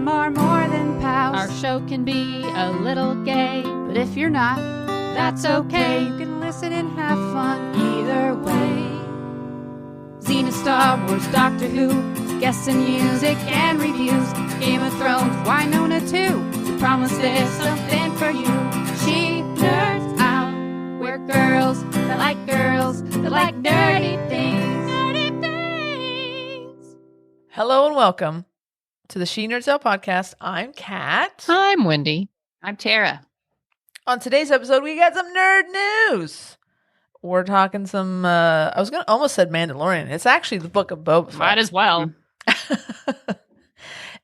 them are more than pals. Our show can be a little gay, But if you're not, that's okay. you can listen and have fun either way. Xena, Star Wars, Doctor Who, guests and music and reviews. Game of Thrones, Winona too. We promise there's something for you. She nerds out. We're girls that like dirty things. Dirty things. Hello and welcome to the She Nerds Out podcast. I'm Kat. I'm Wendy. I'm Tara. On today's episode, we got some nerd news. We're talking some, I was going to almost said Mandalorian. It's actually the book of Boba Fett. Might as well.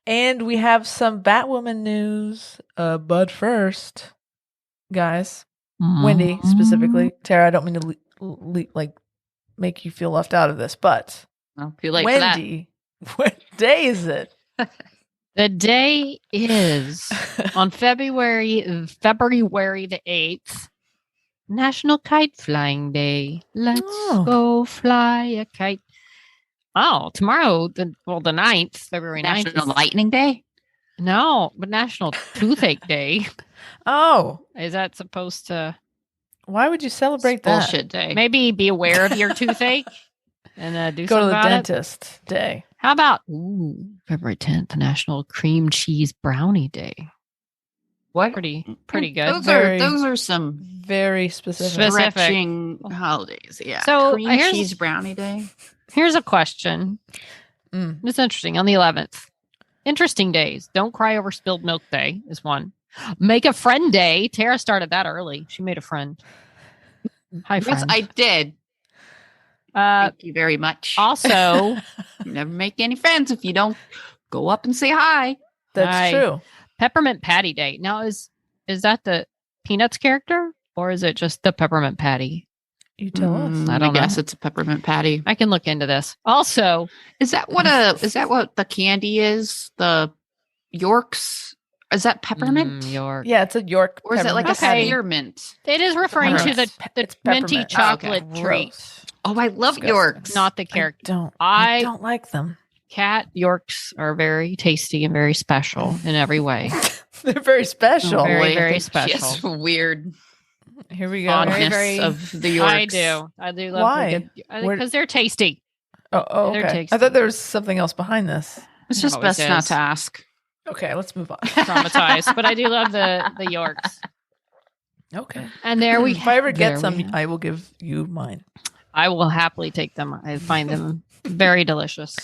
And we have some Batwoman news. But first, guys, Wendy specifically, Tara, I don't mean to make you feel left out of this, but Well, too late Wendy, what day is it? The day is on February the 8th, National Kite Flying Day. Let's go fly a kite. Oh, tomorrow, the 9th, February 9th. National Lightning Day? No, but National Toothache Day. Oh, Is that supposed to why would you celebrate that? Bullshit day. maybe be aware of your toothache and do Go to something the about it? dentist day. How about February 10th, National Cream Cheese Brownie Day? What? Pretty good. Those are some Very specific. stretching holidays. Yeah. So, Cream here's- cheese brownie day. Here's a question. Mm. It's interesting. On the 11th, interesting days. Don't cry over spilled milk day is one. Make a friend day. Tara started that early. She made a friend. Hi, friend. Yes, I did. Thank you very much. Also, You never make any friends if you don't go up and say hi. That's Hi. true. Peppermint Patty Day. Now, is that the Peanuts character or is it just the Peppermint Patty? You tell us. I don't guess know. it's a peppermint patty. I can look into this. Also, Is that what the candy is? The Yorks? Is that peppermint? York. Yeah, it's a York. Or is it like peppermint a patty. spearmint? It is referring to the It's minty peppermint. chocolate Okay. treat, Gross. Oh, I love Disgusting. Yorks. not the character. I don't like them. Cat Yorks are very tasty and very special in every way. They're very special. Very, Boy, very I think she has special. a weird Here we go. fondness very- of the Yorks. I do love Why? them because they're tasty. Oh, They're okay. tasty. I thought there was something else behind this. It's just Always best not is. to ask. Okay, let's move on. Traumatized, but I do love the Yorks. Okay. And there we. If I ever there get we some, have- I will give you mine. I will happily take them. I find them very delicious.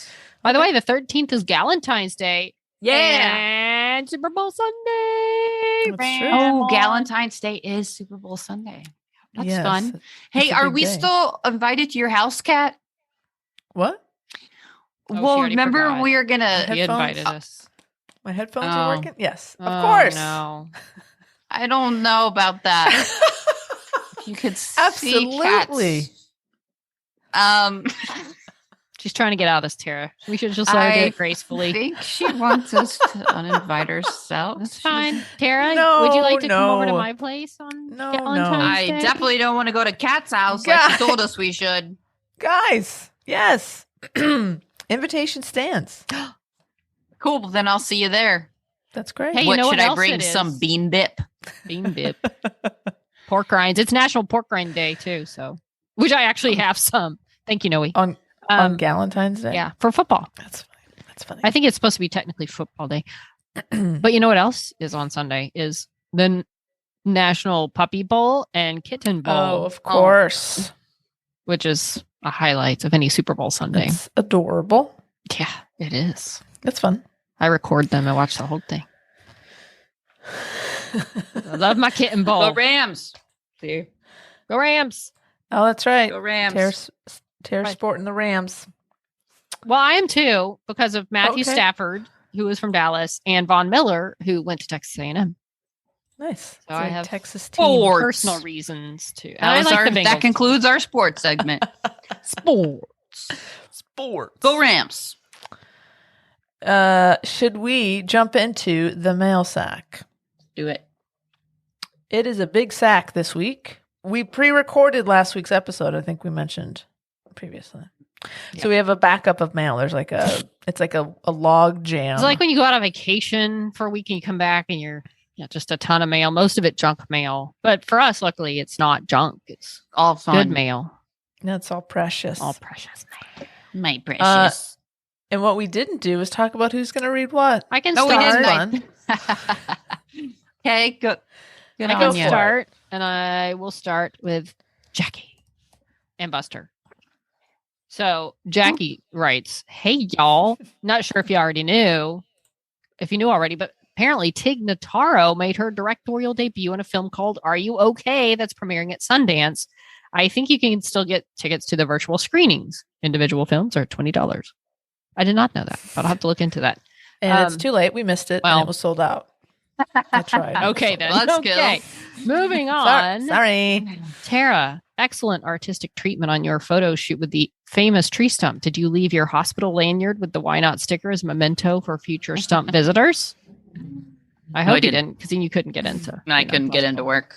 By the way, the 13th is Galentine's Day. And Super Bowl Sunday. That's true. Oh, Galentine's Day is Super Bowl Sunday. That's Yes, fun. it's Hey, a are big we day. still invited to your house, Kat? What? Oh, she Well, already remember forgot. we are gonna. He He Headphones? invited us. My headphones Oh. are working? Yes, of Oh, course. No. I don't know about that. If you could see Absolutely. Kat's, She's trying to get out of this, Tara. We should just let her do I it gracefully. I think she wants us to uninvite herself. That's fine. Tara, No, would you like to come over to no. my place on No, Valentine's no. I Day? definitely don't want to go to Kat's house like she told us we should. Guys, yes. Invitation stands. Cool, then I'll see you there. That's great. Hey, you what know should what I else bring? it is? Some bean dip. Bean dip. Pork rinds. It's National Pork Rind Day, too. So, which I actually have some. Thank you, Noe. on Galentine's Day? Yeah, for football. That's funny. That's funny. I think it's supposed to be technically football day. But you know what else is on Sunday is the National Puppy Bowl and Kitten Bowl. Oh, of course. Which is a highlight of any Super Bowl Sunday. It's adorable. Yeah, it is. That's fun. I record them and watch the whole thing. I love my Kitten Bowl. Go Rams. See? Go Rams. Oh, that's right. Go Rams. Tara's Right. sporting the Rams. Well, I am too because of Matthew Okay. Stafford, who is from Dallas, and Von Miller, who went to Texas A&M. Nice. So It's I a have Texas team. Sports. Personal reasons too. And That, I was like our, the Bengals. that concludes our sports segment. Sports. Sports. Go Rams. Should we jump into the mail sack? Do it. It is a big sack this week. We pre-recorded last week's episode. I think we mentioned previously. So we have a backup of mail. There's like it's like a log jam. It's like when you go out on vacation for a week and you come back and you're just a ton of mail. Most of it junk mail. But for us, luckily, it's not junk. It's all fun. Good mail. That's all precious. All precious. My precious. And what we didn't do is talk about who's going to read what. I can No, we start. didn't. Okay, go. Good I on can ya. start, and I will start with Jackie and Buster. So Jackie writes, "Hey y'all, not sure if you already knew, if you knew already, but apparently Tig Notaro made her directorial debut in a film called Are You Okay? That's premiering at Sundance. I think you can still get tickets to the virtual screenings. Individual films are $20. I did not know that, but I'll have to look into that. And it's too late. We missed it. well- and it was sold out. I tried. Okay, then. Well, that's okay. Moving on. Sorry. Tara, excellent artistic treatment on your photo shoot with the famous tree stump. Did you leave your hospital lanyard with the Why Not sticker as memento for future stump visitors? I hope you didn't, because then you couldn't get into. I couldn't get into work.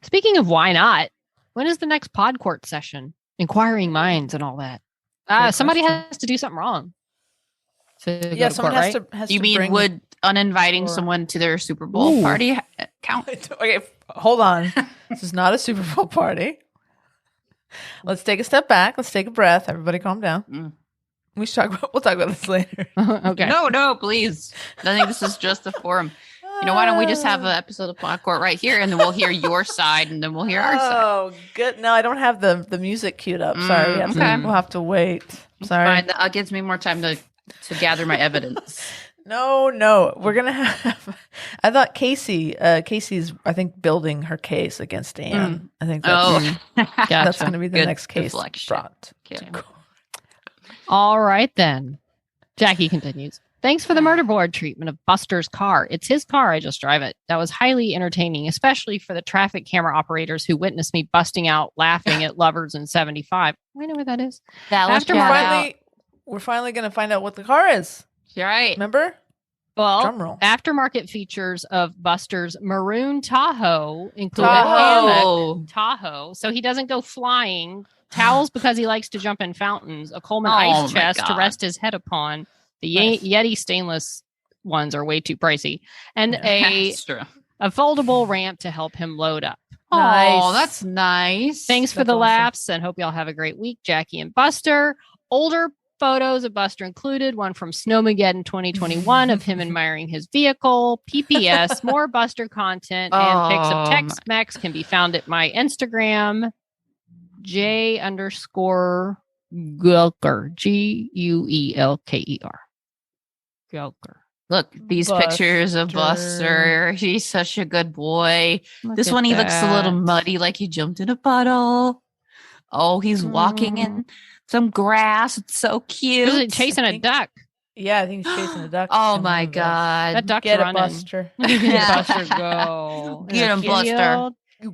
Speaking of why not, when is the next pod court session? Inquiring minds and all that. Somebody question. has to do something wrong. To Yeah, go to someone court, has right? to. Has You to mean bring would uninviting or- someone to their Super Bowl Ooh. party count? Okay, hold on. This is not a Super Bowl party. Let's take a step back. Let's take a breath. Everybody, calm down. Mm. We should talk about. We'll talk about this later. Okay. No, please. I think this is just the forum. You know, why don't we just have an episode of Pod Court right here, and then we'll hear your side, and then we'll hear our side. Oh, good. No, I don't have the music queued up. Sorry, okay. we'll have to wait. Sorry. Fine, that gives me more time to gather my evidence. No, we're gonna have. I thought Casey's, I think, building her case against Anne. I think that's, that's Gotcha. going to be the Good next case deflection. brought. Okay. to court. All right, then. Jackie continues. Thanks for the murder board treatment of Buster's car. It's his car. I just drive it. That was highly entertaining, especially for the traffic camera operators who witnessed me busting out laughing at lovers in 75. I know where that is. After We're finally going to find out what the car is. You're right. Remember? Well, Drum roll. aftermarket features of Buster's maroon Tahoe include a hammock. Tahoe. So he doesn't go flying. Towels because he likes to jump in fountains. A Coleman ice my chest to God. rest his head upon. The Nice. Yeti stainless ones are way too pricey. And a That's true. foldable ramp to help him load up. Nice. Oh, that's nice. Thanks for That's the awesome. laughs and hope y'all have a great week, Jackie and Buster. Older photos of Buster included, one from Snowmageddon 2021 of him admiring his vehicle. PPS, more Buster content and pics of Tex-Mex can be found at my Instagram, J_Gulker, Guelker. Gulker. Look, these pictures of Buster. He's such a good boy. This one, he looks a little muddy, like he jumped in a puddle. Oh, he's walking in some grass. It's so cute. He's chasing a duck. Yeah, I think he's chasing a duck. Oh in my one of those. God. That duck's Get it, running. Buster. Get Buster go. Get him, Buster.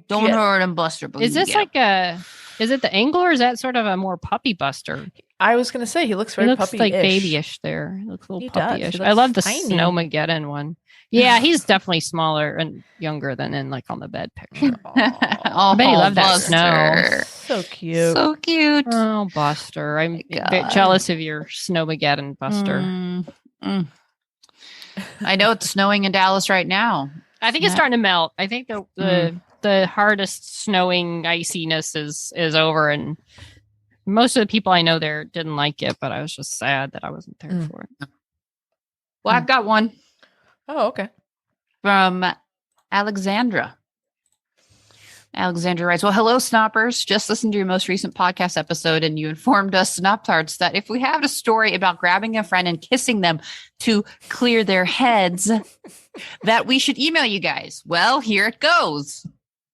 Don't Get- hurt him, Buster. but Is you this get him. like is it the angler or is that sort of a more puppy Buster? I was going to say, he looks He very looks puppy-ish. like babyish there. He looks a He little does. He puppyish. looks I love the tiny. Snowmageddon one. Yeah, he's definitely smaller and younger than in like on the bed picture. I bet he loved that snow. So cute. So cute. Oh, Buster. I'm God. bit jealous of your Snowmageddon, Buster. I know it's snowing in Dallas right now. I think it's starting to melt. I think the hardest snowing iciness is over, and most of the people I know there didn't like it, but I was just sad that I wasn't there for it. Well, I've got one Oh, okay. from Alexandra. Alexandra writes, well, hello, Snoppers. Just listened to your most recent podcast episode, and you informed us Snoptards that if we have a story about grabbing a friend and kissing them to clear their heads, that we should email you guys. Well, here it goes.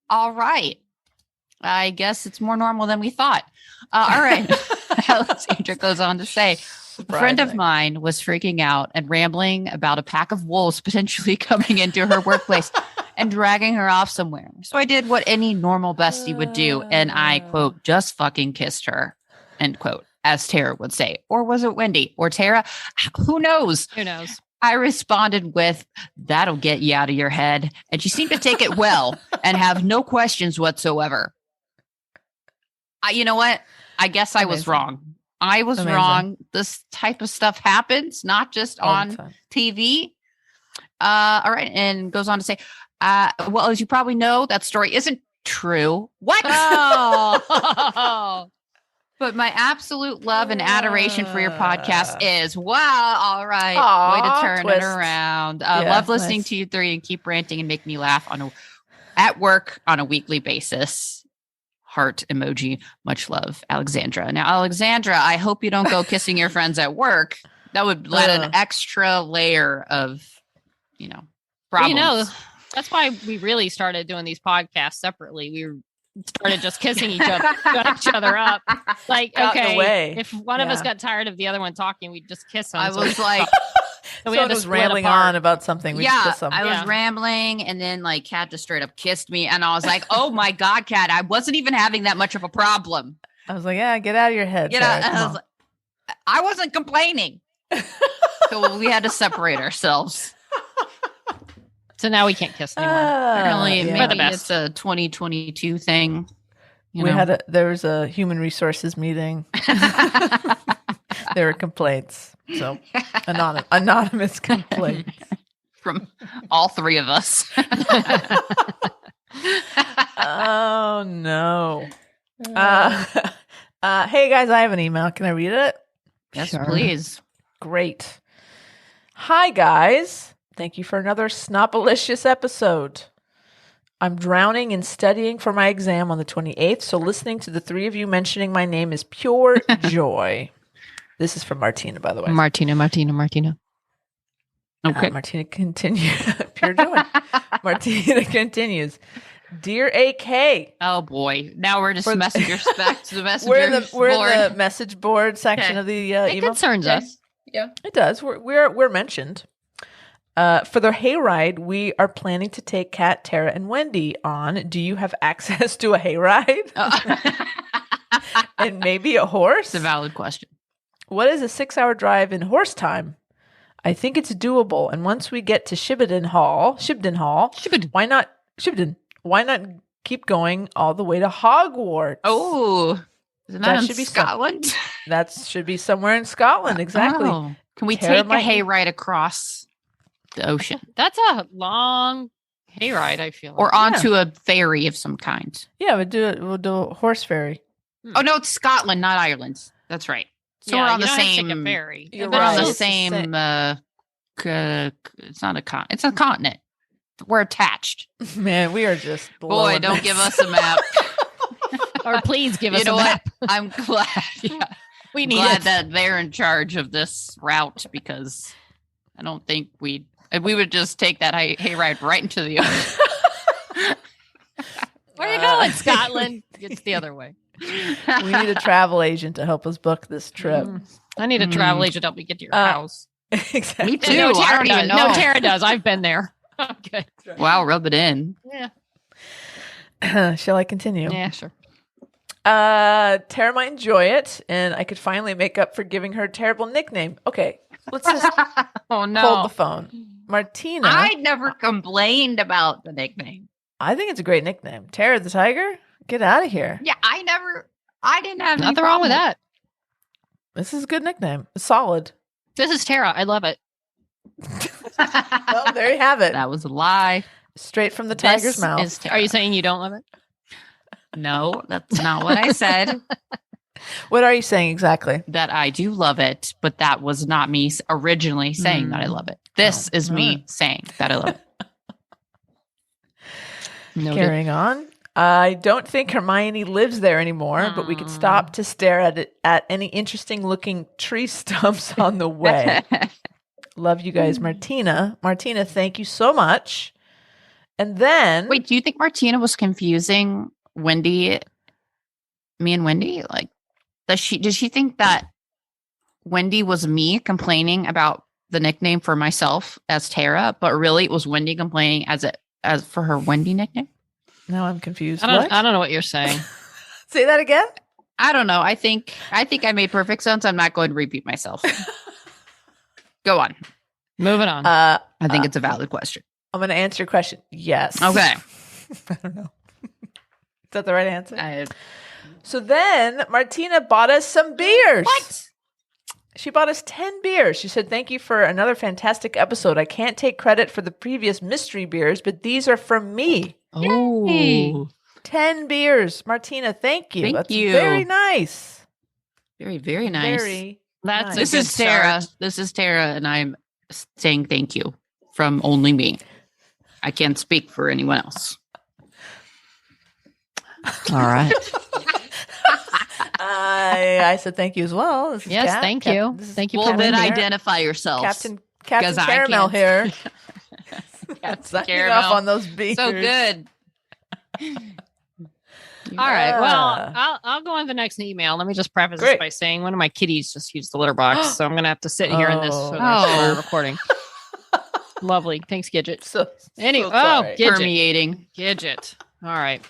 All right. I guess it's more normal than we thought. All right. Alexandra goes on to say, a friend of mine was freaking out and rambling about a pack of wolves potentially coming into her workplace and dragging her off somewhere. So I did what any normal bestie would do. And I, quote, just fucking kissed her, end quote, as Tara would say. Or was it Wendy or Tara? Who knows? Who knows? I responded with, that'll get you out of your head. And she seemed to take it well and have no questions whatsoever. You know what? I guess I was Amazing. wrong. I was Amazing. wrong. This type of stuff happens, not just All the on time. TV. All right. And goes on to say, well, as you probably know, that story isn't true. What? Oh. But my absolute love and adoration for your podcast is wow. All right. Aw, way to turn twist. it around. Yeah, Love listening nice. to you three and keep ranting and make me laugh at work on a weekly basis. Heart emoji. Much love, Alexandra. Now, Alexandra, I hope you don't go kissing your friends at work. That would let an extra layer of, problems. That's why we really started doing these podcasts separately. We started just kissing each other, got each other up. Like, Out in the okay, way. if one of us Yeah. got tired of the other one talking, we'd just kiss them. I was like, so we Someone had to was split rambling apart. on about something. We just kissed them. I was Yeah. rambling, and then like Kat just straight up kissed me, and I was like, "Oh my god, Kat! I wasn't even having that much of a problem." I was like, yeah, get out of your head. Sarah, come on. I wasn't complaining. So we had to separate ourselves. So now we can't kiss anymore. Apparently, yeah. For the maybe best. it's a 2022 thing. There was a human resources meeting. There were complaints. So anonymous complaints. from all three of us. Oh no. Hey guys, I have an email. Can I read it? Yes, Sure. please. Great. Hi guys. Thank you for another Snopalicious episode. I'm drowning in studying for my exam on the 28th, so listening to the three of you mentioning my name is pure joy. This is from Martina, by the way. Martina. Okay. Martina continues. Pure joy. Martina continues. Dear AK, Oh boy! Now we're just For- messenger specs. The messenger we're in the board. message board section Okay. of the It email. concerns us. Yeah. It does. We're mentioned. For the hayride, we are planning to take Kat, Tara, and Wendy on. Do you have access to a hayride and maybe a horse? It's a valid question. What is a 6-hour drive in horse time? I think it's doable. And once we get to Shibden Hall, why not Shibden? Why not keep going all the way to Hogwarts? Oh, isn't That that, in should be Scotland? That should be somewhere in Scotland. Exactly. Oh. Can we Tara take a might- hayride across the ocean That's a long hayride, I feel. or like. onto a ferry of some kind? Yeah, we'll do it. We'll do a horse ferry. Oh no, it's Scotland, not Ireland. That's right. So Yeah, we're on you the don't have to same. take a ferry. You're We're on right. the It's the same. same. It's not a con. It's a continent. We're attached. Man, we are just Boy, blowing don't this. give us a map. Or please give us You know a what? map. I'm glad. Yeah, We I'm need glad it. that they're in charge of this route because I don't think we would just take that hayride right into the ocean. Where are you going, Scotland? It's the other way. We need a travel agent to help us book this trip. I need a travel agent to help me get to your house. Exactly. Me too. No, I Tara don't does. even know. No, Tara does. I've been there. Okay. Wow, rub it in. Yeah. Shall I continue? Yeah, sure. Tara might enjoy it, and I could finally make up for giving her a terrible nickname. Okay, let's just Oh no. hold the phone. Martina, I never complained about the nickname. I think it's a great nickname. Tara the Tiger, get out of here. Yeah, I didn't have any Nothing wrong with problem. that. This is a good nickname. It's solid. This is Tara. I love it. Well, there you have it. That was a lie. Straight from the This tiger's mouth. is Tara. Are you saying you don't love it? No, that's not what I said. What are you saying exactly? That I do love it, but that was not me originally saying that I love it. This is me saying that I love it. No. Carrying on. I don't think Hermione lives there anymore, but we could stop to stare at any interesting looking tree stumps on the way. Love you guys, Martina. Martina, thank you so much. And then Wait, do you think Martina was confusing me and Wendy? Like, did she think that Wendy was me complaining about the nickname for myself as Tara, but really it was Wendy complaining as for her Wendy nickname? now I'm confused. I What? don't know what you're saying. Say that again? I don't know. I think I made perfect sense. I'm not going to repeat myself. Go on. Moving on. I think it's a valid question. I'm going to answer your question. Yes. Okay. I don't know. Is that the right answer? So then Martina bought us some beers. What? She bought us 10 beers. She said, thank you for another fantastic episode. I can't take credit for the previous mystery beers, but these are from me. Oh, 10 beers. Martina, thank you. Thank That's you. very nice. very, very nice. Very That's nice. a This good is Tara. start. This is Tara, and I'm saying thank you from only me. I can't speak for anyone else. All right. I said thank you as well. This is Yes, Kat. thank Kat- you. this is Thank you Well, for then being here. identify yourselves. Captain 'Cause I Caramel can't. here. Signing Caramel. off on those beers. So good. All right. Well, Ah. I'll go on to the next email. Let me just preface Great. this by saying one of my kitties just used the litter box, so I'm going to have to sit here in this for the rest of Oh. our recording. Lovely. Thanks, Gidget. So, Anyway, so sorry. Gidget. Permeating. Gidget. All right.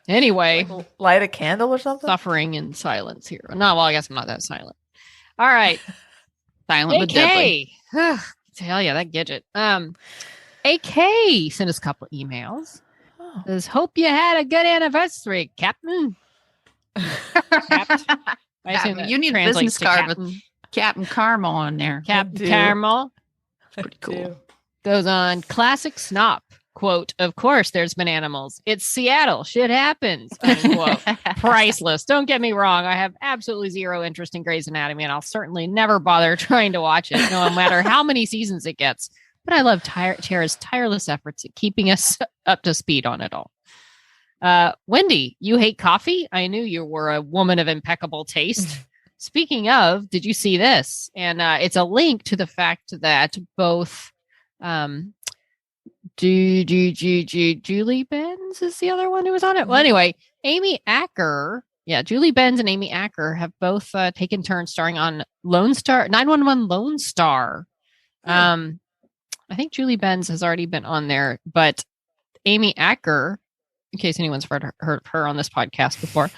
Anyway, Light a candle or something? suffering in silence here. No, well, I guess I'm not that silent. All right. Silent but deadly. AK. Hell yeah, that Gidget. AK sent us a couple of emails. Oh. Says, hope you had a good anniversary, Captain. Capt. I assume that You need a translates business to card with Captain. Captain Caramel on there. Captain do. Caramel Pretty cool. goes on. Classic snop. Quote, of course there's been animals. It's Seattle. Shit happens. Unquote. Priceless. Don't get me wrong. I have absolutely zero interest in Grey's Anatomy, and I'll certainly never bother trying to watch it, no matter how many seasons it gets. But I love Tara's tireless efforts at keeping us up to speed on it all. Wendy, you hate coffee? I knew you were a woman of impeccable taste. Speaking of, did you see this? And it's a link to the fact that both Julie Benz is the other one who was on it. Well, anyway, Amy Acker, Julie Benz and Amy Acker have both taken turns starring on 911 Lone Star. I think Julie Benz has already been on there, but Amy Acker, in case anyone's heard her on this podcast before,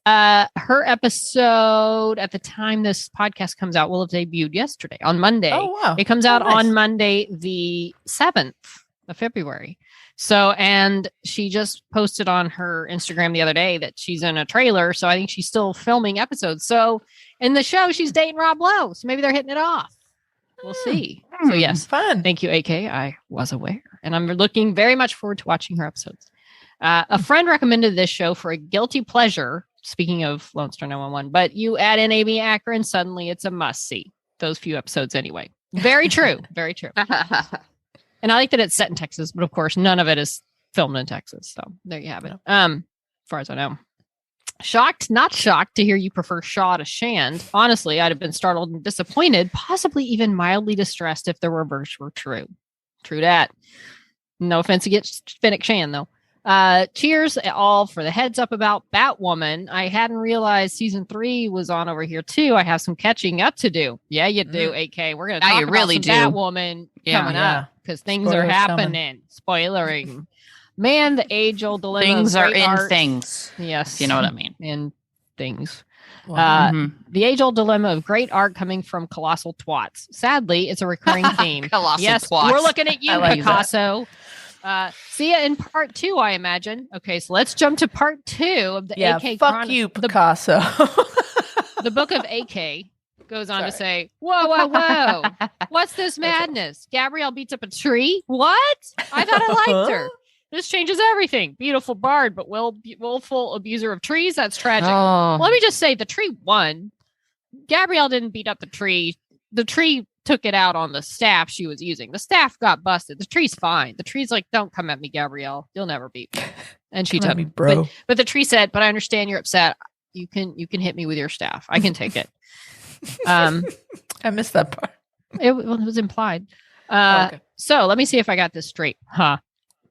her episode at the time this podcast comes out will have debuted yesterday on Monday. Oh, wow. It comes out nice. on Monday, the 7th of February. So, and she just posted on her Instagram the other day that she's in a trailer. So I think she's still filming episodes. So in the show, she's dating Rob Lowe. So maybe they're hitting it off. We'll see. So yes, Fun. thank you, AK. I was aware. And I'm looking very much forward to watching her episodes. A friend recommended this show for a guilty pleasure. Speaking of Lone Star 911, but you add in Amy Acker and suddenly it's a must see. Those few episodes anyway. Very true. Very true. And I like that it's set in Texas, but of course, none of it is filmed in Texas. So there you have it. As far as I know. Shocked, not shocked to hear you prefer Shaw to Shand. Honestly, I'd have been startled and disappointed, possibly even mildly distressed if the reverse were true. True that. No offense against Fennec Shand, though. Cheers all for the heads up about Batwoman. I hadn't realized season 3 was on over here too. I have some catching up to do. Yeah, you do, AK. We're going to talk you about really some do. Batwoman coming up because things are Spoilers happening. Spoilering. Man, the age-old dilemma. Things of are great in art. things. Yes. You know what I mean? In things. Wow. Mhm. The age-old dilemma of great art coming from colossal twats. Sadly, it's a recurring theme. Colossal yes, twats. we're looking at you, I like that. Picasso. See ya in part 2, I imagine. Okay, so let's jump to part 2 of the Yeah, AK. fuck you, Picasso. The book of AK goes on to Sorry. say, whoa. What's this madness? Gabrielle beats up a tree? What? I thought I liked her. This changes everything. Beautiful bard, but willful abuser of trees? That's tragic. Oh. Let me just say the tree won. Gabrielle didn't beat up the tree. The tree took it out on the staff she was using. The staff got busted. The tree's fine. The tree's like, don't come at me, Gabrielle. You'll never beat me. And she Come at took me, it. bro. But the tree said, but I understand you're upset. You can hit me with your staff. I can take it. I missed that part. It was implied. Okay. So let me see if I got this straight.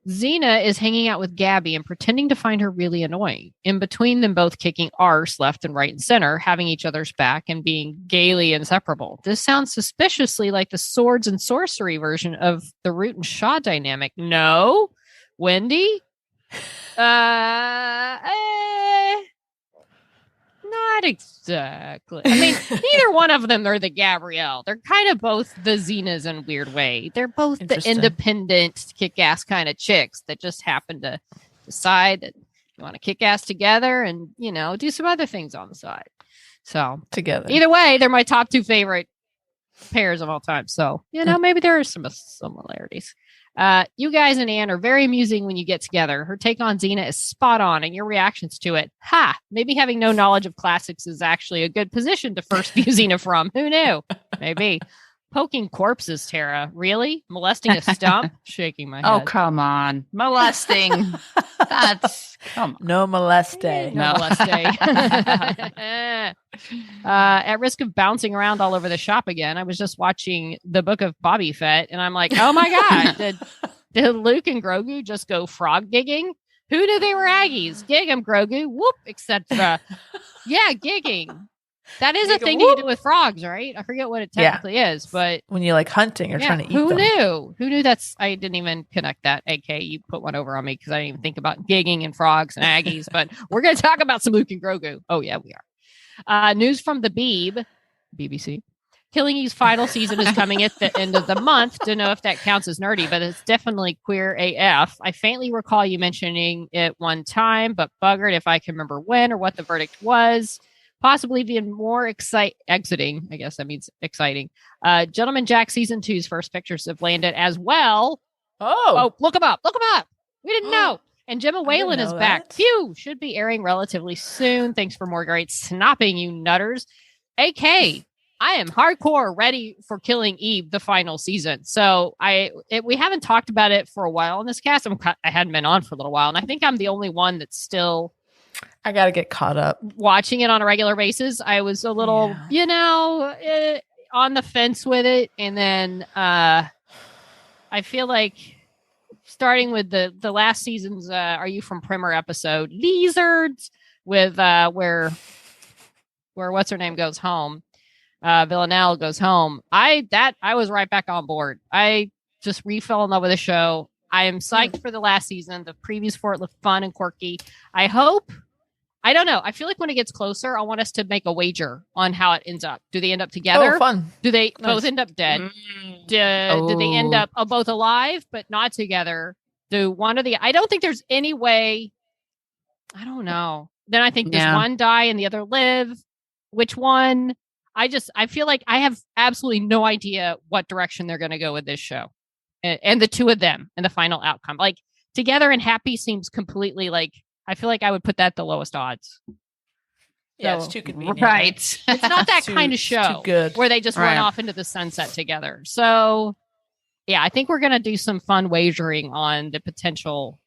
Xena is hanging out with Gabby and pretending to find her really annoying. In between them both kicking arse left and right and center, having each other's back and being gaily inseparable. This sounds suspiciously like the swords and sorcery version of the Root and Shaw dynamic. No? Wendy? Not exactly. I mean, neither one of them are the Gabrielle. They're kind of both the Xenas in a weird way. They're both the Interesting. independent, kick-ass kind of chicks that just happen to decide that You want to kick ass together and, do some other things on the side. So Together. either way, they're my top 2 favorite pairs of all time. So, maybe there are some similarities. You guys and Anne are very amusing when you get together. Her take on Xena is spot on, and your reactions to it. Maybe having no knowledge of classics is actually a good position to first view Xena from. Who knew? Maybe. Poking corpses, Tara. Really? Molesting a stump? Shaking my head. Oh, come on. Molesting. Come on. No moleste. No moleste. At risk of bouncing around all over the shop again, I was just watching the Book of Boba Fett, and I'm like, oh my God, did Luke and Grogu just go frog gigging? Who knew they were Aggies? Gig 'em, Grogu. Whoop, etc. Yeah, gigging. That is a thing you do with frogs, right? I forget what it technically is, but when you're like hunting or trying to eat them. Who knew? Who knew I didn't even connect that. AK, you put one over on me because I didn't even think about gigging and frogs and Aggies, but we're going to talk about some Luke and Grogu. Oh, yeah, we are. News from the BBC. Killing Eve's final season is coming at the end of the month. Don't know if that counts as nerdy, but it's definitely queer AF. I faintly recall you mentioning it one time, but buggered if I can remember when or what the verdict was. Possibly being more exiting. I guess that means exciting. Gentleman Jack season 2's first pictures have landed as well. Oh, look them up. We didn't know. And Gemma Whalen is back. Phew, should be airing relatively soon. Thanks for more great snopping, you nutters. AK, I am hardcore ready for Killing Eve, the final season. So we haven't talked about it for a while in this cast. I hadn't been on for a little while, and I think I'm the only one that's still. I got to get caught up. Watching it on a regular basis, I was a little, on the fence with it. And then I feel like starting with the last season's Are You From Primer episode, Lizards, with where what's her name goes home, Villanelle goes home. I was right back on board. I just fell in love with the show. I am psyched for the last season. The previews for it look fun and quirky. I don't know. I feel like when it gets closer, I want us to make a wager on how it ends up. Do they end up together? Oh, fun. Do they both end up dead? Do they end up both alive but not together? Do one or the... I don't think there's any way... I don't know. Then I think does one die and the other live? Which one? I feel like I have absolutely no idea what direction they're going to go with this show. And the two of them and the final outcome. Like, together and happy seems completely like... I feel like I would put that the lowest odds. Yeah, it's too convenient. Right. It's not that kind of show where they just run off into the sunset together. So, yeah, I think we're going to do some fun wagering on the potential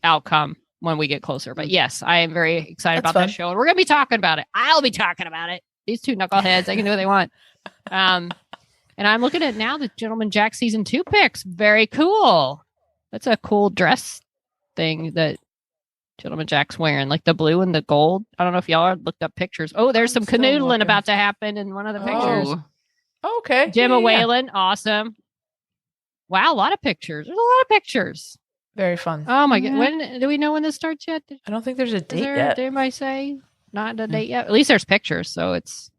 outcome when we get closer. But yes, I am very excited about that show. And we're going to be talking about it. I'll be talking about it. These two knuckleheads, they can do what they want. And I'm looking at now the Gentleman Jack season 2 picks. Very cool. That's a cool dress thing that Gentleman Jack's wearing, like the blue and the gold. I don't know if y'all looked up pictures. Oh, there's some canoodling about to happen in one of the pictures. Oh, okay. Gemma Whalen, awesome. Wow, a lot of pictures. There's a lot of pictures. Very fun. Oh my God. When do we know when this starts yet? I don't think there's a date yet. Did anybody say not a date yet? At least there's pictures, so it's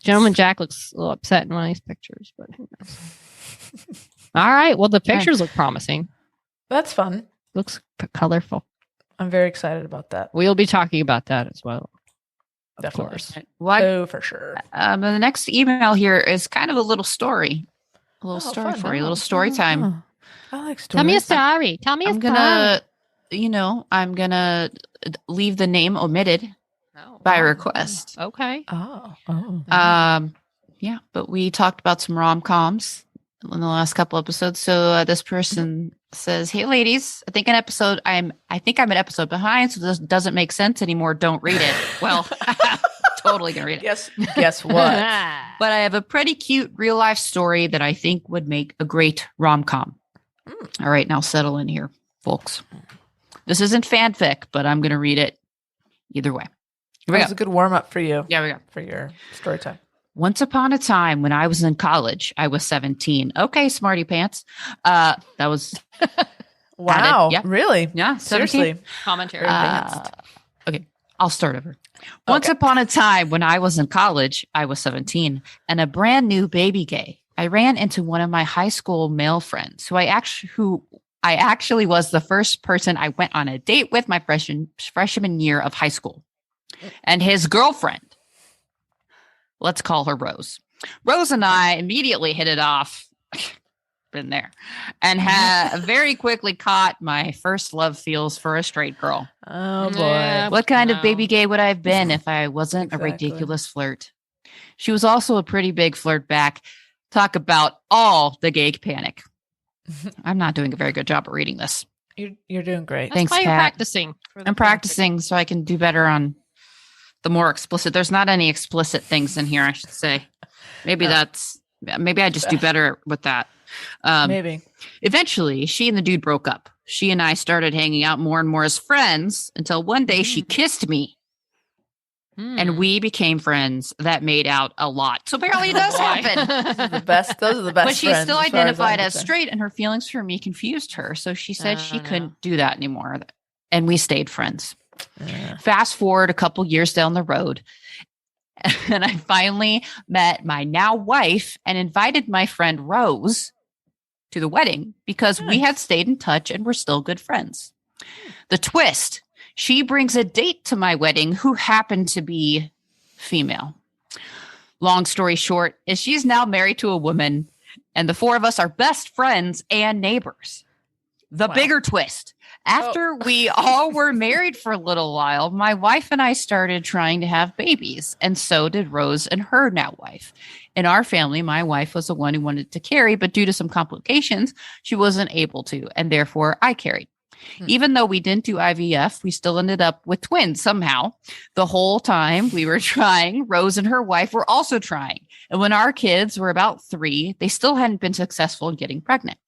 Gentleman Jack looks a little upset in one of these pictures, but who knows? All right. Well, the pictures look promising. That's fun. Looks colorful. I'm very excited about that. We'll be talking about that as well. Of course. Oh, for sure. The next email here is kind of a little story. A little story fun. for you. A little story time. I like stories. Tell me a story. I'm gonna leave the name omitted by request. Okay. Yeah, but we talked about some rom-coms in the last couple episodes. So this person says, "Hey, ladies, I think I'm an episode behind, so this doesn't make sense anymore. Don't read it." Well, totally gonna read it. Guess what? But I have a pretty cute real life story that I think would make a great rom-com. All right, now settle in here, folks. This isn't fanfic, but I'm gonna read it either way. That's a good warm-up for you. Yeah, we go. For your story time. Once upon a time when I was in college, I was 17. Okay, smarty pants. That was wow. Yep. Really? Yeah, 17. Seriously. Commentary. Okay, I'll start over. Once upon a time when I was in college, I was 17 and a brand new baby gay. I ran into one of my high school male friends who I actually was the first person I went on a date with my freshman year of high school. And his girlfriend, let's call her Rose. Rose and I immediately hit it off. Been there. And very quickly caught my first love feels for a straight girl. Oh boy. Yeah. What kind of No. baby gay would I have been if I wasn't Exactly. a ridiculous flirt? She was also a pretty big flirt back. Talk about all the gay panic. I'm not doing a very good job of reading this. You're doing great. That's Thanks, why you're Kat. practicing. for the I'm practicing so I can do better on the more explicit. There's not any explicit things in here, I should say. Maybe I just do better with that. Maybe. Eventually, she and the dude broke up. She and I started hanging out more and more as friends until one day she kissed me and we became friends that made out a lot. So apparently it does happen. The best. Those are the best. But she friends, still as far identified I'm as concerned. straight, and her feelings for me confused her. So she said she no. couldn't do that anymore. And we stayed friends. Yeah. Fast forward a couple years down the road, and I finally met my now wife and invited my friend Rose to the wedding because we had stayed in touch and were still good friends. The twist, she brings a date to my wedding who happened to be female. Long story short, is she's now married to a woman, and the four of us are best friends and neighbors. The Wow. bigger twist, after we all were married for a little while, my wife and I started trying to have babies, and so did Rose and her now wife. In our family, my wife was the one who wanted to carry, but due to some complications, she wasn't able to, and therefore I carried. Even though we didn't do IVF, we still ended up with twins somehow. The whole time we were trying, Rose and her wife were also trying. And when our kids were about 3, they still hadn't been successful in getting pregnant.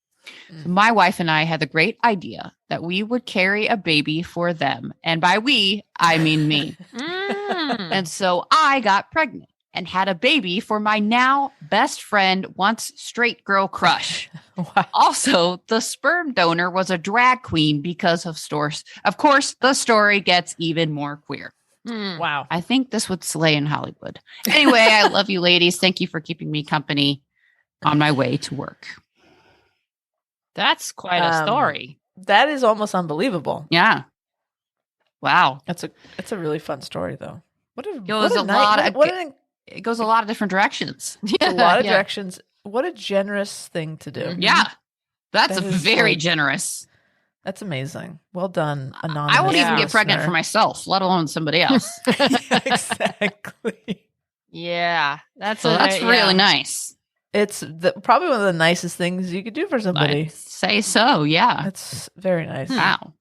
So my wife and I had the great idea that we would carry a baby for them. And by we, I mean me. And so I got pregnant and had a baby for my now best friend, once straight girl crush. Wow. Also, the sperm donor was a drag queen because of stores. Of course, the story gets even more queer. Wow. I think this would slay in Hollywood. Anyway, I love you ladies. Thank you for keeping me company on my way to work. That's quite a story. That is almost unbelievable. Yeah. Wow. It's a really fun story though. What a goes what a lot of- what an, It goes a lot of different directions. a lot of Yeah. directions. What a generous thing to do. Yeah. That's That is very like- generous. That's amazing. Well done, anonymous. I won't even Yeah. get pregnant for myself, let alone somebody else. Yeah, exactly. Yeah, that's So that's yeah. really nice. It's probably one of the nicest things you could do for somebody. I'd say so. Yeah. That's very nice. Wow.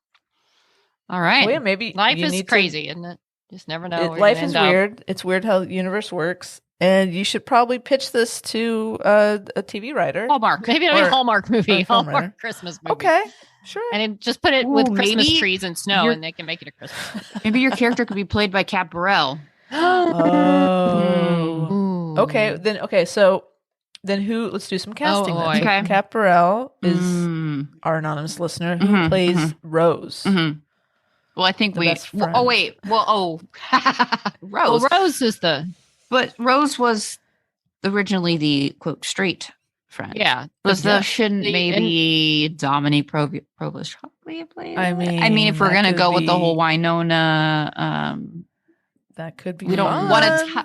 All right. Well, yeah, maybe Life you is need to- crazy, isn't it? Just never know. where you're life gonna is end up. weird. It's weird how the universe works, and you should probably pitch this to a TV writer. Hallmark. Maybe it'll be a Or- Hallmark movie. or film writer. Hallmark Christmas movie. Okay, sure. And then just put it with Ooh, Christmas maybe trees and snow, you're- and they can make it a Christmas. Maybe your character could be played by Kat Burrell. Oh. Ooh. Okay. So then who? Let's do some casting. Oh, then. boy. So Okay. Kat Burrell is Mm. our anonymous listener who Mhm, plays mhm. Rose. Mhm. Well, I think The we. best Well, friend. oh wait. Well, Rose. Well, Rose is the But Rose was originally the quote straight friend. yeah. Was Yeah. shouldn't The- maybe Dominique Provost probably play? I I mean, if we're that gonna could go with the be- whole Winona, that could be. we don't fun. want to.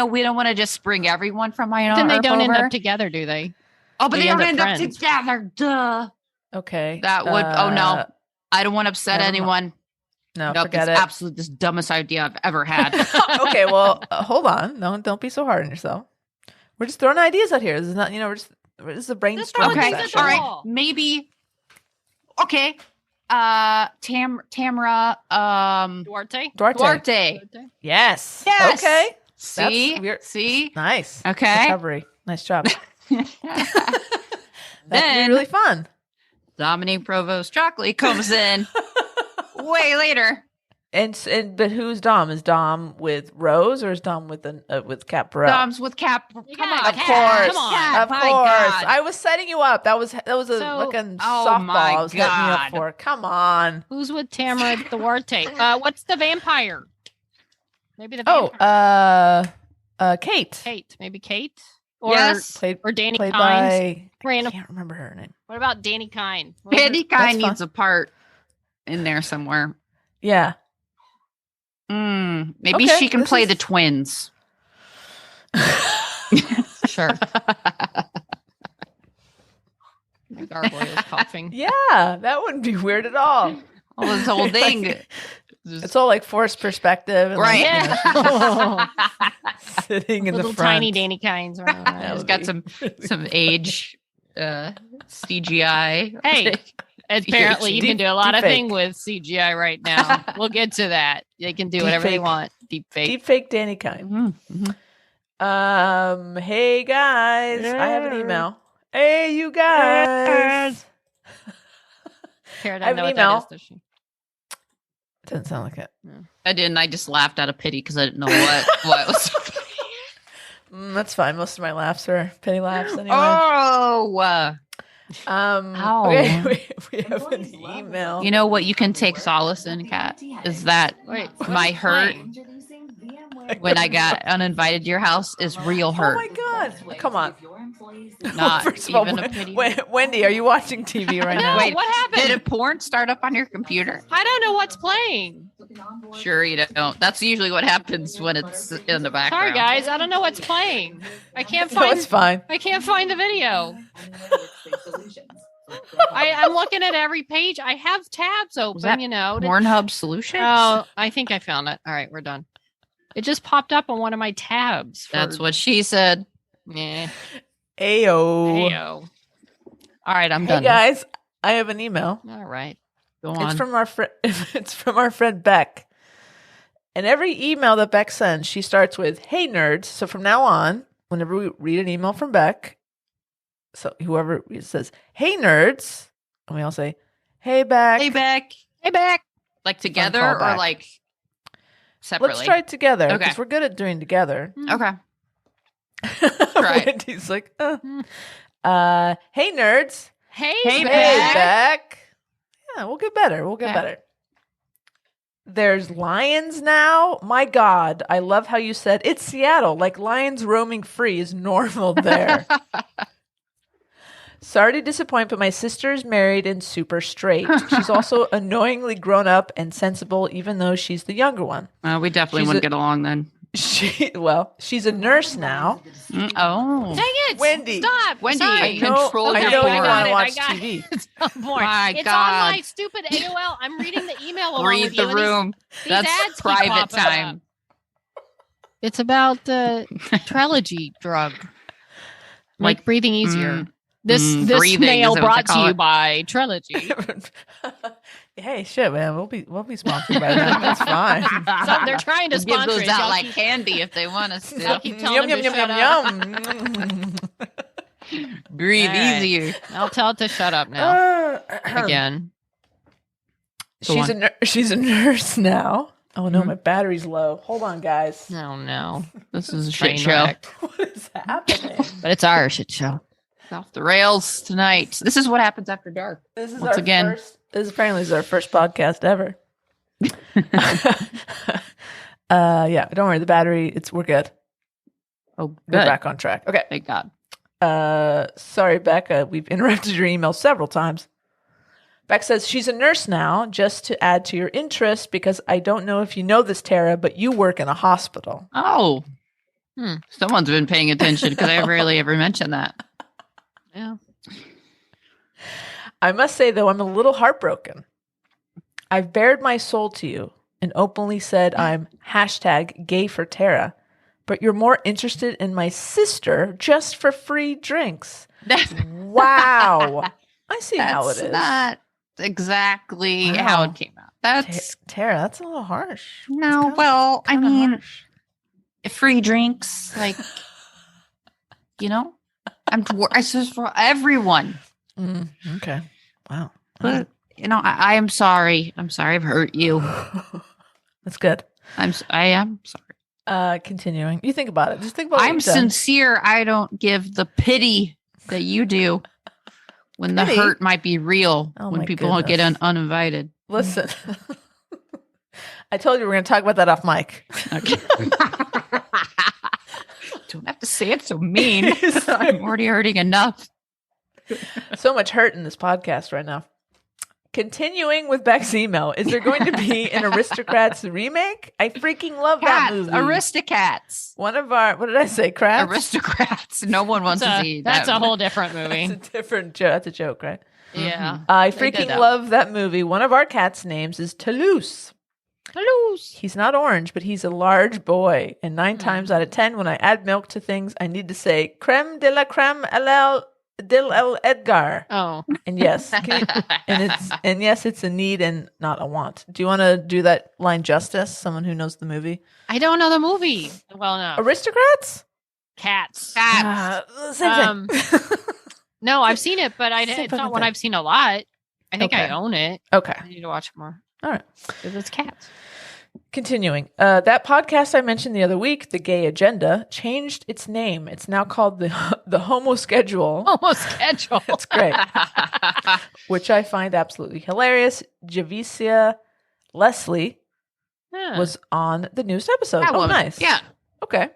We don't want to just bring everyone from Winona. Then they Earp don't end over. up together, do they? Oh, but they they end don't up end up friends. together. Duh. Okay. That would. Oh no, I don't want to upset never mi- anyone. No, Nope, forget it's it. absolutely the dumbest idea I've ever had. Okay, well, hold on. No, don't be so hard on yourself. We're just throwing ideas out here. This is not, this is a brainstorm throwing Okay, things at session. the all right, wall. maybe. Okay, Tamara, Duarte. Duarte. Yes. Yes. Okay. See, we're- see. Nice. Okay. Recovery. Nice job. That could Then- be really fun. Dominique Provost Chocolate comes in way later. But who's Dom? Is Dom with Rose or is Dom with Kat Burrell? Dom's with Cap. Come Yeah, on, Of Kat, course. come on. Kat, Of my course. God. I was setting you up. That was a So- fucking Oh softball my I was setting you up God. for. Come on. Who's with Tamara Duarte? What's the vampire? Maybe the Oh, vampire. Kate. Kate. Maybe Kate. Or Yes. Played or Danny played Kynes. by I Random. can't remember her name. What about Danny Kine? Danny Kine That's needs a part in there somewhere. Yeah. Maybe Okay, she can this play is- the twins. Sure. My gargoyle is coughing. Yeah, that wouldn't be weird at all. Well, this whole thing. It's all like forced perspective. And Right. Yeah. Sitting in Little the front. tiny Danny Kines. That It's would got be some age CGI. Hey, apparently you can do a lot of Deep fake. things with CGI right now. We'll get to that. They can do whatever they fake. want. Deep fake. Deep fake Danny Kine. Mhm. Hey guys, I have an email. Hey, you guys. Kara I have doesn't know an what that email. is, does she? Doesn't sound like it. I didn't. I just laughed out of pity because I didn't know what was. That's fine. Most of my laughs are pity laughs anyway. Oh, Ow. Okay, we have an email. you know what you can take solace in, Kat, is that Wait, my what's hurt playing? when I got uninvited to your house is real Oh hurt. my god! Come on. Not First of all, even a pity. Wendy, are you watching TV right No, now? Wait, what happened? Did a porn start up on your computer? I don't know what's playing. Sure, you don't. That's usually what happens when it's in the background. Sorry, guys. I don't know what's playing. I can't No, find. it's fine. I can't find the video. I'm looking at every page. I have tabs open. that You know. Pornhub Solutions. Oh, I think I found it. All right, we're done. It just popped up on one of my tabs. That's what she said. Yeah. Ayo. Heyo. All right, I'm Hey done. guys, I have an email. All right. Go on. It's from our friend. It's from our friend Beck. And every email that Beck sends, she starts with "Hey nerds." So from now on, whenever we read an email from Beck, so whoever says "Hey nerds," and we all say "Hey Beck." Hey, Beck. Hey, back. Like together call or back. like separately? Let's try it together because Okay. we're good at doing together. Okay. Try it. Wendy's like, hey nerds. Hey, Hey, Hey back. Beck. Yeah, we'll get better. We'll get Okay. better. There's lions now. My God, I love how you said it's Seattle. Like lions roaming free is normal there. Sorry to disappoint, but my sister is married and super straight. She's also annoyingly grown up and sensible, even though she's the younger one. We definitely She's wouldn't a- get along then. She's a nurse now. Oh. Dang it. Wendy. Stop. Wendy, Sorry. control I your know you porn. want to I watch got it. TV. It's on board. My It's God. on my stupid AOL. I'm reading the email along Read with you. the and these- room. these That's ads keep private popping time. up. It's about the Trelegy drug. Make Like, breathing easier. This breathing, mail is that what brought they to call you it? by Trelegy. Hey, shit, man. We'll be sponsored by them. That's fine. So they're trying to We'll give sponsor those it. out Y'all like keep- candy if they want us Y'all to. keep telling Yum them yum to yum shut yum up. yum. Breathe All right. easier. I'll tell it to shut up now. Again. Go on. She's a nurse now. Oh no, Mhm. my battery's low. Hold on, guys. Oh no. This is a Train shit show. wreck. What is happening? But it's our shit show. It's off the rails tonight. This is what happens after dark. This is Once our again. first. This apparently is our first podcast ever. Yeah, don't worry. The battery, we're good. Oh, We're good. back on track. Okay. Thank God. Sorry, Becca. We've interrupted your email several times. Beck says she's a nurse now, just to add to your interest, because I don't know if you know this, Tara, but you work in a hospital. Oh. Hmm. Someone's been paying attention because I rarely ever mention that. Yeah. I must say, though, I'm a little heartbroken. I've bared my soul to you and openly said I'm #gay for Tara, but you're more interested in my sister just for free drinks. Wow. I see how it That's is. not exactly Wow. how it came out. That's Tara, that's a little harsh. no. It's Well, I kinda mean, harsh. free drinks, like you know, it's just for everyone. Okay. Wow. But you know, I am sorry. I'm sorry I've hurt you. That's good. I am sorry. Continuing. You think about it. Just think about what I'm you've done. sincere. I don't give the pity that you do when the Pity? hurt might be real. Oh when my people get goodness. uninvited. Listen. I told you we're going to talk about that off mic. Okay. Don't have to say it so mean. I'm already hurting enough. So much hurt in this podcast right now. Continuing with Beck's email, is there going to be an Aristocrats remake? I freaking love that Cats, movie. Aristocats. One of our, what did I say, crats? Aristocrats. No one wants to see that. That's a whole different movie. That's a different joke. That's a joke, right? Yeah. I They did freaking that love that movie. One of our cats' names is Toulouse. Toulouse. He's not orange, but he's a large boy. And 9 times out of 10, when I add milk to things, I need to say creme de la creme del Edgar. Oh. And yes, it's a need and not a want. Do you want to do that line justice? Someone who knows the movie. I don't know the movie well enough. Aristocrats? Cats. Same thing. No, I've seen it, but Same it's fucking not one thing. I've seen a lot. I think I Okay. own it. Okay. I need to watch more. All right. Because it's cats. Continuing. That podcast I mentioned the other week, The Gay Agenda, changed its name. It's now called the Homo Schedule, Almost scheduled. It's great. Which I find absolutely hilarious. Javicia Leslie Yeah. was on the newest episode. Oh, Batwoman. nice. Yeah. Okay.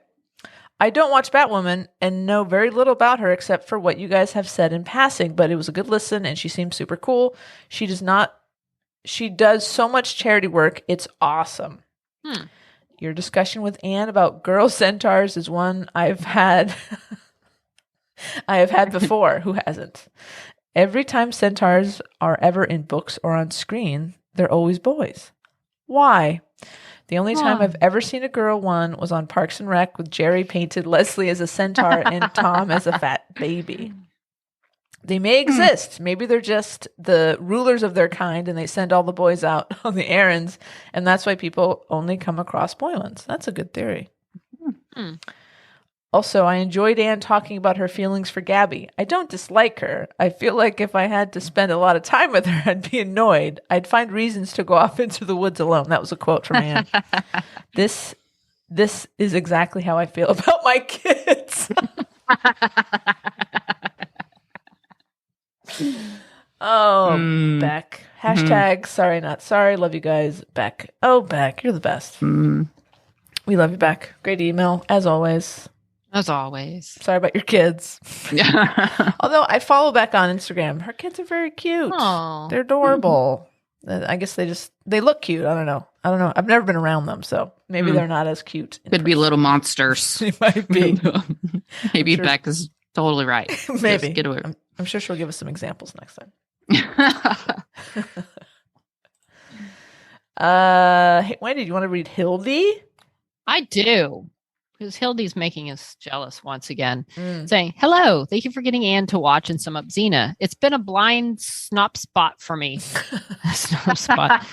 I don't watch Batwoman and know very little about her except for what you guys have said in passing, but it was a good listen and she seems super cool. She does so much charity work. It's awesome. Your discussion with Anne about girl centaurs is one I've had before. Who hasn't? Every time centaurs are ever in books or on screen, they're always boys. Why? The only time I've ever seen a girl one was on Parks and Rec with Jerry painted Leslie as a centaur and Tom as a fat baby. They may exist. Maybe they're just the rulers of their kind and they send all the boys out on the errands, and that's why people only come across boy ones. That's a good theory. Also, I enjoyed Anne talking about her feelings for Gabby. I don't dislike her. I feel like if I had to spend a lot of time with her, I'd be annoyed. I'd find reasons to go off into the woods alone. That was a quote from Anne. This is exactly how I feel about my kids. Oh, Beck. Hashtag sorry, not sorry. Love you guys. Beck. Oh, Beck, you're the best. We love you, Beck. Great email, as always. As always. Sorry about your kids. Although I follow Beck on Instagram. Her kids are very cute. Aw. They're adorable. I guess they look cute. I don't know. I've never been around them, so maybe they're not as cute. Could be little monsters. They might be. Maybe sure. Beck is totally right. Maybe. Just get away. I'm sure she'll give us some examples next time. Hey, Wendy, do you want to read Hildy? I do. Because Hildy's making us jealous once again. Saying, hello, thank you for getting Anne to watch and sum up Xena. It's been a blind snop spot for me. Snop spot.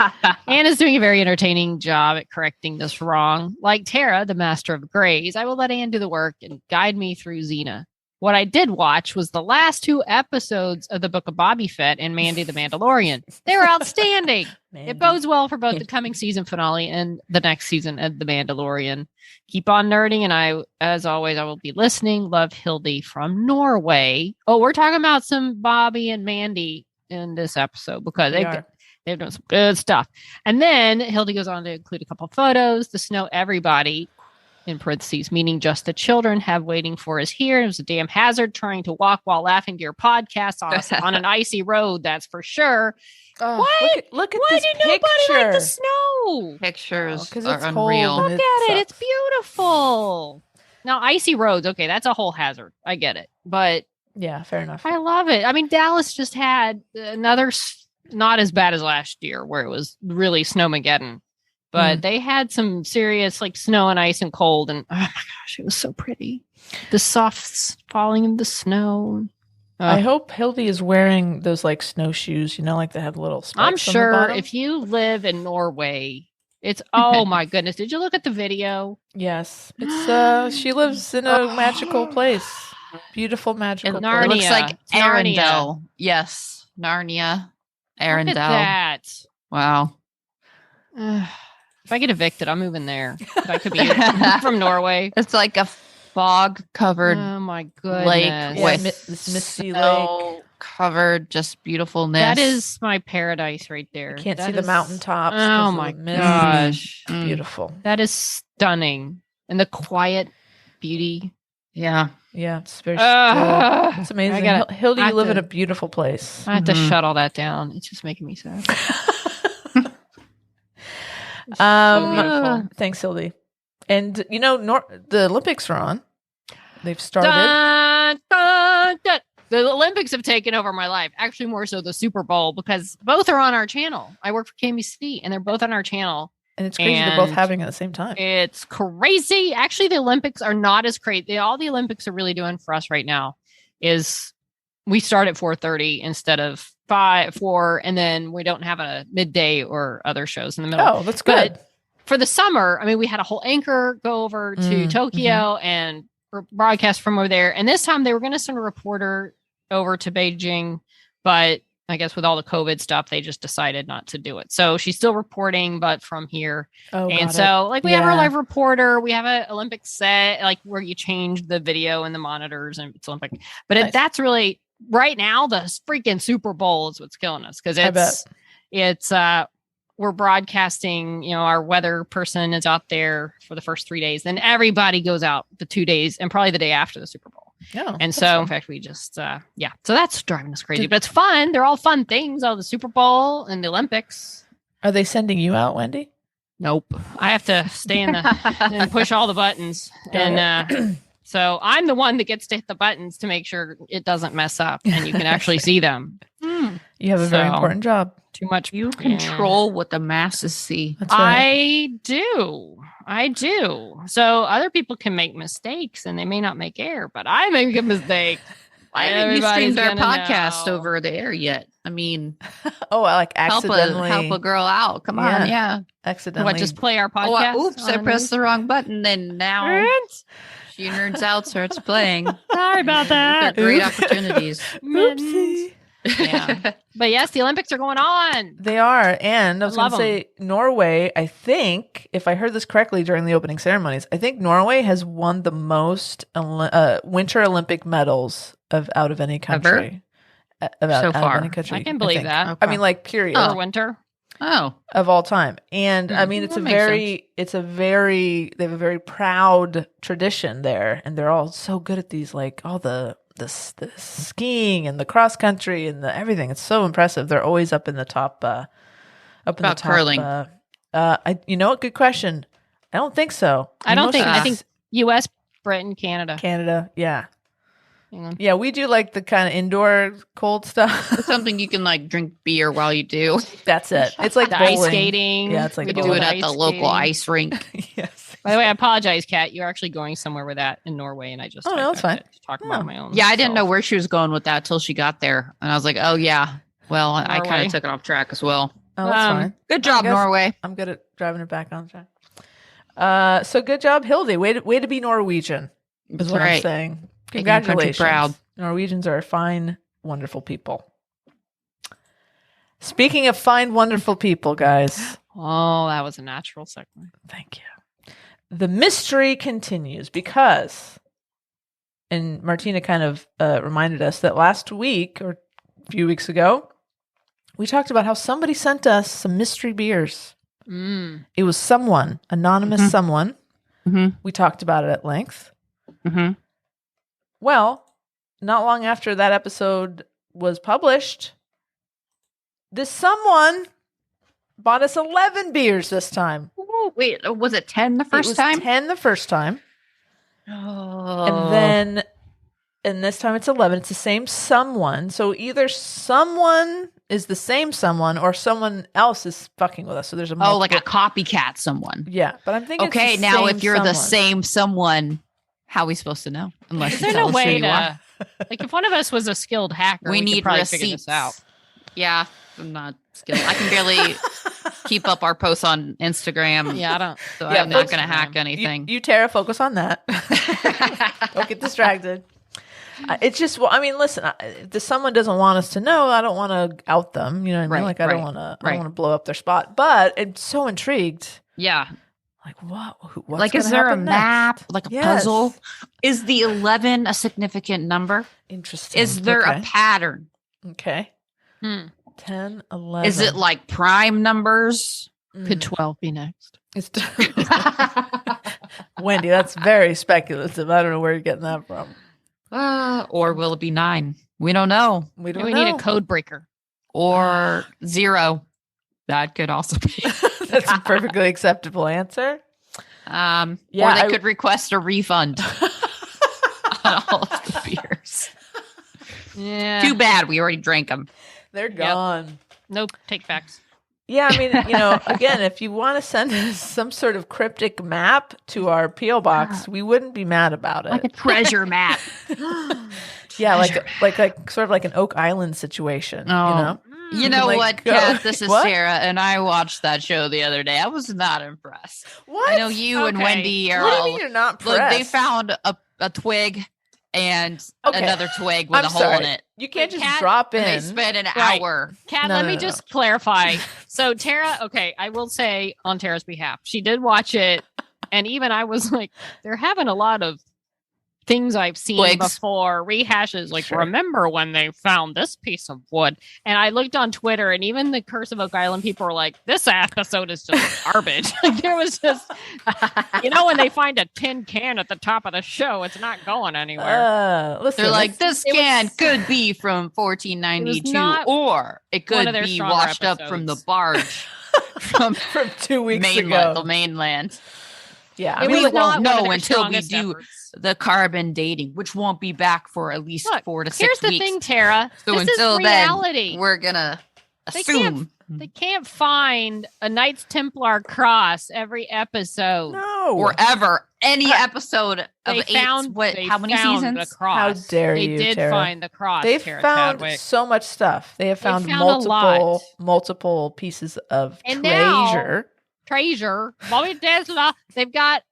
Anne is doing a very entertaining job at correcting this wrong. Like Tara, the master of grays, I will let Anne do the work and guide me through Xena. What I did watch was the last 2 episodes of the Book of Boba Fett and Mandy the Mandalorian. They were outstanding. It bodes well for both the coming season finale and the next season of The Mandalorian. Keep on nerding, and as always, I will be listening. Love, Hildy from Norway. Oh, we're talking about some Bobby and Mandy in this episode because they've done some good stuff. And then Hildy goes on to include a couple photos. The snow everybody, in parentheses, meaning just the children, have waiting for us here. It was a damn hazard trying to walk while laughing to your podcast on an icy road, that's for sure. Oh, What? Look at Why this did picture. nobody like the snow? Pictures because are it's cold unreal. and Look at it. It's sucks. beautiful. Now, icy roads, okay, that's a whole hazard. I get it. But Yeah, fair enough. I love it. I mean, Dallas just had another, not as bad as last year, where it was really snowmageddon. But they had some serious like snow and ice and cold. And oh my gosh, it was so pretty. The softs falling in the snow. I hope Hildy is wearing those like snowshoes, like they have little spikes I'm on the sure bottom. if you live in Norway, it's, oh my goodness. Did you look at the video? Yes. It's she lives in a magical place. Beautiful magical It place. looks like It's Narnia. Arendelle. Yes, Narnia. Arendelle. Look at that. Wow. If I get evicted, I'm moving there. I could be from Norway. It's like a fog-covered Oh my goodness. lake Yeah, with this misty lake. snow-covered, just beautifulness. That is my paradise right there. Can't That see the is- mountaintops. Oh 'cause of my the mist. gosh. Mm. Beautiful. That is stunning. And the quiet beauty. Yeah. Yeah, it's very it's I amazing. gotta- Hilda, I you live have in to- a beautiful place. I have to shut all that down. It's just making me sad. So beautiful. Thanks, Hildy. And you know, the Olympics are on. They've started. Dun, dun, dun. The Olympics have taken over my life. Actually, more so the Super Bowl, because both are on our channel. I work for KBC, and they're both on our channel. And it's crazy they're both And having it at the same time. It's crazy. Actually, the Olympics are not as crazy. All the Olympics are really doing for us right now is we start at 4:30 instead of 4, and then we don't have a midday or other shows in the middle. Oh, that's good. But for the summer, I mean, we had a whole anchor go over to Tokyo and broadcast from over there. And this time they were going to send a reporter over to Beijing, but I guess with all the COVID stuff, they just decided not to do it. So she's still reporting, but from here. Oh, and so like we have our live reporter, we have an Olympic set, like where you change the video and the monitors and it's Olympic. But that's really right now, the freaking Super Bowl is what's killing us. Cause we're broadcasting, you know, our weather person is out there for the first 3 days. Then everybody goes out the 2 days and probably the day after the Super Bowl. Yeah. And so, in fact, we just, so that's driving us crazy, but it's fun. They're all fun things. The Super Bowl and the Olympics. Are they sending you out, Wendy? Nope. I have to stay in and push all the buttons. And so I'm the one that gets to hit the buttons to make sure it doesn't mess up and you can actually see them. You have a very important job. Too much. You control what the masses see. That's right. I do. So other people can make mistakes and they may not make error, but I make a mistake. Why haven't you streamed our podcast over the air yet? I mean, I like accidentally help a girl out. Come on, yeah. Accidentally. Just play our podcast? Oops, I pressed the wrong button. Then now she nerds out, starts playing. Sorry about that. They're great opportunities. Oopsie. Yeah. But yes, the Olympics are going on. They are. And I was going to say, Norway, I think, if I heard this correctly during the opening ceremonies, I think Norway has won the most Winter Olympic medals out of any country. So far. Of any country, I can believe that. Okay. I mean, like, period. For winter. Of all time. And I mean, they have a very proud tradition there. And they're all so good at these, like all the skiing and the cross country and the everything. It's so impressive. They're always up in the top. Curling. You know what? Good question. I don't think so. I think U.S., Britain, Canada. Yeah. Yeah, we do like the kind of indoor cold stuff. It's something you can like drink beer while you do. That's it. It's like the ice skating. Yeah, it's like we do it at the local ice rink. Yes. By the way, I apologize, Kat. You're actually going somewhere with that in Norway, and I just that's fine. Talk about my own. Yeah, I didn't know where she was going with that till she got there, and I was like, oh yeah. Well, I kind of took it off track as well. Oh, that's fine. Good job, Norway. I'm good at driving it back on track. So good job, Hildy. Way to be Norwegian. Is what I'm saying. Congratulations. Proud. Norwegians are fine, wonderful people. Speaking of fine, wonderful people, guys. Oh, that was a natural segment. Thank you. The mystery continues because, and Martina kind of reminded us that last week or a few weeks ago, we talked about how somebody sent us some mystery beers. It was someone, anonymous someone. We talked about it at length. Well, not long after that episode was published, this someone bought us 11 beers this time. Ooh, wait, was it 10 the first time? 10 the first time. Oh. And this time it's 11. It's the same someone. So either someone is the same someone or someone else is fucking with us. So there's a like a copycat someone. Yeah, but I'm thinking okay, it's the now same if you're someone. the same someone, how are we supposed to know? Unless you tell us who you are. Like if one of us was a skilled hacker, we need could probably receipts. figure this out. Yeah, I'm not skilled. I can barely keep up our posts on Instagram. Yeah, I don't. So I'm not going to hack anything. You Tara, focus on that. Don't get distracted. It's just, well, I mean, listen, if someone doesn't want us to know, I don't want to out them. You know what I mean? Like, I don't want to blow up their spot. But I'm so intrigued. Yeah. Like, what's like, is there a map, like a puzzle? Is the 11 a significant number? Interesting. Is there a pattern? Okay. 10, 11. Is it like prime numbers? Could 12 be next? It's Wendy, that's very speculative. I don't know where you're getting that from. Or will it be 9? We don't know. We don't We know. need a code breaker. Or 0. That could also be. That's a perfectly acceptable answer. Or they could request a refund on all of the beers. Yeah. Too bad. We already drank them. They're gone. No take backs. Yeah, I mean, again, if you want to send us some sort of cryptic map to our P.O. box, we wouldn't be mad about it. Like a treasure map. Yeah, like sort of like an Oak Island situation. Oh. You know like, what, go. Kat? This is What? Sarah, and I watched that show the other day. I was not impressed. What? I know you and Okay. Wendy are What do all. you mean you're not Look, pressed? they found a twig and Okay. another twig with I'm a hole sorry. in it. You can't Wait, just Kat, drop And they in. spent an Right. hour. Kat, No, let no, me no. just clarify. So Tara, okay, I will say on Tara's behalf, she did watch it, and even I was like, they're having a lot of things I've seen Twigs. before, rehashes, like, Sure. remember when they found this piece of wood? And I looked on Twitter, and even the Curse of Oak Island people were like, this episode is just garbage. Like, there was just, when they find a tin can at the top of the show, it's not going anywhere. Listen, They're like, this it can was- could be from 1492, not or it one could of their be stronger washed up from the episodes. barge from from 2 weeks the ago. mainland. Yeah, It I mean, was look, not one of know their until we strongest do efforts. the carbon dating, which won't be back for at least Look, 4 to 6 Here's the weeks. thing, Tara. So this until is then, reality. we're gonna They can't- assume. They can't find a Knights Templar cross every episode. no. Or ever any episode of They 8. found How many found seasons? The cross. How dare they you, did Tara. find the cross. They've Tara found Chadwick. so much stuff. They have found, found a lot. multiple pieces of And now- treasure. Treasure. Bobby Tesla. They've got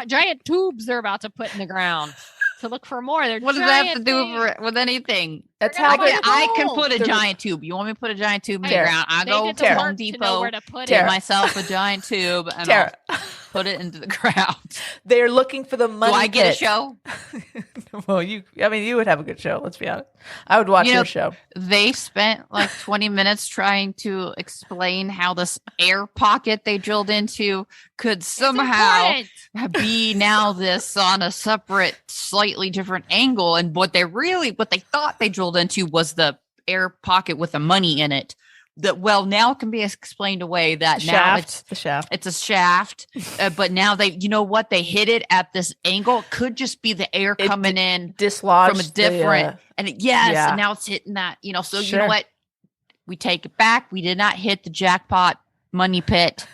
giant tubes they're about to put in the ground to look for more. They're What does that have to giant do things. with anything? That's They're how gonna they. find I can gold. put a They're- giant tube. You want me to put a giant tube in the Tara, ground? I They go did to the Tara. Home work to know Depot, where to put get Tara. myself a giant tube, and Tara, I'll put it into the ground. they're looking for the money. Do I get a pit. show? Well, you would have a good show. Let's be honest. I would watch You know, your show. They spent like 20 minutes trying to explain how this air pocket they drilled into could It's somehow important. be now this on a separate, slightly different angle. And what they thought they drilled into was the air pocket with the money in it. That now can be explained away that The now shaft. The shaft. it's a shaft, but now they hit it at this angle. It could just be the air It coming in Dislodged from a different, yeah. and now it's hitting that, so you Sure. know what? We take it back. We did not hit the jackpot money pit.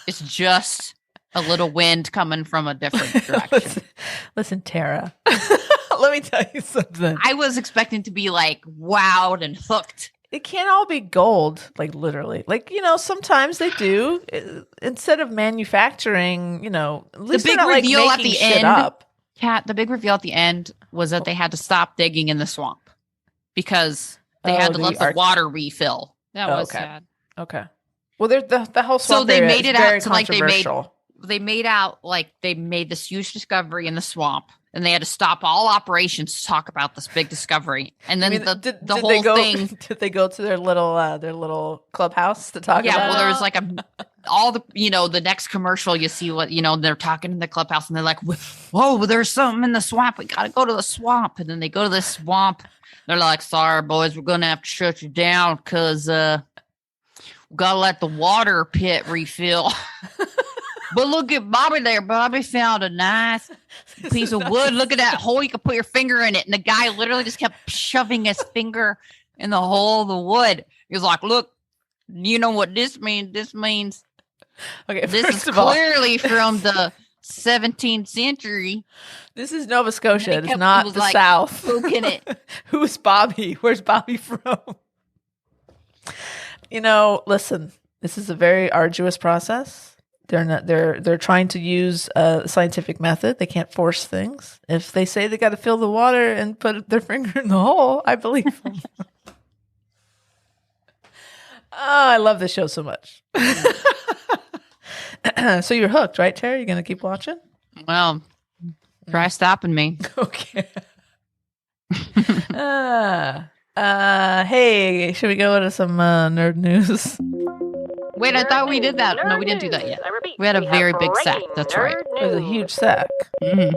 It's just a little wind coming from a different direction. Listen, Tara. Let me tell you something. I was expecting to be like wowed and hooked. It can't all be gold, like literally. Like, sometimes they do. Instead of manufacturing, at least big they're not, reveal like, at making the shit end- up. Kat, the big reveal at the end was that they had to stop digging in the swamp because they had to the let the arch- water refill. That Oh, was okay. sad. Okay. Well, there's the whole So swamp they area made is it out very to, like, they made- controversial. They made out like they made this huge discovery in the swamp, and they had to stop all operations to talk about this big discovery. And then I mean, the did whole they go, thing. Did they go to their little clubhouse to talk Yeah, about well, it? there was like all the the next commercial you see what they're talking in the clubhouse, and they're like, "Whoa, there's something in the swamp. We gotta go to the swamp." And then they go to the swamp. They're like, "Sorry, boys, we're gonna have to shut you down because we gotta let the water pit refill." But look at Bobby there. Bobby found a nice piece of wood. Look at that hole. You can put your finger in it. And the guy literally just kept shoving his finger in the hole of the wood. He was like, look, you know what this means? This means Okay, this first is of all, clearly from the 17th century. this is Nova Scotia. He It's kept- he not was, the like, South. poking it. Who's Bobby? Where's Bobby from? Listen, this is a very arduous process. They're trying to use a scientific method. They can't force things. If they say they got to fill the water and put their finger in the hole, I believe them. I love this show so much. So you're hooked, right, Terry? You're gonna keep watching? Well, try stopping me. Okay. Hey, should we go into some nerd news? Wait, I thought we did that. No, we didn't do that yet. We had a very big sack. That's right. It was a huge sack. Mhm.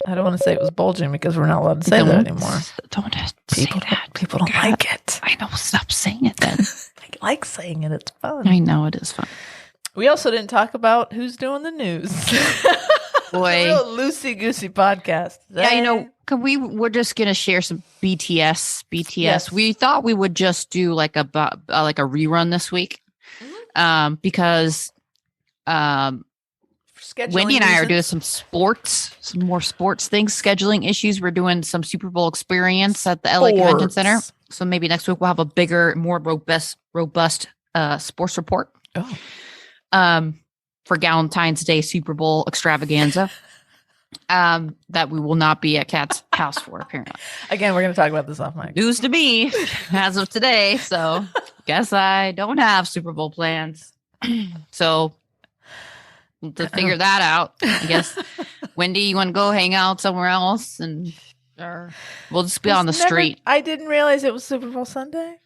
I don't want to say it was bulging because we're not allowed to say that anymore. Don't say that. People don't like it. I know. Stop saying it then. I like saying it. It's fun. I know it is fun. We also didn't talk about who's doing the news. Boy. Real loosey-goosey podcast. Yeah, we're just gonna share some BTS. Yes. We thought we would just do like a rerun this week, because Wendy and I are doing some more sports things, scheduling issues. We're doing some Super Bowl experience at the LA Convention Center, so maybe next week we'll have a bigger, more robust sports report. For Valentine's Day Super Bowl extravaganza. That we will not be at Kat's house for, apparently. Again, we're going to talk about this off mic. News to me as of today. So, guess I don't have Super Bowl plans. So, to figure that out, I guess, Wendy, you want to go hang out somewhere else? And we'll just be on the street. I didn't realize it was Super Bowl Sunday.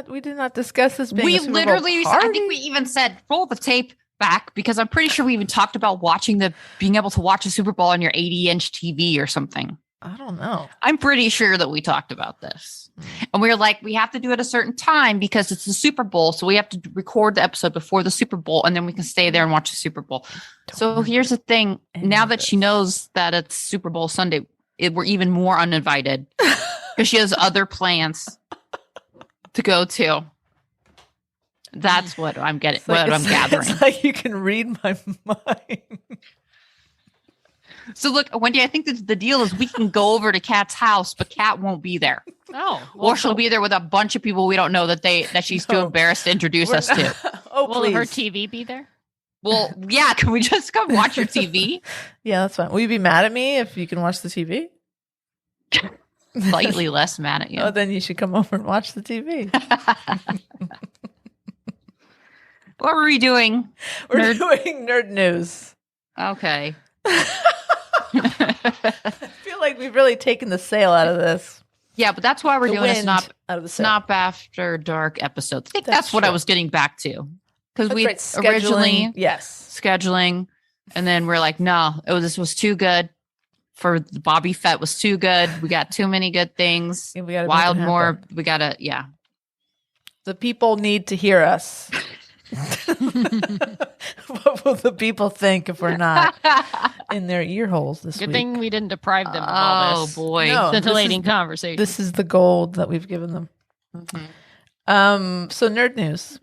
We did not discuss this being a Super Bowl party. I think we even said, roll the tape back, because I'm pretty sure we even talked about being able to watch a Super Bowl on your 80-inch TV or something. I don't know. I'm pretty sure that we talked about this. And we were like, we have to do it a certain time because it's the Super Bowl. So we have to record the episode before the Super Bowl, and then we can stay there and watch the Super Bowl. So here's the thing. Now that she knows that it's Super Bowl Sunday, we're even more uninvited because she has other plans to go to. That's what I'm getting. I'm gathering. It's like you can read my mind. So look, Wendy, I think that the deal is we can go over to Kat's house, but Kat won't be there. Or she'll be there with a bunch of people we don't know that she's too embarrassed to introduce us to. Will her TV be there? Well, yeah. Can we just come watch your TV? Yeah, that's fine. Will you be mad at me if you can watch the TV? Slightly less mad at you. Oh, then you should come over and watch the TV. What were we doing? We're doing nerd news. Okay. I feel like we've really taken the sail out of this. Yeah, but that's why we're doing a Snop After Dark episode. I think that's what I was getting back to. Because we originally scheduling, and then we're like, no, this was too good. For Bobby Fett was too good. We got too many good things. Yeah, we gotta Wild more. We gotta, The people need to hear us. What will the people think if we're not in their ear holes this week? Good thing we didn't deprive them of all this. Oh boy, scintillating conversation. This is the gold that we've given them. Mm-hmm. So nerd news.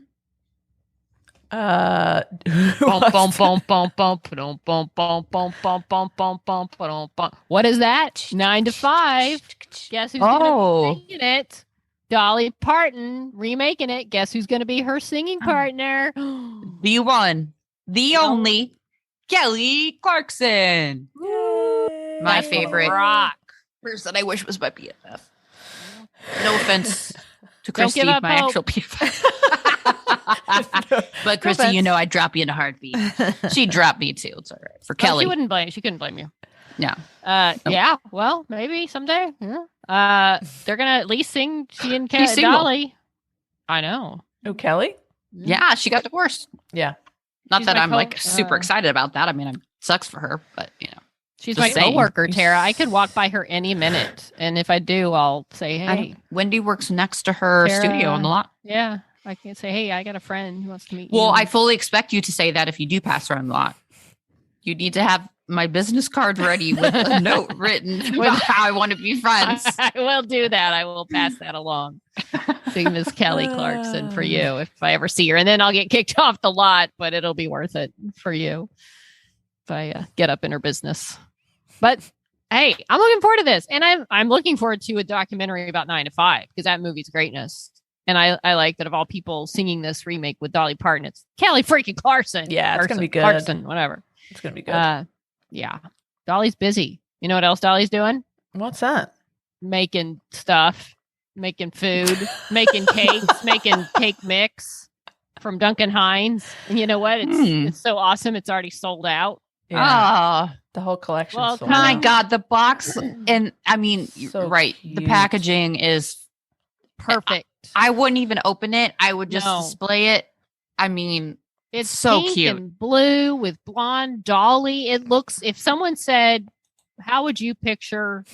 What is that? 9 to 5. Guess who's gonna be singing it? Dolly Parton remaking it. Guess who's going to be her singing partner? The one, the only, Kelly Clarkson. Yay. My favorite rock person. I wish was my BFF. No offense to Christy, my actual BFF. But Christy, I'd drop you in a heartbeat. She'd drop me too. It's all right. For Kelly. She couldn't blame you. No. Yeah. Well, maybe someday. Yeah. They're gonna at least sing she and Dolly. I know. Oh, Kelly? Yeah, she got divorced. Yeah. Not that I'm like super excited about that. I mean, it sucks for her, but she's my coworker, Tara. I could walk by her any minute, and if I do, I'll say, "Hey." Wendy works next to her studio on the lot. Yeah, I can say, "Hey, I got a friend who wants to meet you." Well, I fully expect you to say that if you do pass her on the lot. You need to have my business card ready with a note written about how I want to be friends. I will do that. I will pass that along to Miss Kelly Clarkson for you if I ever see her. And then I'll get kicked off the lot, but it'll be worth it for you if I get up in her business. But hey, I'm looking forward to this. And I'm looking forward to a documentary about 9 to 5 because that movie's greatness. And I like that of all people singing this remake with Dolly Parton, it's Kelly freaking Clarkson. Yeah, it's going to be good. Clarkson, whatever. It's going to be good. Yeah. Dolly's busy. You know what else Dolly's doing? What's that? Making stuff, making food, making cakes, making cake mix from Duncan Hines. And you know what? It's so awesome. It's already sold out. Yeah. The whole collection. Well, my God, the box. And I mean, so right. Cute. The packaging is perfect. I wouldn't even open it. I would just display it. I mean, It's so pink cute. and blue with blonde Dolly. It looks, if someone said, how would you picture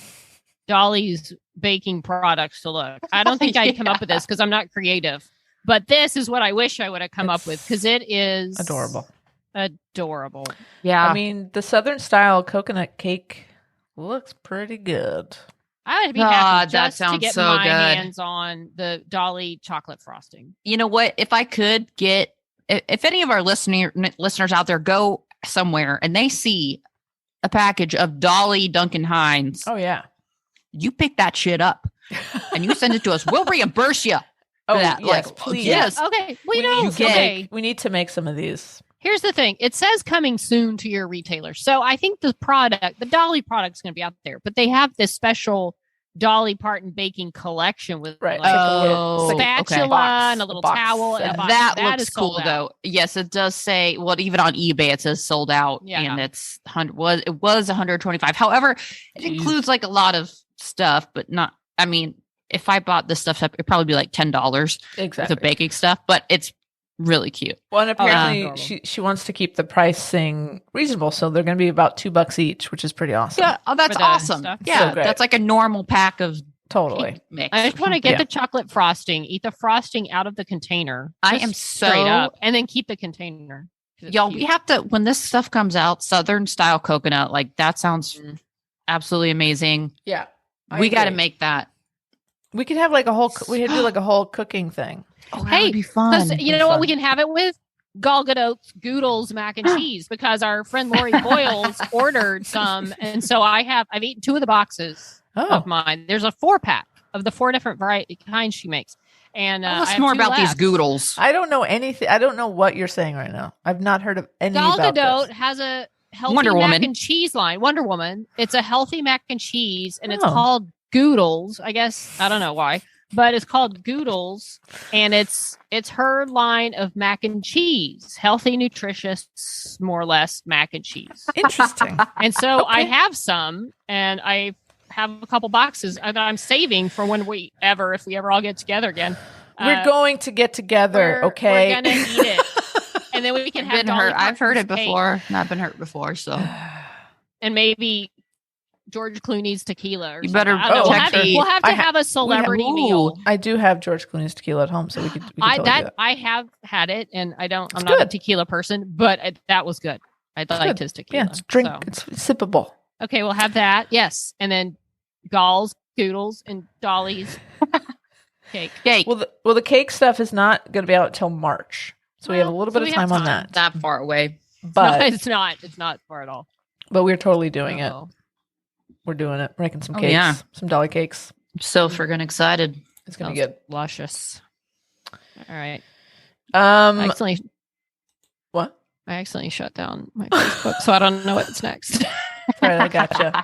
Dolly's baking products to look? I don't think I'd come up with this because I'm not creative. But this is what I wish I would have come up with because it is adorable. Adorable. Yeah. I mean, the Southern style coconut cake looks pretty good. I would be happy that just to sounds get so my good. hands on the Dolly chocolate frosting. You know what? If I could get, if any of our listeners out there go somewhere and they see a package of Dolly Duncan Hines, Oh yeah. you pick that shit up and you send it to us. We'll reimburse you. Oh that. yes, Like, please. yes. Okay. We need to okay. we need to make some of these. Here's the thing. It says coming soon to your retailer. So I think the Dolly product's going to be out there, but they have this special Dolly Parton baking collection with Right. like Oh, a spatula okay. and a little Box towel. set. And a box. That That looks is sold cool out. though. Yes, it does say. Well, even on eBay, it says sold out, Yeah. and it's it was 125. However, it Jeez. includes like a lot of stuff, but not. I mean, if I bought this stuff, it'd probably be like $10 Exactly. with the baking stuff, but it's really cute. Well, and apparently adorable. she wants to keep the pricing reasonable, so they're going to be about $2 each, which is pretty awesome. Yeah, oh, that's For the awesome. stuff? Yeah, So great. that's like a normal pack of Totally. cake mix. I just want to get Yeah. the chocolate frosting, eat the frosting out of the container. I just am straight so- up, and then keep the container. 'Cause it's Y'all, cute. we have to, when this stuff comes out, Southern style coconut, like that sounds Mm. absolutely amazing. Yeah. I We got to agree. make that. We could have like a whole. We could do like a whole cooking thing. Oh, Hey, would be Because fun. you know what we can have it with? Gal Gadot's Goodles mac and cheese because our friend Lori Boyles ordered some. And so I've eaten 2 of the boxes Oh, of mine. There's a 4-pack of the 4 different variety kinds she makes. And Tell I us have more 2 about these left. goodles. I don't know anything. I don't know what you're saying right now. I've not heard of any Gal about Gadot this. has a healthy Wonder mac Woman. and cheese line. Wonder Woman. It's a healthy mac and cheese, and it's Oh. called Goodles. I guess I don't know why, but it's called Goodles, and it's her line of mac and cheese, healthy, nutritious, more or less mac and cheese. Interesting. And so I Okay. have some, and I have a couple boxes that I'm saving for when if we ever all get together again. We're going to get together, okay? We're gonna eat it, and then we can have. Been Dolly hurt. I've heard it Parton's cake. before. Not been hurt before. So And maybe George Clooney's tequila. Or You better something. I don't know. check We'll have to I ha- have a celebrity Ooh. meal. I do have George Clooney's tequila at home, so we could totally do that. I have had it, and I'm It's not a good. tequila person, but that was good. I liked good. his tequila. Yeah, it's drink. So. It's sippable. Okay, we'll have that. Yes, and then Gall's, Goodles, and Dolly's cake. cake. Well, the cake stuff is not going to be out until March, so we have a Well, little so bit we of have time on time. that. That far away. But It's not far at all. we're totally doing it. Uh-oh. We're doing it. We're making some Oh, cakes, yeah. some Dolly cakes. I'm so friggin' excited. It's gonna be Sounds good. Luscious. All right. Um, I what? accidentally shut down my Facebook, so I don't know what's next. Right, I gotcha.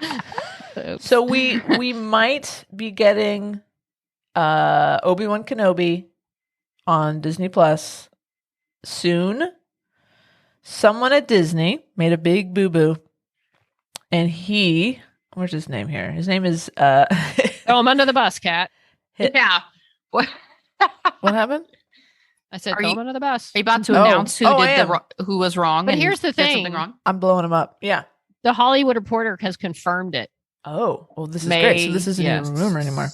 Oops. So we might be getting Obi-Wan Kenobi on Disney Plus soon. Someone at Disney made a big boo-boo, and where's his name here? His name is Oh, I'm under the bus, Cat. Yeah. What? what happened? I said, Are throw you- him under the bus. Are you about to Oh. announce who Oh, I did am. who was wrong? But and here's the did thing. something wrong? I'm blowing him up. Yeah. The Hollywood Reporter has confirmed it. Oh, well, this is great. So this isn't Yes. even a rumor anymore.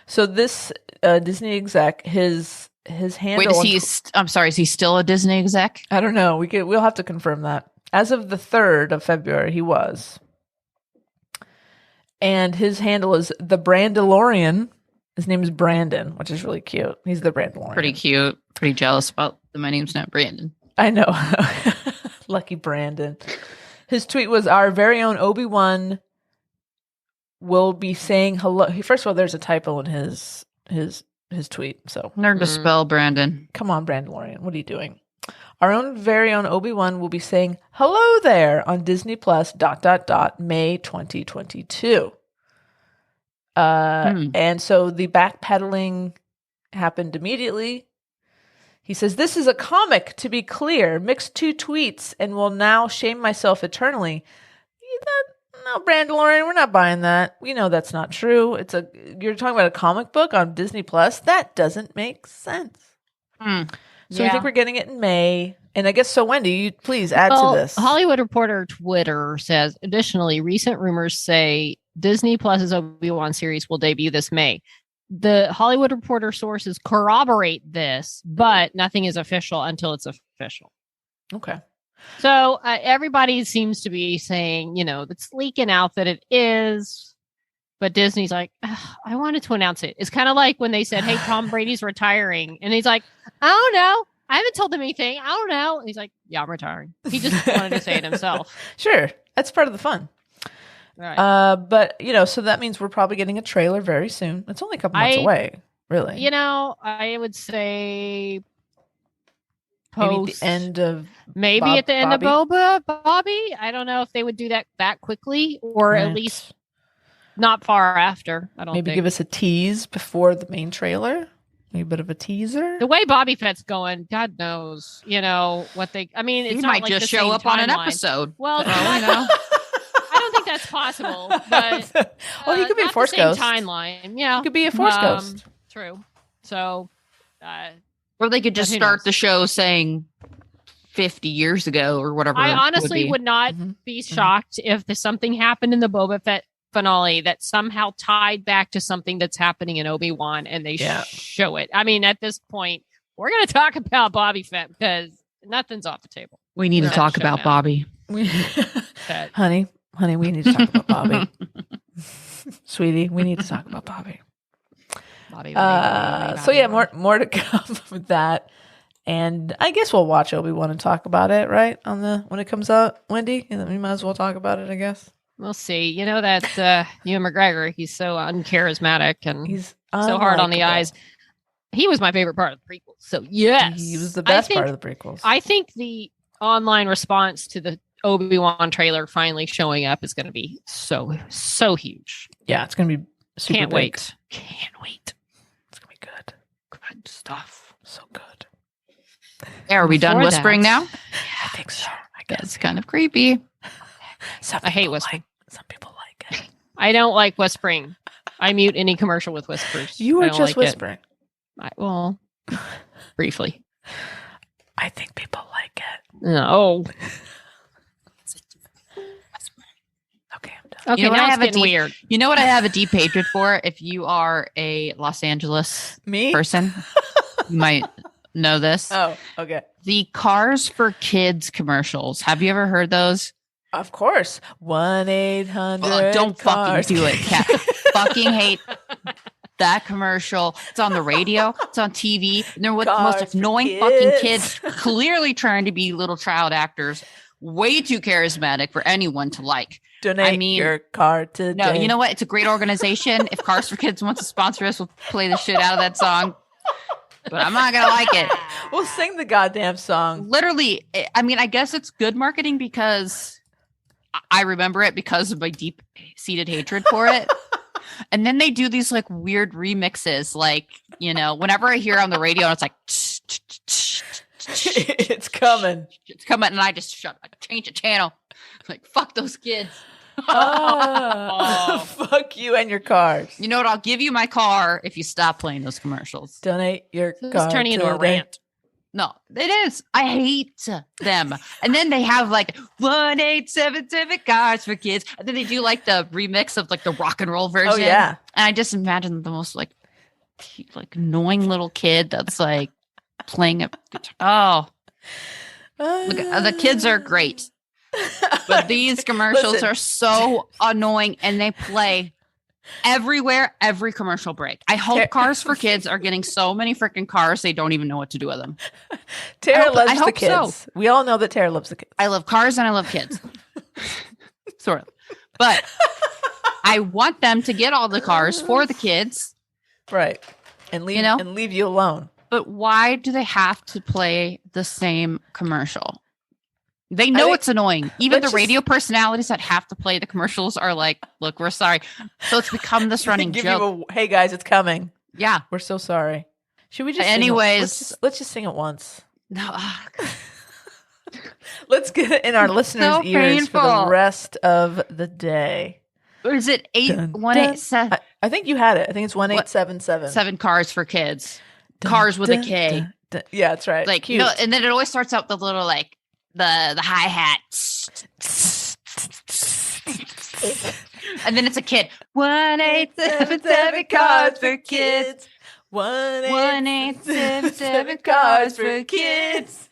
So this Disney exec, his handle. Wait, is on he? I'm sorry. Is he still a Disney exec? I don't know. We'll have to confirm that. As of the 3rd of February, he was. And his handle is the Brandalorian. His name is Brandon, which is really cute. He's the Brandalorian. Pretty cute. Pretty jealous about that my name's not Brandon. I know. Lucky Brandon. His tweet was, our very own Obi-Wan will be saying hello. First of all, there's a typo in his tweet. So Learn to Mhm. spell Brandon. come on, Brandalorian. What are you doing? Our own very own Obi-Wan will be saying hello there on Disney Plus ... May 2022. And so the backpedaling happened immediately. He says, this is a comic, to be clear. Mixed 2 tweets and will now shame myself eternally. No, Brandalorian, we're not buying that. We know that's not true. You're talking about a comic book on Disney Plus? That doesn't make sense. So we think we're getting it in May. And I guess so, Wendy, you please add to this. Hollywood Reporter Twitter says, additionally, recent rumors say Disney Plus's Obi-Wan series will debut this May. The Hollywood Reporter sources corroborate this, but nothing is official until it's official. Okay. So everybody seems to be saying, it's leaking out that it is, but Disney's like, I wanted to announce it. It's kind of like when they said, hey, Tom Brady's retiring. And he's like, I don't know. I haven't told them anything. I don't know. And he's like, yeah, I'm retiring. He just wanted to say it himself. Sure. That's part of the fun. Right. But, so that means we're probably getting a trailer very soon. It's only a couple months away, really. I would say maybe at the end of Bobby. I don't know if they would do that quickly or at least not far after. I don't maybe think. Give us a tease before the main trailer. Maybe a bit of a teaser. The way Bobby Fett's going, God knows, what they. I mean, it's he not might like just the show same up on an timeline. episode. Well, I don't think that's possible. But well, he could be a Force Ghost. Timeline, yeah, he could be a Force Ghost. True. So, or they could just start the show saying 50 years ago or whatever. I honestly would not be shocked if something happened in the Boba Fett finale that somehow tied back to something that's happening in Obi-Wan and they show it. I mean, at this point, we're going to talk about Bobby Fett because nothing's off the table. We need to talk about Bobby. Honey, we need to talk about Bobby. Sweetie, we need to talk about Bobby. Bobby, so yeah, more to come with that. And I guess we'll watch Obi-Wan and talk about it, right? When it comes out, Wendy? And then we might as well talk about it, I guess. We'll see. That Ewan McGregor, he's so uncharismatic and he's so hard on the eyes. He was my favorite part of the prequels. So yes. He was the best part of the prequels. I think the online response to the Obi-Wan trailer finally showing up is going to be so huge. Yeah, it's going to be super Can't big. wait. Can't wait. It's going to be good. Good stuff. So good. Are we done whispering now? I think so. I guess. It's kind of creepy. I hate whispering. Some people like it. I don't like whispering. I mute any commercial with whispers. You were just whispering. Briefly. I think people like it. No. Okay, I'm done. Okay, now it's getting weird. You know what I have a deep hatred for? If you are a Los Angeles person, you might know this. Oh, okay. The Cars for Kids commercials. Have you ever heard those? Of course. 1-800 don't cars. fucking do it, Kat. Fucking hate that commercial. It's on the radio. It's on TV. And they're with the most annoying fucking kids, clearly trying to be little child actors. Way too charismatic for anyone to like. Donate your car today. No, you know what? It's a great organization. If Cars for Kids wants to sponsor us, we'll play the shit out of that song. But I'm not going to like it. We'll sing the goddamn song. Literally, I mean, I guess it's good marketing because I remember it because of my deep-seated hatred for it. And then they do these like weird remixes, like, whenever I hear on the radio, it's like, it's coming. It's coming. And I just change the channel. Like, fuck those kids. Fuck you and your cars. You know what? I'll give you my car if you stop playing those commercials. Donate your car. It's turning into a rant. No, it is. I hate them. And then they have like 1877 Cars for Kids. And then they do like the remix of like the rock and roll version. Oh, yeah. And I just imagine the most like annoying little kid that's like playing a guitar. Look, the kids are great. But these commercials are so annoying and they play everywhere, every commercial break. I hope Cars for Kids are getting so many freaking cars they don't even know what to do with them. Tara loves the kids. So. We all know that Tara loves the kids. I love cars and I love kids. Sort of. But I want them to get all the cars for the kids. Right. And leave you alone. But why do they have to play the same commercial? They know it's annoying. Even the radio personalities that have to play the commercials are like, look, we're sorry. So it's become this running joke. Hey, guys, it's coming. Yeah. We're so sorry. Should we just let's just sing it once. No. Let's get it in our listeners' ears for the rest of the day. Or is it 187? I think you had it. I think it's 1877. 7 Cars for Kids. Cars with a K. Yeah, that's right. Like, Cute. and then it always starts out with the little like the hi-hat. And then it's a kid. 1877 cars for kids. 1877 cars for kids.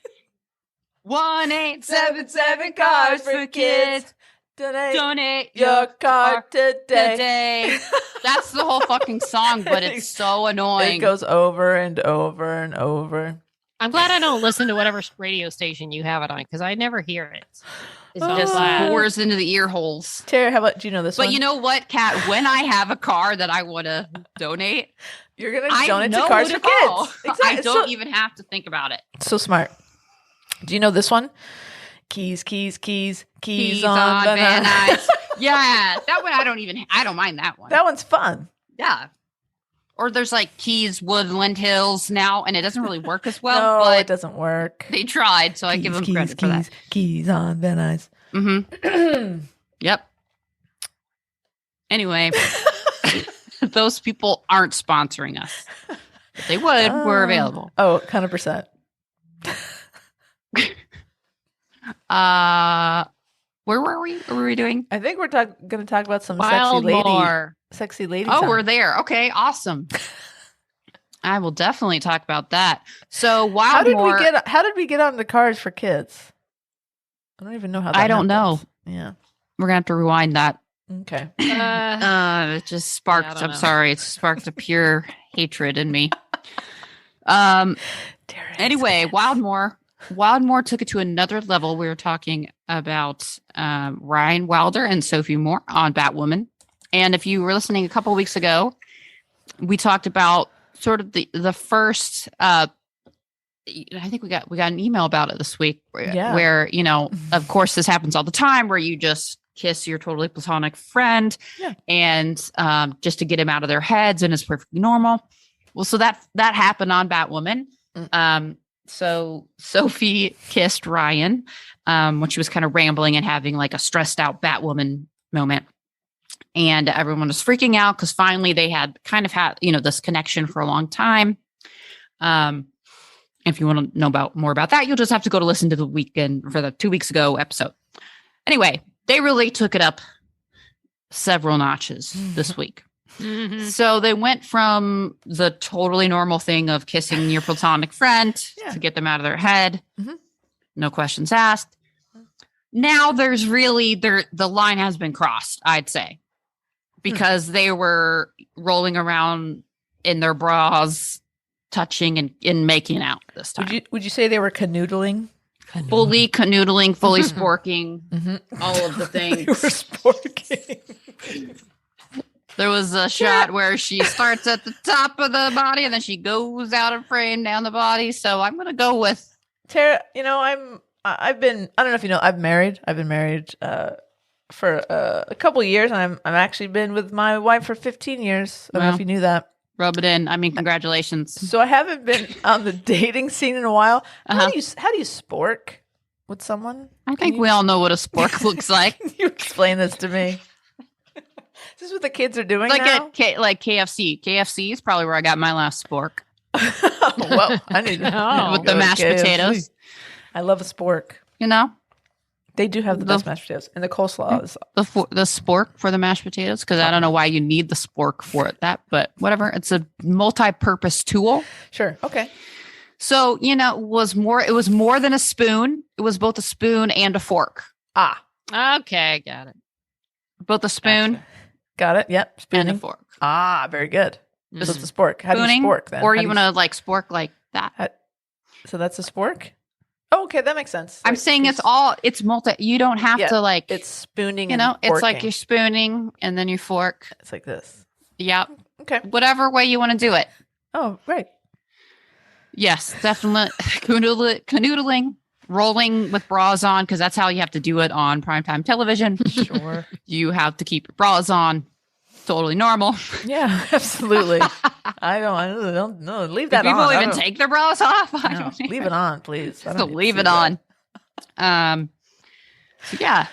1877 cars for kids. Donate your car today. That's the whole fucking song, but it's so annoying. It goes over and over and over. I'm glad I don't listen to whatever radio station you have it on because I never hear it. It just pours into the ear holes. Tara, how about, do you know this one? But you know what, Kat? When I have a car that I want to donate, you're going to donate to know Cars who for to call. Kids. Exactly. I don't even have to think about it. So smart. Do you know this one? Keys on Van Nuys. Yeah, that one I don't mind that one. That one's fun. Yeah. Or there's like Keys, Woodland Hills now, and it doesn't really work as well. No, but it doesn't work. They tried, so I give them credit for that. Keys on Van Nuys. Mm-hmm. Yep. Anyway, those people aren't sponsoring us. If they would, we're available. Oh, 100%. Where were we? What were we doing? I think we're going to talk about some Wildmore. sexy lady. Oh, we're there. Okay, awesome. I will definitely talk about that. So, Wildmore. How did we get on the Cars for Kids? I don't even know how. I don't know. Yeah, we're gonna have to rewind that. Okay. It just sparked. I'm sorry. It sparked a pure hatred in me. Anyway, Wildmore took it to another level. We were talking about Ryan Wilder and Sophie Moore on Batwoman. And if you were listening a couple of weeks ago, we talked about sort of the first I think we got an email about it this week where, you know, of course this happens all the time where you just kiss your totally platonic friend and just to get him out of their heads, and it's perfectly normal. Well, so that happened on Batwoman. So Sophie kissed Ryan when she was kind of rambling and having like a stressed out Batwoman moment. And everyone was freaking out because finally they had kind of had, you know, this connection for a long time. If you want to know more about that, you'll just have to go to listen to the weekend for the 2 weeks ago episode. Anyway, they really took it up several notches this week. Mm-hmm. So they went from the totally normal thing of kissing your platonic friend to get them out of their head. Mm-hmm. No questions asked. Now there's really the line has been crossed, I'd say, because they were rolling around in their bras, touching and making out this time. Would you say they were canoodling? Fully canoodling, fully sporking, all of the things. They were sporking. There was a shot where she starts at the top of the body and then she goes out of frame down the body. So I'm going to go with Tara. You know, I've been, I don't know if you know, I've been married for a couple of years, and I'm actually been with my wife for 15 years. I don't know if you knew that. Rub it in. I mean, congratulations. So I haven't been on the dating scene in a while. How do you spork with someone? I think we all know what a spork looks like. Can you explain this to me? Is this what the kids are doing like now? Like KFC. KFC is probably where I got my last spork. Well, I need to know. With the mashed potatoes. I love a spork. You know? They do have the best mashed potatoes. And the coleslaw is... The spork for the mashed potatoes, because I don't know why you need the spork for it, but whatever. It's a multi-purpose tool. Sure. Okay. So, you know, it was more than a spoon. It was both a spoon and a fork. Okay, got it. Both a spoon. Gotcha. Got it. Yep. Spooning. And a fork. Very good. So it's a spork. How do you spork then? Or you want to like spork like that. So that's a spork? Oh, okay. That makes sense. I'm saying it's multi. You don't have to like. It's spooning. You know, and it's like you're spooning and then you fork. It's like this. Yep. Okay. Whatever way you want to do it. Oh, right. Yes, definitely. Canoodling, rolling with bras on, because that's how you have to do it on primetime television. Sure. You have to keep your bras on. Totally normal. Yeah, absolutely. I don't know. Leave that Do people on. even take their bras off? No, leave it on, please. So leave it on.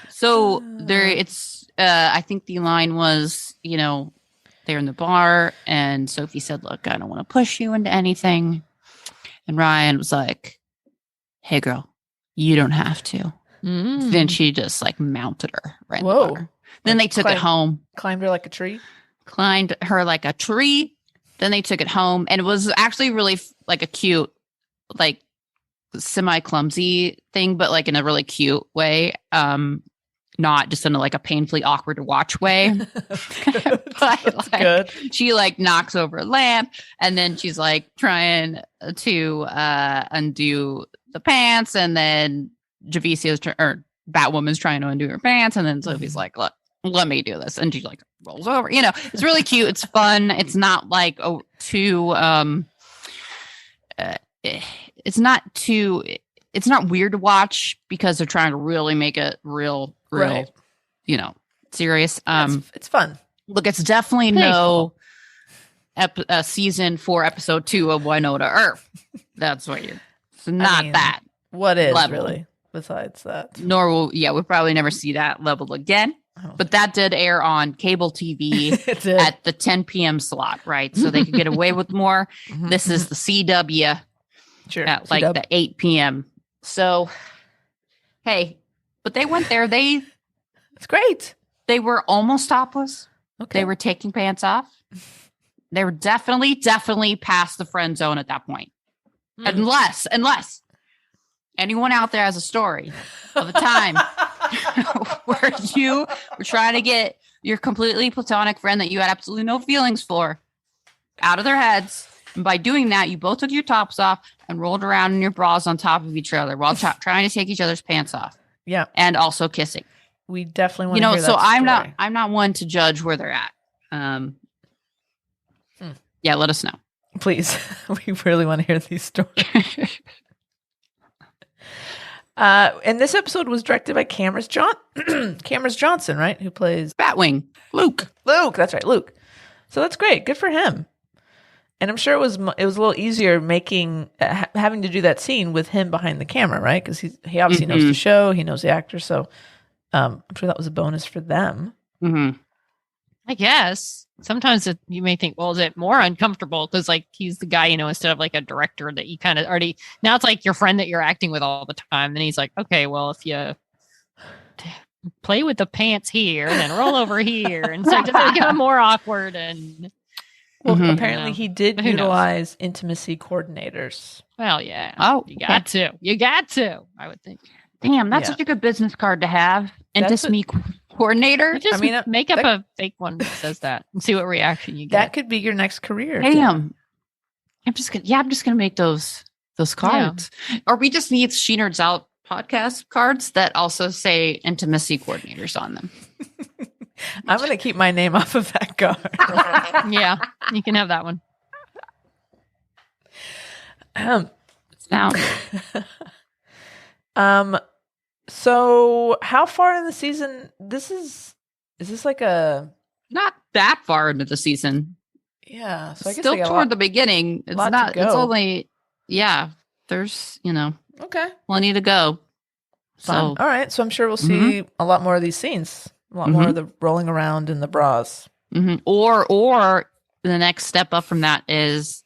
So there it's I think the line was, you know, they're in the bar and Sophie said, "Look, I don't want to push you into anything." And Ryan was like, hey, girl, you don't have to. Then she just like mounted her right in the water. Then they took it home. Climbed her like a tree? Climbed her like a tree. Then they took it home. And it was actually really like a cute, like semi-clumsy thing, but like in a really cute way. Not just in like a painfully awkward to watch way. But like, good. She like knocks over a lamp and then she's like trying to undo the pants, and then Batwoman's trying to undo her pants, and then Sophie's like, look, let me do this. And she like rolls over. You know, it's really cute. It's fun. It's not like it's not weird to watch because they're trying to really make it real, right. You know, serious. It's fun. Look, it's definitely season 4, episode 2 of Winona Earth. That's what you're. It's not that. What is level. Really besides that? Nor will we'll probably never see that level again. But that did air on cable TV at the 10 p.m. slot, right? So they could get away with more. This is the CW at like the 8 p.m. So, hey, but they went there. It's great. They were almost topless. Okay. They were taking pants off. They were definitely past the friend zone at that point. Unless anyone out there has a story of a time where you were trying to get your completely platonic friend that you had absolutely no feelings for out of their heads. And by doing that, you both took your tops off and rolled around in your bras on top of each other while trying to take each other's pants off. Yeah. And also kissing. We definitely want to hear that so story. I'm not one to judge where they're at. Yeah, let us know. Please. We really want to hear these stories. And this episode was directed by Cameron Johnson, right? Who plays Batwing. Luke. That's right, Luke. So that's great. Good for him. And I'm sure it was a little easier having to do that scene with him behind the camera, right? Because he obviously knows the show, he knows the actor, so I'm sure that was a bonus for them. I guess sometimes you may think, well, is it more uncomfortable because like he's the guy, instead of like a director that you kind of already, now it's like your friend that you're acting with all the time. Then he's like, okay, well, if you play with the pants here and then roll over here, and so it just become more awkward. And apparently he did utilize intimacy coordinators. Well, yeah. Oh, you got to. I would think. Damn, that's such a good business card to have. Intimacy coordinator. Just make up a fake one that says that and see what reaction you get. That could be your next career. Damn. I'm just gonna make those cards. Yeah. Or we just need She Nerds Out podcast cards that also say intimacy coordinators on them. I'm gonna keep my name off of that card. Yeah, you can have that one. So how far in the season? Is this like a not that far into the season? Yeah, so I guess still toward the beginning. It's not. It's only there's plenty to go. Fun. So all right, so I'm sure we'll see a lot more of these scenes, a lot more of the rolling around in the bras, or the next step up from that is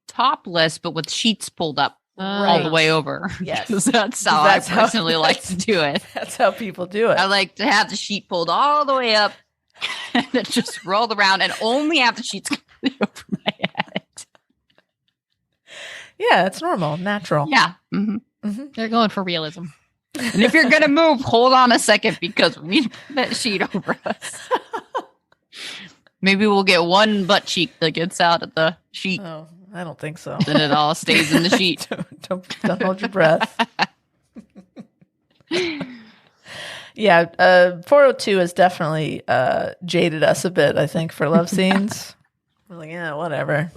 topless but with sheets pulled up. All the way over. Yes. That's how I personally like to do it. That's how people do it. I like to have the sheet pulled all the way up and then just rolled around and only have the sheets completely over my head. Yeah, it's normal, natural. Yeah. They're going for realism. And if you're going to move, hold on a second because we need to put that sheet over us. Maybe we'll get one butt cheek that gets out of the sheet. Oh. I don't think so. Then it all stays in the sheet. don't hold your breath. Yeah, 402 has definitely jaded us a bit, I think, for love scenes. We're like, yeah, whatever.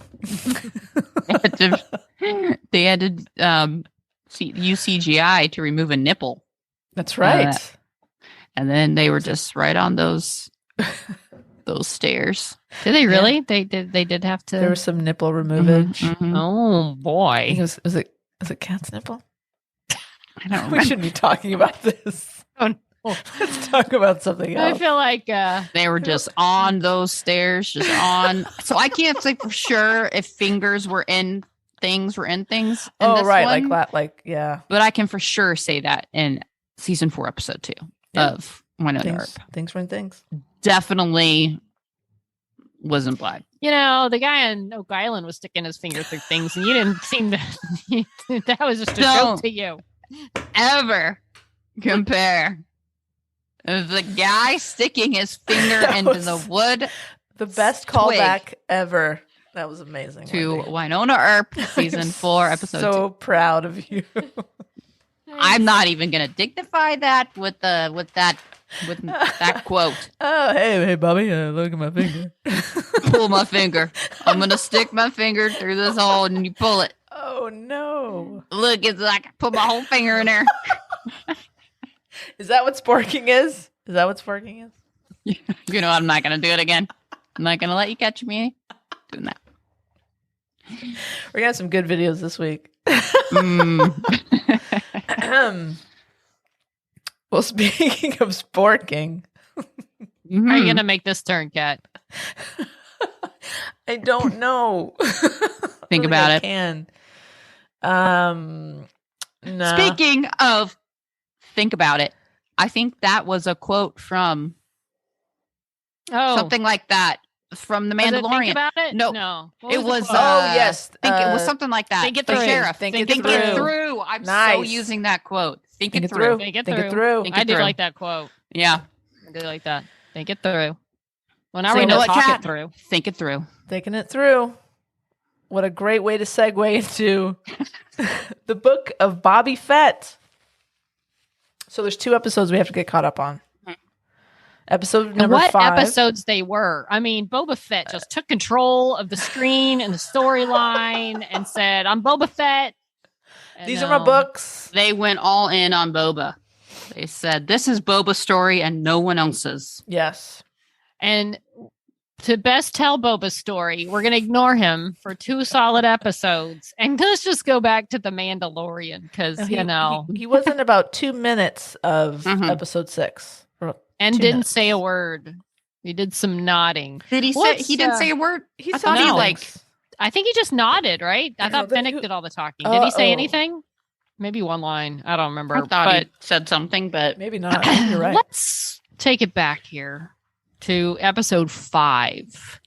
They had to use CGI to remove a nipple. That's right. And then they were just right on those stairs. Did they really? Yeah. They did have to. There was some nipple removage. Oh boy! Was it Cat's nipple? I don't know. We shouldn't be talking about this. Oh no! Let's talk about something else. I feel like they were just on those stairs, just on. So I can't say for sure if fingers were in things were in things. In Oh, this right. one. Like, yeah. But I can for sure say that in season 4, episode 2 of Winona Earp. Things were in things. Definitely wasn't black. You know, the guy on Oak Island was sticking his finger through things, and you didn't seem to. That was just a joke to you. Ever compare the guy sticking his finger into the wood. The best callback ever. That was amazing. To Wendy. Winona Earp, season 4, episode 2. So proud of you. I'm not even going to dignify that with that quote. Oh, hey, Bobby, look at my finger. Pull my finger. I'm going to stick my finger through this hole and you pull it. Oh, no. Look, it's like I put my whole finger in there. Is that what sporking is? Is that what sporking is? You know, I'm not going to do it again. I'm not going to let you catch me doing that. We're going to have some good videos this week. Well, speaking of sporking. How are you going to make this turn, Kat? I don't know. Think about it. Can. No. Speaking of think about it, I think that was a quote from something like that from The Mandalorian. Think about it? No. What It was the quote? yes. it was something like that. Think it The through. sheriff. Think Think it it through. through. I'm so Nice. using that quote. Think it it through. Think it Think through. it through. Think I it did through. like that quote. Yeah. I did like that. Think it through. Well, now So we you know know what, talk Kat? it through. Think it through. Thinking it through. What a great way to segue into the book of Bobby Fett. So there's 2 episodes we have to get caught up on. Episode And number what 5. episodes they were. I mean, Boba Fett just took control of the screen and the storyline and said, I'm Boba Fett. And These are my books. They went all in on Boba. They said, this is Boba's story and no one else's. Yes. And to best tell Boba's story, we're going to ignore him for 2 solid episodes. And let's just go back to The Mandalorian because, He was in about 2 minutes of episode 6. and 2 didn't minutes. say a word. He did some nodding. Did he say What's, he didn't say a word? He I said thought he no. like I think he just nodded, right? I thought then Fennec he- did all the talking. Did he say Oh. anything? Maybe one line. I don't remember. I thought but he said something, but Maybe not. I think you're right. let's take it back here to episode 5,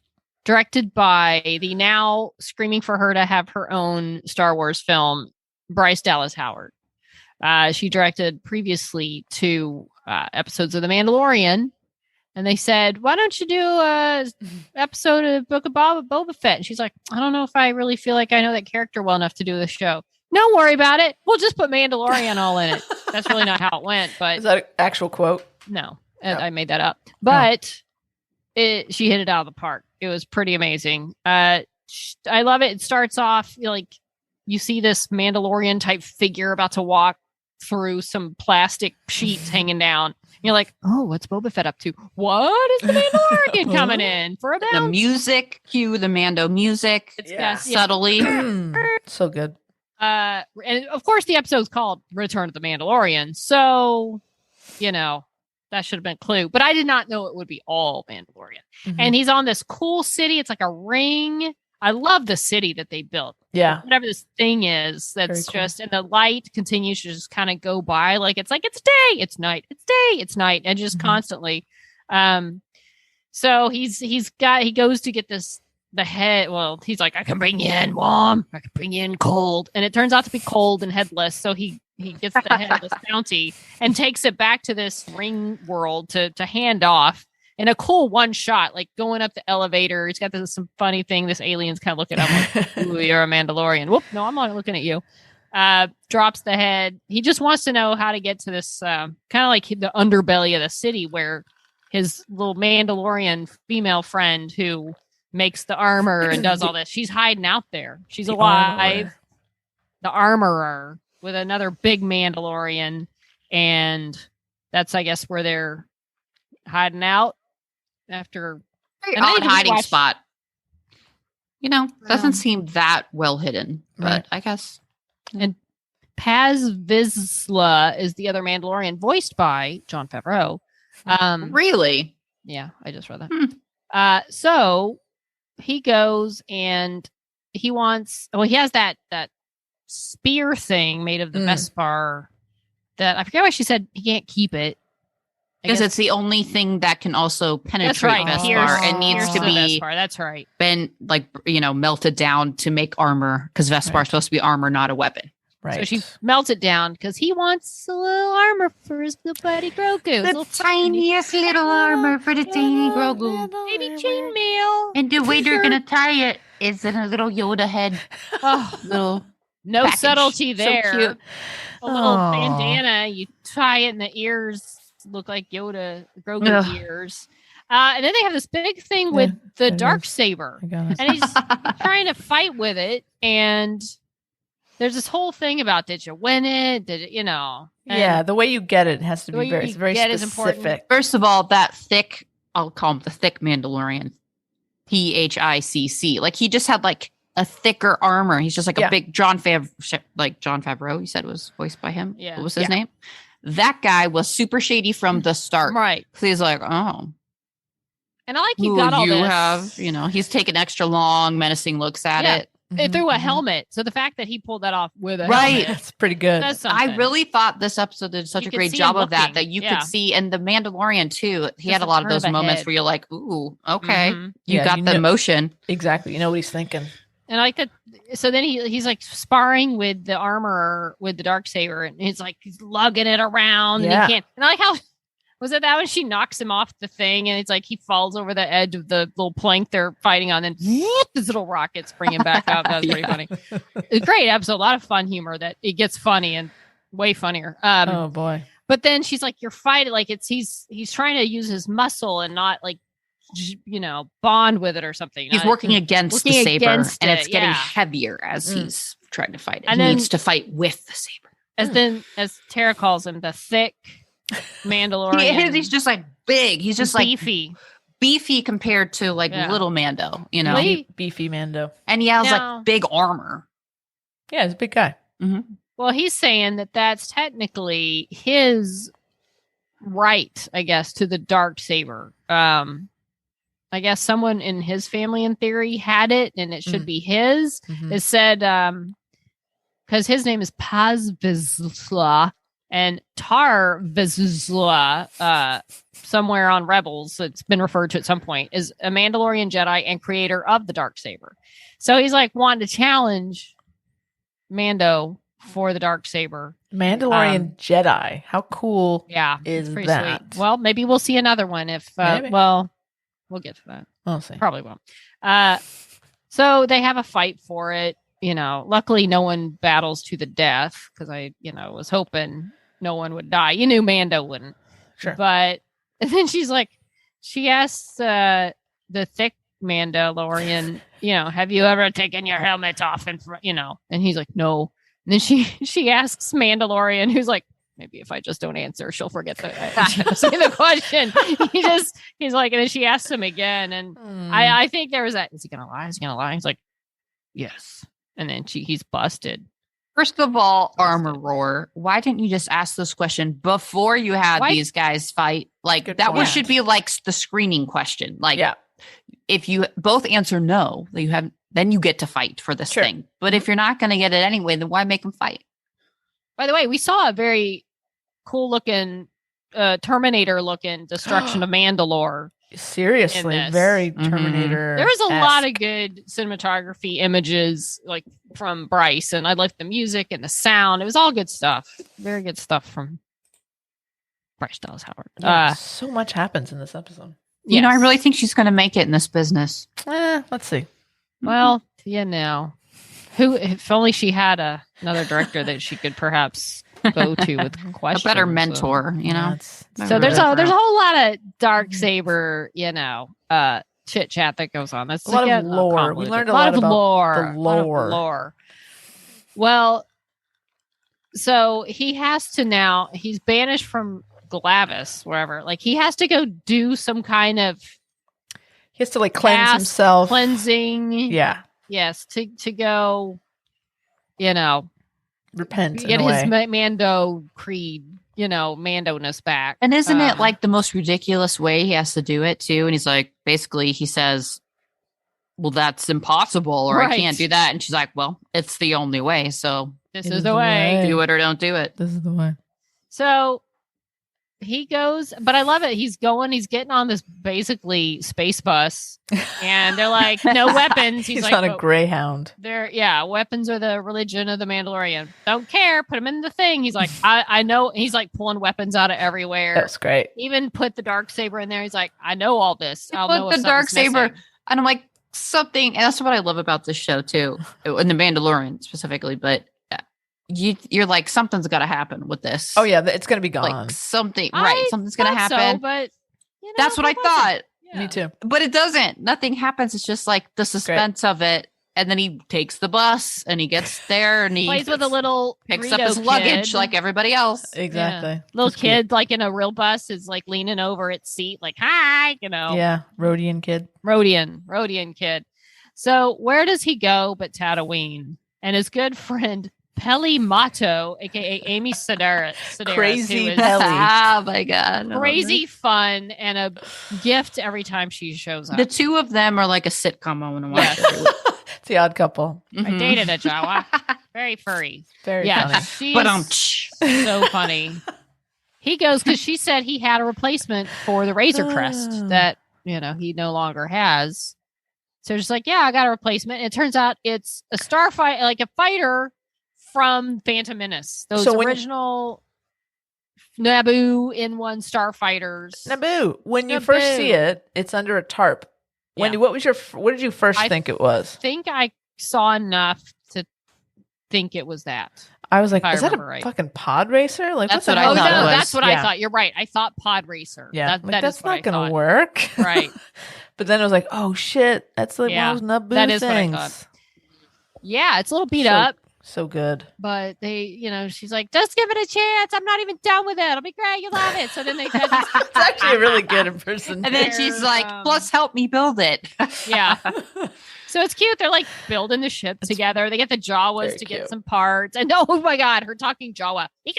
directed by the now screaming for her to have her own Star Wars film, Bryce Dallas Howard. She directed previously 2 episodes of The Mandalorian, and they said, "Why don't you do a episode of Book of Boba Fett?" And she's like, "I don't know if I really feel like I know that character well enough to do the show." Don't worry about it. We'll just put Mandalorian all in it. That's really not how it went, but Is that an actual quote? no, No. I made that up. But she hit it out of the park. It was pretty amazing. I love it. It starts off like you see this Mandalorian type figure about to walk through some plastic sheets hanging down. You're like, oh, what's Boba Fett up to? What is the Mandalorian coming in for a the bounce? music, cue the Mando music. It's Yeah. best. Yeah. Subtly. So good. And of course, the episode's called Return of the Mandalorian. So, that should have been a clue. But I did not know it would be all Mandalorian. Mhm. And he's on this cool city. It's like a ring. I love the city that they built. Yeah. Whatever this thing is, that's Very cool. just, and the light continues to just kind of go by. It's day, it's night, it's day, it's night, and just Mhm. constantly. So he goes to get the head. Well, he's like, I can bring you in warm, I can bring you in cold. And it turns out to be cold and headless. So he gets the headless bounty and takes it back to this ring world to hand off. In a cool one shot, like going up the elevator. He's got some funny thing. This alien's kind of looking at him like, ooh, you're a Mandalorian. Whoop, no, I'm not looking at you. Drops the head. He just wants to know how to get to this kind of like the underbelly of the city where his little Mandalorian female friend who makes the armor and does all this. She's hiding out there. She's The alive. armorer. The armorer with another big Mandalorian. And that's, I guess, where they're hiding out after. Very And I odd even hiding watched- spot. Doesn't Well. seem that well hidden, but Right. I guess. Paz Vizsla is the other Mandalorian, voiced by Jon Favreau. Really? Yeah, I just read that. So he goes and he has that spear thing made of the Bespar that I forget why she said he can't keep it. Because it's the only thing that can also penetrate right. Bespar and needs to be Bespar. That's right. been melted down to make armor because Bespar is supposed to be armor, not a weapon. Right. So she melts it down because he wants a little armor for his little buddy Grogu. The tiniest little armor for the tiny Grogu. Baby chainmail. And the way they're going to tie it is in a little Yoda head. Oh, Little no package. subtlety So there. cute. A little bandana. You tie it in the ears. Look like Yoda, Grogu ears. And then they have this big thing with the Darksaber. And he's trying to fight with it. And there's this whole thing about did you win it? Did it, Yeah, the way you get it has to be very is important. specific. First of all, that thick, I'll call him the thick Mandalorian. Thicc. Like he just had like a thicker armor. He's just like a big John Favreau, you said was voiced by him. Yeah. What was his name? That guy was super shady from the start. Right. So he's like, oh. And I like you got all this. He's taking extra long, menacing looks at it. It threw a helmet. So the fact that he pulled that off with a Right. helmet. That's pretty good. That's something. I really thought this episode did such You a could great see job him of that looking. you Yeah. could see. And the Mandalorian, too. He Just had a lot of turn those of a moments head. where you're like, ooh, okay. Mhm. You Yeah, got you the know- motion. Exactly. You know what he's thinking. And I like that. So then he's like sparring with the armor with the Darksaber, and he's lugging it around, and Yeah. he can't. And I like how was it that when she knocks him off the thing, and it's like he falls over the edge of the little plank they're fighting on, and this little rockets bring him back up. That was pretty funny. It's a great episode, a lot of fun humor that it gets funny and way funnier. Oh boy. But then she's like, "You're fighting like he's trying to use his muscle and not bond with it or something." He's working against the working saber, against and it, it's getting yeah. heavier as he's trying to fight it. And He then- needs to fight with the saber. As Tara calls him, the thick Mandalorian. He is. He's just like big. He's just like beefy. compared to like Yeah. little Mando, Well, he- Beefy Mando. and he has No. like big armor. Yeah, he's a big guy. Well, he's saying that that's technically his right, I guess, to the Darksaber. I guess someone in his family, in theory, had it, and it should be his. Mhm. It said because his name is Paz Vizsla and Tar Vizsla, somewhere on Rebels, it's been referred to at some point, is a Mandalorian Jedi and creator of the Darksaber. So he's like wanting to challenge Mando for the Darksaber. Mandalorian Jedi. How cool Yeah, is it's pretty that? sweet. Well, maybe we'll see another one if. Maybe. Well, we'll get to that. We'll see. Probably won't. So they have a fight for it. Luckily no one battles to the death because I, was hoping no one would die. You knew Mando wouldn't. Sure. But and then she asks the thick Mandalorian, have you ever taken your helmet off and he's like, no. And then she asks Mandalorian, who's like, maybe if I just don't answer, she'll forget the question. He's like, and then she asks him again. And I think there was that, is he going to lie? Is he going to lie? He's like, yes. And then he's busted. First of all, Armor Roar, why didn't you just ask this question before you had these guys fight? Like Good that point. should be like the screening question. Like, Yeah. if you both answer no, then you get to fight for this Sure. thing. But if you're not going to get it anyway, then why make them fight? By the way, we saw a very cool looking Terminator looking destruction of Mandalore. Seriously, in this. very Mhm. Terminator. There was a lot of good cinematography images like from Bryce, and I liked the music and the sound. It was all good stuff. Very good stuff from Bryce Dallas Howard. So much happens in this episode. You know, I yes. really think she's going to make it in this business. Let's see. Well, if only she had another director that she could perhaps go to with A questions. better mentor, you know? So there's a whole lot of Darksaber, chit chat that goes on. That's A lot of getting lore. We convoluted. learned a lot of about lore. the A lot of lore. lore. Well, so he has to now. He's banished from Glavis, wherever. Like he has to go do some kind of He has to like cleanse fast himself. cleansing. Yeah. Yes, to go. Repent. Get in a his way. Mando creed. Mando-ness back. And isn't it like the most ridiculous way he has to do it too? And he's like, basically, he says, well, that's impossible, or Right. I can't do that. And she's like, well, it's the only way. So This It is the way. do it or don't do it. This is the way. So he goes, but I love it. He's getting on this basically space bus, and they're like, no weapons. He's like, on a "But Greyhound. weapons are the religion of the Mandalorian. Don't care. Put them in the thing. He's like, I know. He's like pulling weapons out of everywhere. That's great. Even put the dark saber in there. He's like, I know all this. I'll Put know the if dark something's saber. missing." And I'm like, something, and that's what I love about this show too, in the Mandalorian specifically. But you're like, something's got to happen with this. Oh yeah, it's gonna be gone. like something, right? Something's gonna Thought happen. so, but That's what I it wasn't. thought. Yeah. Me too. But it doesn't. Nothing happens. It's just like the suspense of it. And then he takes the bus and he gets there and he Plays with a little picks up Rito his luggage kid. like everybody else. Exactly. Little That's cute. kid, like in a real bus, is like leaning over its seat, like, hi, Yeah, Rhodian kid. Rhodian kid. So where does he go but Tatooine? And his good friend Peli Motto, aka Amy Sedaris, Crazy who is Peli. Oh my God. crazy fun and a gift every time she shows up. The two of them are like a sitcom I want to watch. It's the Odd Couple. I dated a Jawa, very furry. Very Yeah, funny. she's But so funny. He goes because she said he had a replacement for the Razor Crest that he no longer has. So just like, yeah, I got a replacement. And it turns out it's a starfighter, like a fighter from Phantom Menace. Those So when- original Naboo N1 starfighters. Naboo. When you first Naboo. see it, it's under a tarp. Yeah. Wendy, what did you first I think it was? I think I saw enough to think it was that. I was like, if I is that a remember right. fucking pod racer? Like, That's what the what I hell Oh is thought no, it that? was. that's what I Yeah. thought. You're right. I thought Pod Racer. Yeah, that is that's what I not going thought. to work. Right. But then it was like, oh shit, that's like Yeah, one of those Naboo that is what I things. thought. Yeah, it's a little beat So- up, So good. but they, she's like, just give it a chance. I'm not even done with it. It'll be great. You'll love it. So then they had this, It's actually a really good impersonation. And then she's They're, like, plus help me build it. yeah. So it's cute. They're like building the ship together. They get the Jawas very to cute. get some parts. And oh my God, her talking Jawa. Like,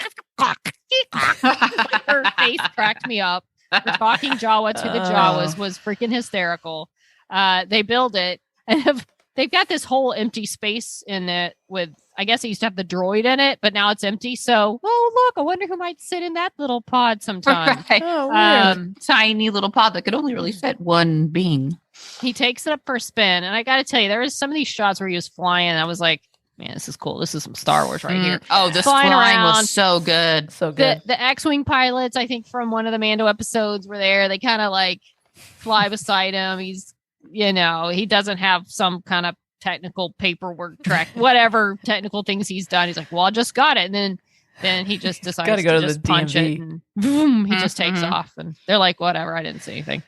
her face cracked me up. Her talking Jawa to the Jawas was freaking hysterical. They build it and they've got this whole empty space in it with, I guess it used to have the droid in it, but now it's empty. So, oh, look, I wonder who might sit in that little pod sometime. Right. Oh, weird. Tiny little pod that could only really fit one being. He takes it up for a spin. And I got to tell you, there was some of these shots where he was flying. And I was like, man, this is cool. This is some Star Wars right here. Oh, this Flying flying around. was so good. So good. The X-Wing pilots, I think from one of the Mando episodes were there. They kind of like fly beside him. He's, he doesn't have some kind of technical paperwork track, whatever technical things he's done. He's like, well, I just got it. And then he just decides Gotta to go to just the punch it DMV. and boom, he just takes Mhm. off. And they're like, whatever, I didn't see anything.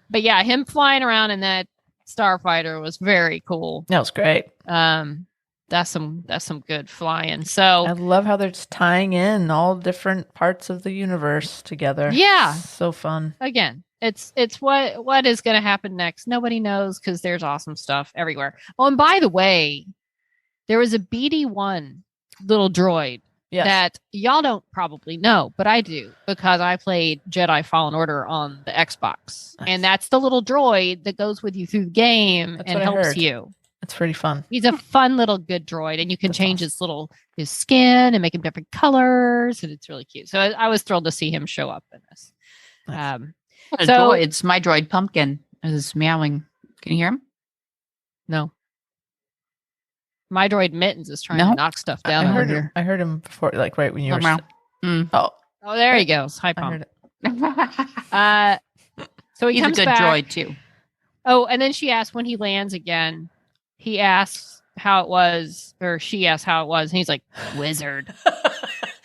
But yeah, him flying around in that starfighter was very cool. That was great. That's some good flying. I So love how they're just tying in all different parts of the universe together. yeah, So fun. again, it's what is going to happen next. Nobody knows because there's awesome stuff everywhere. Oh, and by the way, there was a BD-1 little droid Yes. that y'all don't probably know, but I do because I played Jedi Fallen Order on the Xbox, Nice. and that's the little droid that goes with you through the game That's and what I helps heard. you. It's pretty fun. He's a fun little good droid, and you can That's change awesome. his skin and make him different colors, and it's really cute. So I was thrilled to see him show up in this. Nice. A So- droid. My droid Pumpkin is meowing. Can you hear him? No, my droid Mittens is trying No. to knock stuff I down over heard here. I heard him before, like right when you were. Meow. Oh, Oh, there he goes. Hi, I Pump. heard it. So he He's a comes good back. droid too. Oh, and then she asks when he lands again. He asks how it was, or she asks how it was, and he's like, "Wizard."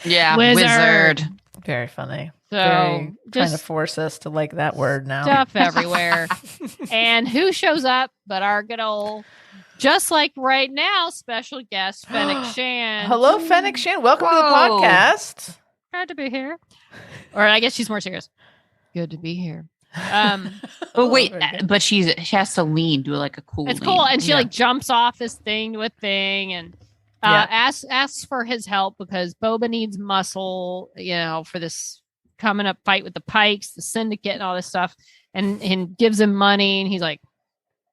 Yeah, Wizard. Very funny. So Very trying to just force us to like that word now. stuff everywhere. And who shows up but our good old, just like right now, special guest Fennec Shan. Hello, Fennec Shan. Welcome to the Whoa. podcast. Glad to be here. Or I guess she's more serious. Good to be here. Oh wait, very good. but she has to lean, do like a cool. It's lean. cool, and she Yeah. like jumps off this thing to a thing, and Yeah. asks for his help because Boba needs muscle, for this coming up fight with the Pikes, the Syndicate, and all this stuff, and gives him money, and he's like,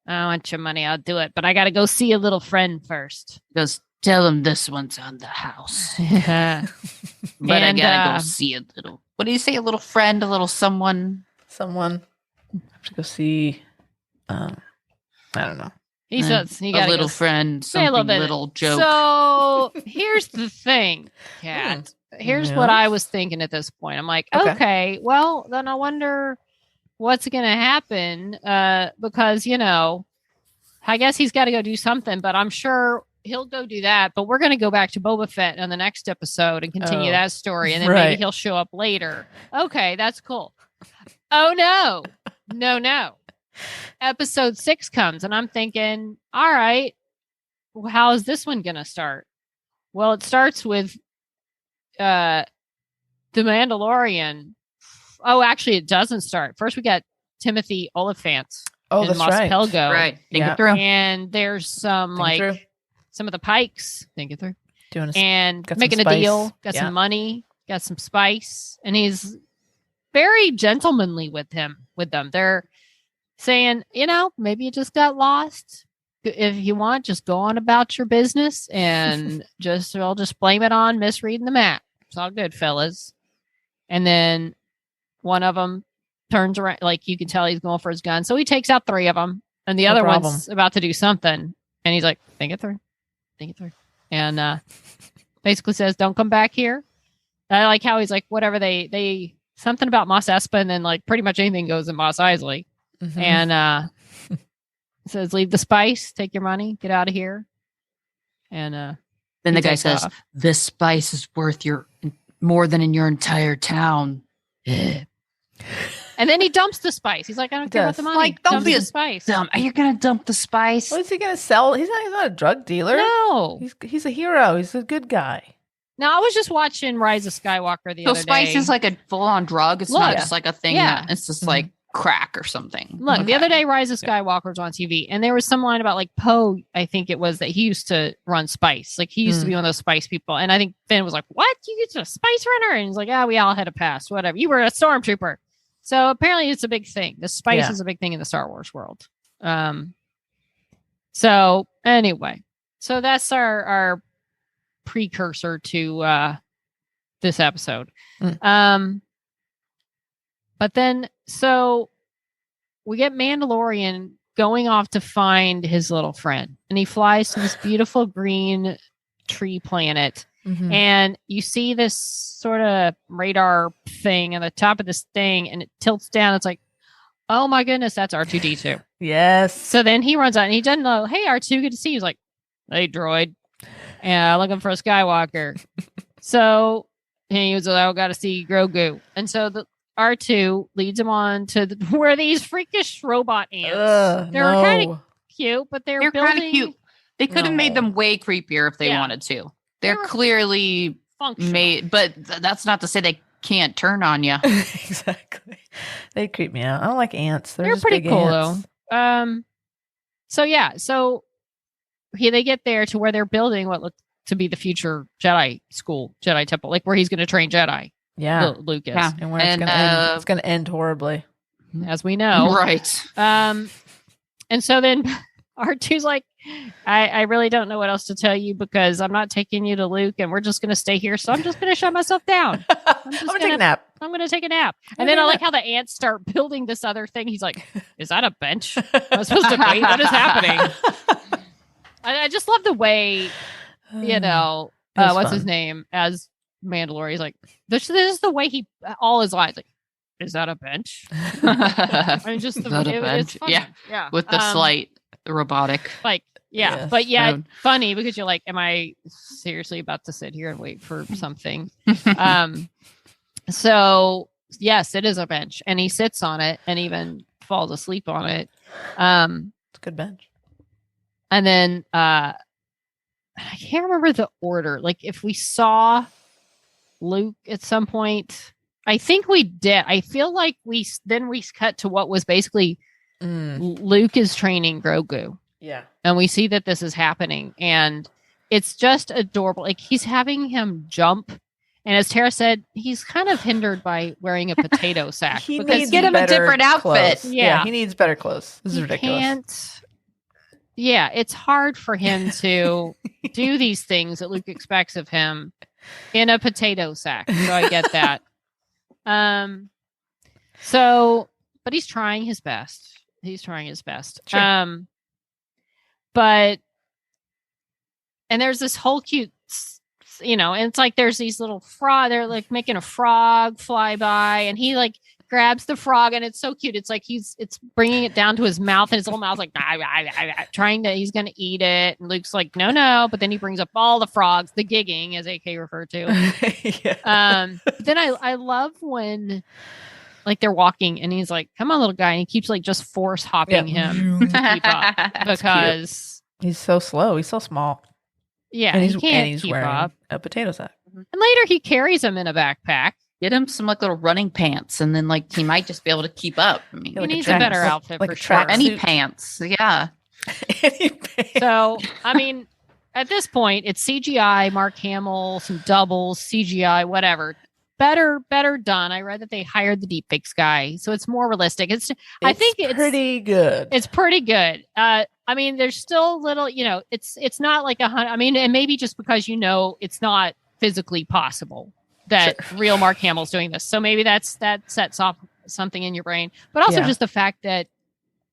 I want your money. I'll do it. But I got to go see a little friend first. Just tell him this one's on the house. But I gotta go see a little. What do you say? A little friend, a little someone. Someone. I have to go see. I don't know. He says you got a little friend, say a little joke. So here's the thing, Kat. Here's what I was thinking at this point. I'm like, okay, well, then I wonder what's going to happen because, I guess he's got to go do something, but I'm sure he'll go do that. But we're going to go back to Boba Fett on the next episode and continue that story. And then maybe he'll show up later. Okay, that's cool. Oh, no. No. Episode 6 comes and I'm thinking, all right, well, how is this one going to start? Well, it starts with The Mandalorian. Oh, actually, it doesn't start. First, we got Timothy Oliphant in that's Mos right. Pelgo. Right. Think it through. And there's some some of the Pikes. Think it through. Making a deal. Got some money. Got some spice. And he's very gentlemanly with them. They're saying, maybe you just got lost. If you want, just go on about your business and I'll just blame it on misreading the map. It's all good, fellas. And then one of them turns around, like you can tell he's going for his gun. So he takes out 3 of them and the other one's about to do something. And he's like, think it through. And basically says, don't come back here. And I like how he's like, whatever they something about Mos Espa and then like pretty much anything goes in Mos Eisley. Mm-hmm. And says, leave the spice, take your money, get out of here. And then the guy says, this spice is worth more than in your entire town. And then he dumps the spice. He's like, I don't care about the money. Like, don't be a spice. Dumb. Are you going to dump the spice? What is he going to sell? He's not a drug dealer. No. He's a hero. He's a good guy. Now, I was just watching Rise of Skywalker the other day. So spice is like a full-on drug? It's not just like a thing. It's just like crack or something. Look, the other day, Rise of Skywalker was on TV, and there was some line about like Poe, I think it was, that he used to run spice. Like he used to be one of those spice people. And I think Finn was like, what? You get a spice runner? And he's like, we all had a past, whatever. You were a stormtrooper. So apparently it's a big thing. The spice is a big thing in the Star Wars world. So anyway, so that's our precursor to this episode. But then, so we get Mandalorian going off to find his little friend, and he flies to this beautiful green tree planet. Mm-hmm. And you see this sort of radar thing on the top of this thing, and it tilts down. It's like, oh my goodness, that's R2-D2. Yes. So then he runs out and he doesn't know, hey, R2, good to see you. He's like, hey, droid. And looking for a Skywalker. So he was like, I got to see Grogu. And so the R2 leads him on to where these freakish robot ants. They're kind of cute, but they're kind of cute. They could have made them way creepier if they wanted to. They're clearly made, but that's not to say they can't turn on you. Exactly. They creep me out. I don't like ants. They're just pretty big cool ants. though. So they get there to where they're building what looked to be the future Jedi school, Jedi temple, like where he's going to train Jedi. Yeah, Luke is, and where it's going to end horribly, as we know. Right. And so then R2's like, I really don't know what else to tell you because I'm not taking you to Luke and we're just going to stay here. So I'm just going to shut myself down. I'm going to take a nap. I'm going to take a nap. And then I like how the ants start building this other thing. He's like, is that a bench? I'm supposed to wait. What is happening? I just love the way, what's his name as Mandalorian. He's like, this is the way he, all his lines, like, is that a bench? I mean, just the bench. Yeah. With the slight robotic. Like, but funny because you're like, am I seriously about to sit here and wait for something? So yes, it is a bench, and he sits on it and even falls asleep on it. It's a good bench. And then I can't remember the order. Like if we saw Luke at some point, I think we did. I feel like we cut to what was basically Luke is training Grogu. Yeah. And we see that this is happening, and it's just adorable. Like he's having him jump. And as Tara said, he's kind of hindered by wearing a potato sack. He needs get him a different outfit. Yeah, he needs better clothes. This is ridiculous. it's hard for him to do these things that Luke expects of him in a potato sack. So I get that. But he's trying his best. Sure. But and there's this whole cute, and it's like there's these little frog. They're like making a frog fly by, and he like grabs the frog, and it's so cute. It's like it's bringing it down to his mouth, and his little mouth's like he's gonna eat it. And Luke's like, no, but then he brings up all the frogs, the gigging, as AK referred to. But then I love when like they're walking, and he's like, "Come on, little guy," and he keeps like just force hopping him to keep up because he's so slow. He's so small. Yeah, and he can't he's keep wearing up. a potato sack. And later he carries him in a backpack. Get him some like little running pants, and then like he might just be able to keep up. I mean, he needs a better outfit for sure. Any pants, yeah. Any pants. So I mean, at this point, it's CGI, Mark Hamill, some doubles, CGI, whatever. Better done. I read that they hired the deepfakes guy, so it's more realistic. I think it's pretty good. It's pretty good. I mean, there's still little, it's not like 100. I mean, and maybe just because it's not physically possible that real Mark Hamill's doing this, so maybe that sets off something in your brain. But also just the fact that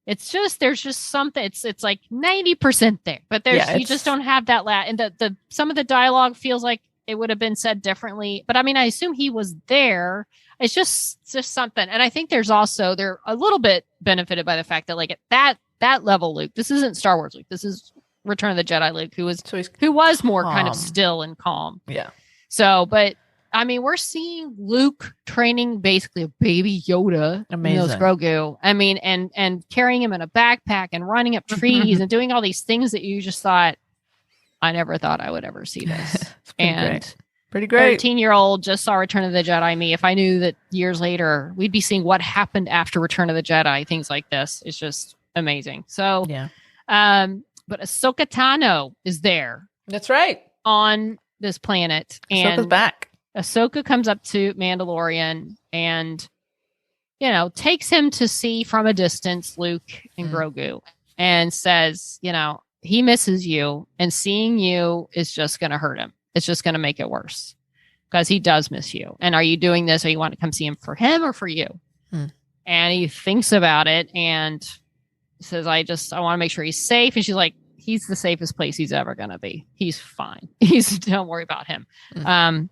there's just something. It's like 90% there, but you just don't have that. And the some of the dialogue feels like it would have been said differently, but I mean, I assume he was there. It's just something. And I think they're a little bit benefited by the fact that like at that level, Luke, this isn't Star Wars Luke. This is Return of the Jedi Luke, who was more kind of still and calm. Yeah. So, but I mean, we're seeing Luke training basically a baby Yoda. Amazing. Grogu. I mean, and carrying him in a backpack and running up trees and doing all these things that you just thought, I never thought I would ever see this. Pretty great. 13-year-old just saw Return of the Jedi. Me, if I knew that years later we'd be seeing what happened after Return of the Jedi, things like this, it's just amazing. So, yeah. But Ahsoka Tano is there. That's right. On this planet, Ahsoka's and back. Ahsoka comes up to Mandalorian and takes him to see from a distance Luke and Grogu, and says, he misses you, and seeing you is just going to hurt him. It's just going to make it worse because he does miss you. And are you doing this, or you want to come see him for him or for you? And he thinks about it and says, I want to make sure he's safe. And she's like, he's the safest place he's ever going to be. He's fine. Don't worry about him. Then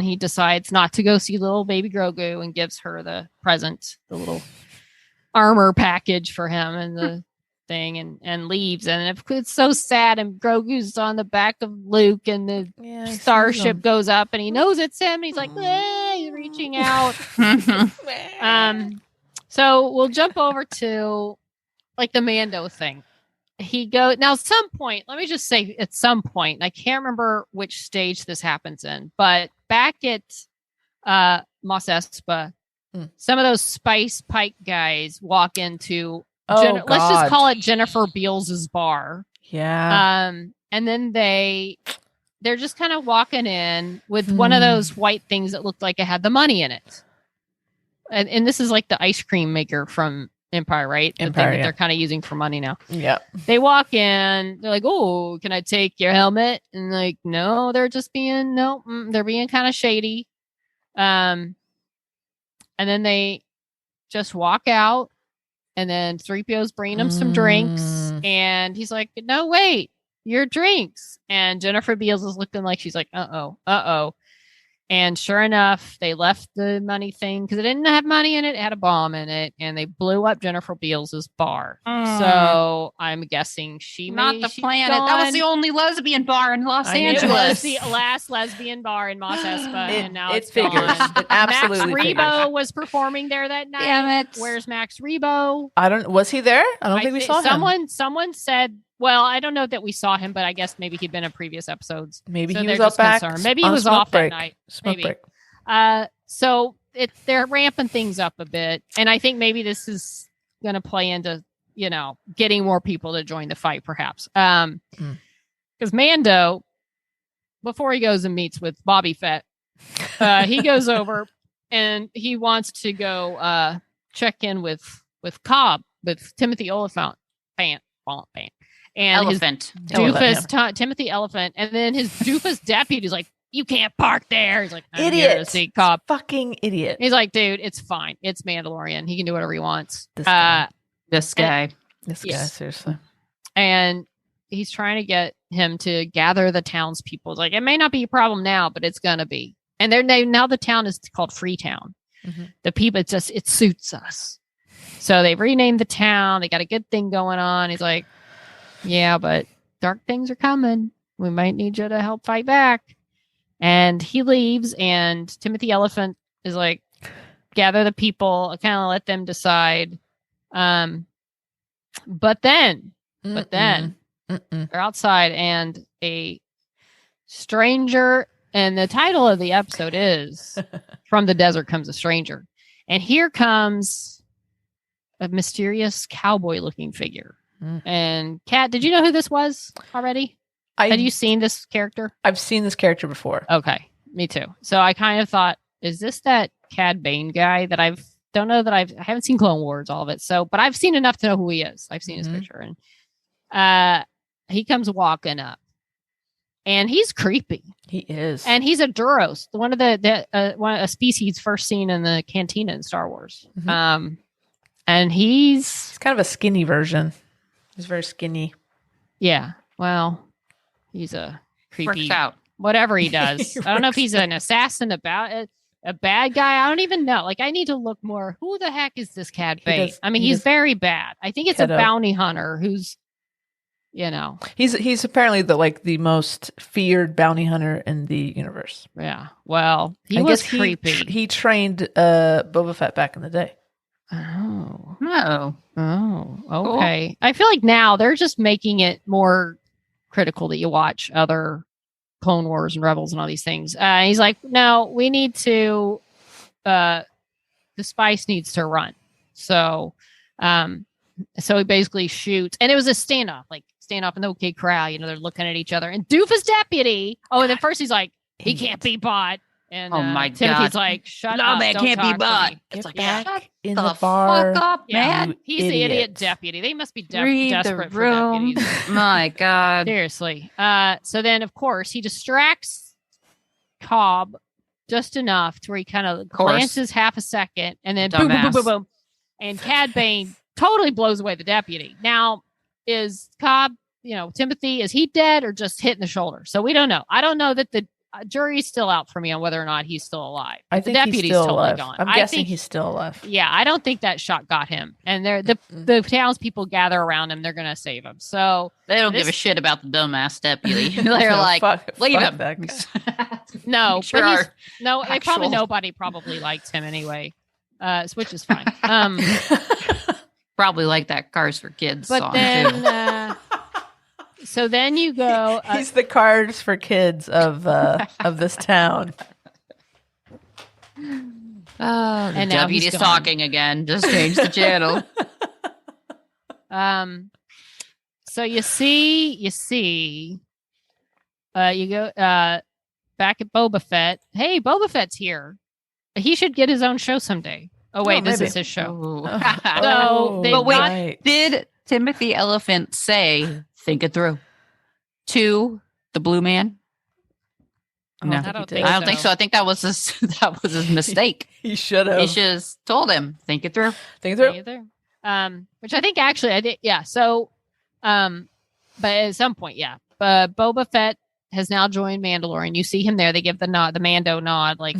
he decides not to go see little baby Grogu and gives her the present, the little armor package for him and the thing, and leaves. And it's so sad, and Grogu's on the back of Luke, and the starship goes up, and he knows it's him, and he's like, he's reaching out. So we'll jump over to like the Mando thing. Now at some point, let me just say at some point, I can't remember which stage this happens in, but back at Mos Espa, some of those spice pike guys walk into let's just call it Jennifer Beals' bar. Yeah. And then they're just kind of walking in with one of those white things that looked like it had the money in it. And this is like the ice cream maker from Empire, right? The thing that they're kind of using for money now. Yeah. They walk in, they're like, "Oh, can I take your helmet?" And like, no, they're being kind of shady. And then they just walk out. And then 3PO's bringing him some drinks. And he's like, "No, wait, your drinks." And Jennifer Beals is looking like she's like, uh-oh. And sure enough, they left the money thing because it didn't have money in it. It had a bomb in it. And they blew up Jennifer Beals' bar. So I'm guessing not the planet. That was the only lesbian bar in Los Angeles. It was the last lesbian bar in Mos Espa. And now it's figures. gone. It absolutely Max figures. Rebo was performing there that night. Damn it. Where's Max Rebo? Was he there? I don't think we saw him. Someone said, well, I don't know that we saw him, but I guess maybe he'd been in previous episodes. Maybe so he was up back. Maybe he was off that night. Smoke maybe. break. So they're ramping things up a bit, and I think maybe this is going to play into getting more people to join the fight, perhaps. Because Mando, before he goes and meets with Bobby Fett, he goes over and he wants to go check in with Cobb, with Timothy Oliphant. Bam, bam. And Elephant. his doofus, Timothy Elephant, and then his doofus deputy's like, you can't park there. He's like, I'm here to see cop. Fucking idiot. He's like, dude, it's fine. It's Mandalorian. He can do whatever he wants. This guy. This guy, Seriously. And he's trying to get him to gather the townspeople. It's like, it may not be a problem now, but it's going to be. And they're now the town is called Freetown. Mm-hmm. The people, it suits us. So they've renamed the town. They got a good thing going on. He's like, yeah, but dark things are coming. We might need you to help fight back. And he leaves, and Timothy Elephant is like, gather the people, kind of let them decide. But then they're outside, and a stranger, and the title of the episode is From the Desert Comes a Stranger. And here comes a mysterious cowboy-looking figure. And Kat, did you know who this was already? Had you seen this character? I've seen this character before. Okay, me too. So I kind of thought, is this that Cad Bane guy that I haven't seen Clone Wars, all of it. So, but I've seen enough to know who he is. I've seen his picture, and he comes walking up, and he's creepy. He is, and he's a Duros, one of a species first seen in the Cantina in Star Wars. And he's kind of a skinny version. He's very skinny. Yeah. Well, he's a creepy. Works out. Whatever he does. I don't know if he's an assassin, a bad guy. I don't even know. Like, I need to look more. Who the heck is this Cad Bane? I mean, he's very bad. I think it's a bounty hunter who's, He's apparently the most feared bounty hunter in the universe. Yeah. Well, he was creepy. He trained Boba Fett back in the day. Oh. No. Oh. Okay. Cool. I feel like now they're just making it more critical that you watch other Clone Wars and Rebels and all these things. He's like, no, we need to. The spice needs to run. So he basically shoots, and it was a standoff, in the OK Corral. They're looking at each other, and Doofus deputy. Oh, and then first he's like, he can't be bought. And oh my Timothy's God. like, shut no, up. Man don't can't be talk bought. It's like, back in the bar. Fuck up, man. He's the idiot deputy. They must be desperate the room. for deputies. My God. Seriously. So then, of course, he distracts Cobb just enough to where he kind of glances half a second, and then boom, boom, boom, boom, boom. And Cad Bane totally blows away the deputy. Now, is Cobb, Timothy, is he dead or just hit in the shoulder? So we don't know. I don't know that the jury's still out for me on whether or not he's still alive. I think the deputy's he's still totally alive. gone. I'm guessing he's still alive. Yeah, I don't think that shot got him. And the townspeople gather around him. They're going to save him. So they don't give a shit about the dumbass deputy. They're like, leave him. That guy. No, sure but nobody probably liked him anyway, which is fine. Probably like that Cars for Kids but song then, too. So then you go. He's the Cars for Kids of this town. And now he's talking again. Just change the channel. So you go back at Boba Fett. Hey, Boba Fett's here. He should get his own show someday. Oh wait, this is his show. But wait, did Timothy Elephant say, think it through, to the blue man? No, I don't think so. I think that was his mistake. He should have. He should have told him, think it through. Think it through. Which I think actually I did. Yeah. So, but at some point, yeah. But Boba Fett has now joined Mandalorian. You see him there. They give the nod, the Mando nod, like,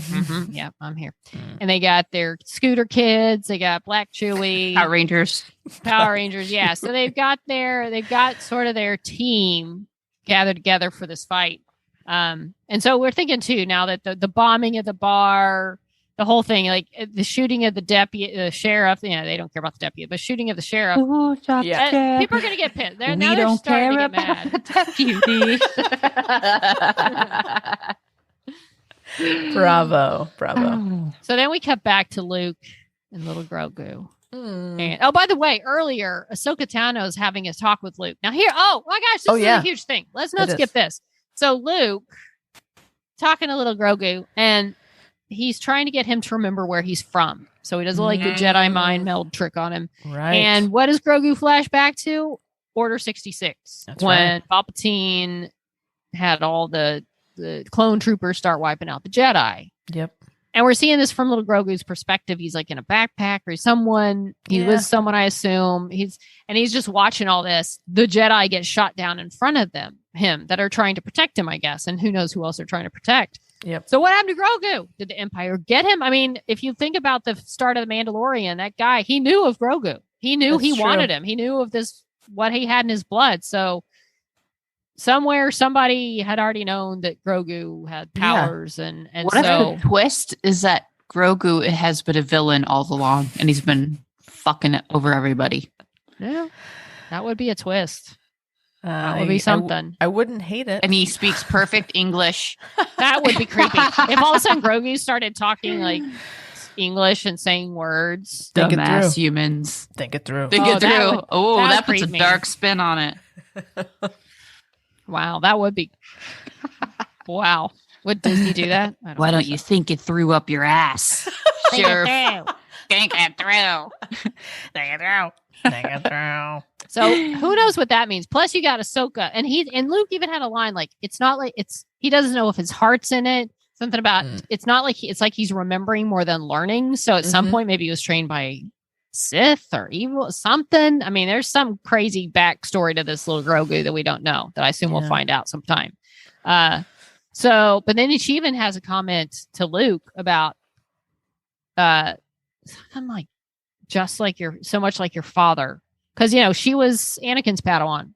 yeah, I'm here. And they got their scooter kids. They got Black Chewie, Power Rangers. Yeah. So they've got sort of their team gathered together for this fight. And so we're thinking too now that the bombing of the bar, the whole thing, like the shooting of the sheriff. They don't care about the deputy, but shooting of the sheriff. Ooh, yeah, people are gonna get pissed. They're don't care to about get the deputy. Bravo. So then we cut back to Luke and little Grogu. And by the way, earlier Ahsoka Tano is having a talk with Luke. Now here, oh my gosh, this is a huge thing. Let's not skip this. So Luke talking to little Grogu, and he's trying to get him to remember where he's from. So he does like the Jedi mind meld trick on him. Right. And what does Grogu flash back to? Order 66 That's when Palpatine had all the clone troopers start wiping out the Jedi. Yep. And we're seeing this from little Grogu's perspective. He's like in a backpack or someone. He's with someone, I assume. He's just watching all this. The Jedi get shot down in front of him that are trying to protect him, I guess. And who knows who else they're trying to protect. Yep. So what happened to Grogu? Did the Empire get him? I mean, if you think about the start of the Mandalorian, that guy, he knew of Grogu. He knew he wanted him. He knew of this, what he had in his blood. So somewhere somebody had already known that Grogu had powers. And what if the twist is that Grogu has been a villain all along and he's been fucking over everybody? Yeah, that would be a twist. That would be something. I wouldn't hate it. And he speaks perfect English. That would be creepy. If all of a sudden Grogu started talking like English and saying words. Dumbass humans. Think it through. Think it through. That puts a me. dark spin on it. Wow, that would be. Wow. Would Disney do that? Why don't you think it through up your ass? Sure. Think it through. Think it through. Think it through. So who knows what that means? Plus, you got Ahsoka, and Luke even had a line like, "It's not like he doesn't know if his heart's in it." Something about it's not like it's like he's remembering more than learning. So at some point, maybe he was trained by Sith or evil something. I mean, there's some crazy backstory to this little Grogu that we don't know. That I assume we'll find out sometime. So, but then she even has a comment to Luke about, I'm like, just like so much like your father. Because, she was Anakin's Padawan.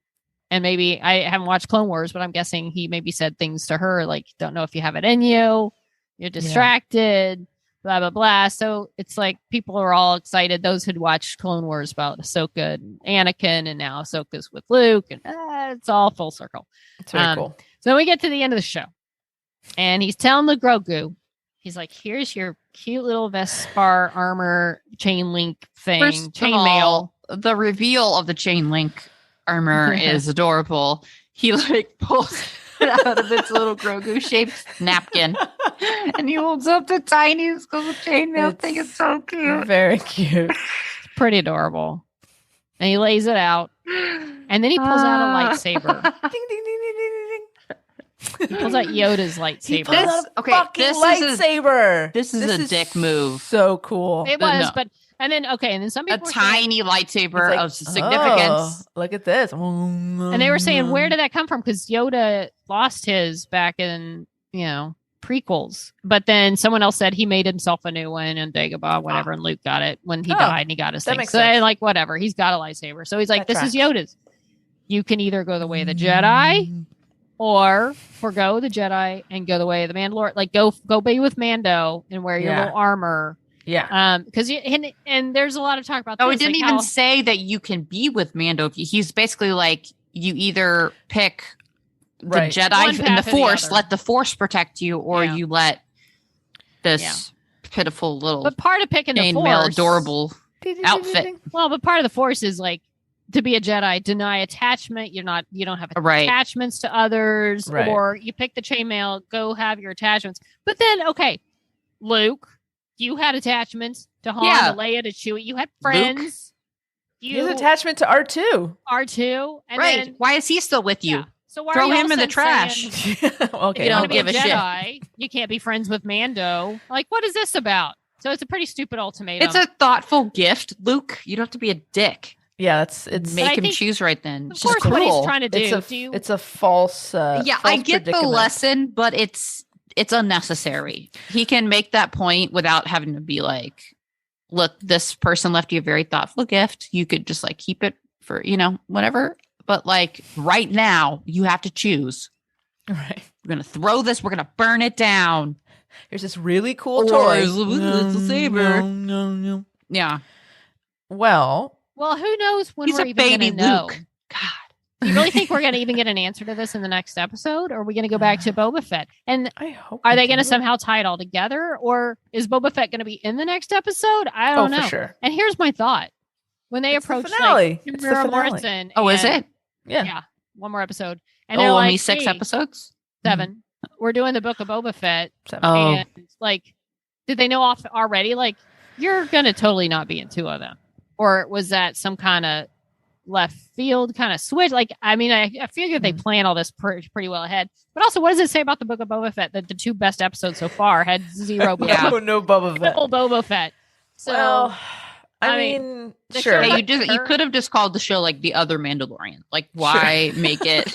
And maybe I haven't watched Clone Wars, but I'm guessing he maybe said things to her like, don't know if you have it in you. You're distracted, blah, blah, blah. So it's like people are all excited. Those who'd watched Clone Wars about Ahsoka and Anakin, and now Ahsoka's with Luke. And it's all full circle. It's very cool. So then we get to the end of the show. And he's telling the Grogu, he's like, here's your cute little Vespar armor chain link thing. Chainmail. The reveal of the chain link armor is adorable. He pulls it out of its little Grogu shaped napkin and he holds up the tiniest little chainmail thing. It's so cute. Very cute. It's pretty adorable. And he lays it out. And then he pulls out a lightsaber. Ding, ding, ding, ding, ding, ding. He pulls out Yoda's lightsaber. Lightsaber. This is a dick move. So cool. It was, but and then some people a tiny lightsaber of significance. Look at this. And they were saying, where did that come from? Because Yoda lost his back in prequels, but then someone else said he made himself a new one and Dagobah, whatever, and Luke got it when he died and he got his thing. So whatever, he's got a lightsaber. So he's like, this is Yoda's. You can either go the way of the Jedi or forgo the Jedi and go the way of the Mandalorian. Like go be with Mando and wear your little armor. Yeah. Because and there's a lot of talk about this. Oh, he didn't even say that you can be with Mando. He's basically like, you either pick the Jedi and the Force, let the Force protect you, or you let this pitiful little but part of picking the Force, adorable outfit. Well, but part of the Force is like, to be a Jedi, deny attachment. You don't have attachments to others, or you pick the chainmail, go have your attachments. But then, okay, Luke, you had attachments to Han, to Leia, to Chewie. You had friends. You had attachment to R2. R2. And right. Then, why is he still with you? Yeah. So why throw are him in the trash? Okay. You don't give a shit. You can't be friends with Mando. Like, what is this about? So it's a pretty stupid ultimatum. It's a thoughtful gift, Luke. You don't have to be a dick. Yeah, it's make him choose right then. Of course, what he's trying to do. It's a false. I get the lesson, but it's unnecessary. He can make that point without having to be like, look, this person left you a very thoughtful gift. You could just like keep it for, whatever. But like right now, you have to choose. Right. We're going to throw this. We're going to burn it down. Here's this really cool toy. Little saber. No. Yeah. Well, who knows when he's we're a even going to know? Luke. God. Do you really think we're going to even get an answer to this in the next episode? Or are we going to go back to Boba Fett? And I hope are they going to somehow tie it all together? Or is Boba Fett going to be in the next episode? I don't know. For sure. And here's my thought. When they approach Tamara Morrison. Oh, is it? Yeah. One more episode. And they're only like, 6 episodes? 7. Mm-hmm. We're doing the book of Boba Fett. 7. And did they know off already? Like, you're going to totally not be in 2 of them. Or was that some kind of left field kind of switch. Like, I mean, I figure they plan all this pretty well ahead. But also, what does it say about the Book of Boba Fett that the 2 best episodes so far had zero no Boba Fett. No Boba Fett. So, well, I mean, sure. Hey, you could have just called the show like The Other Mandalorian. Like, why make it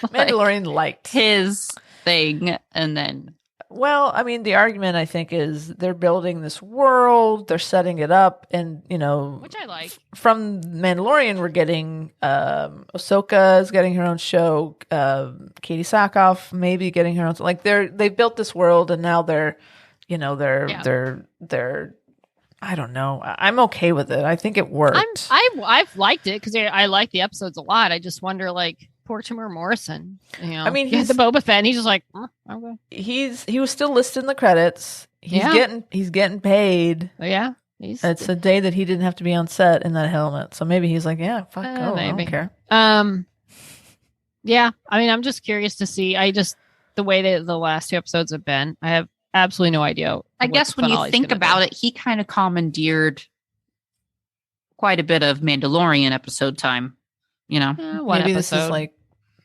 Mandalorian liked his thing and then. Well, I mean, the argument I think is they're building this world, they're setting it up, and which I like. From Mandalorian, we're getting Ahsoka is getting her own show, Katie Sackhoff maybe getting her own. Like they've built this world, and now they're I don't know. I'm okay with it. I think it worked. I've liked it because I like the episodes a lot. I just wonder, like, poor Timur Morrison. I mean, he's the Boba Fett, and he's just like, okay. He was still listed in the credits. He's getting paid. Oh, yeah, it's a day that he didn't have to be on set in that helmet. So maybe he's like, yeah, fuck, go. Maybe. I don't care. Yeah. I mean, I'm just curious to see. The way that the last 2 episodes have been, I have absolutely no idea. I guess when you think about it, he kind of commandeered quite a bit of Mandalorian episode time. Maybe episode. This is like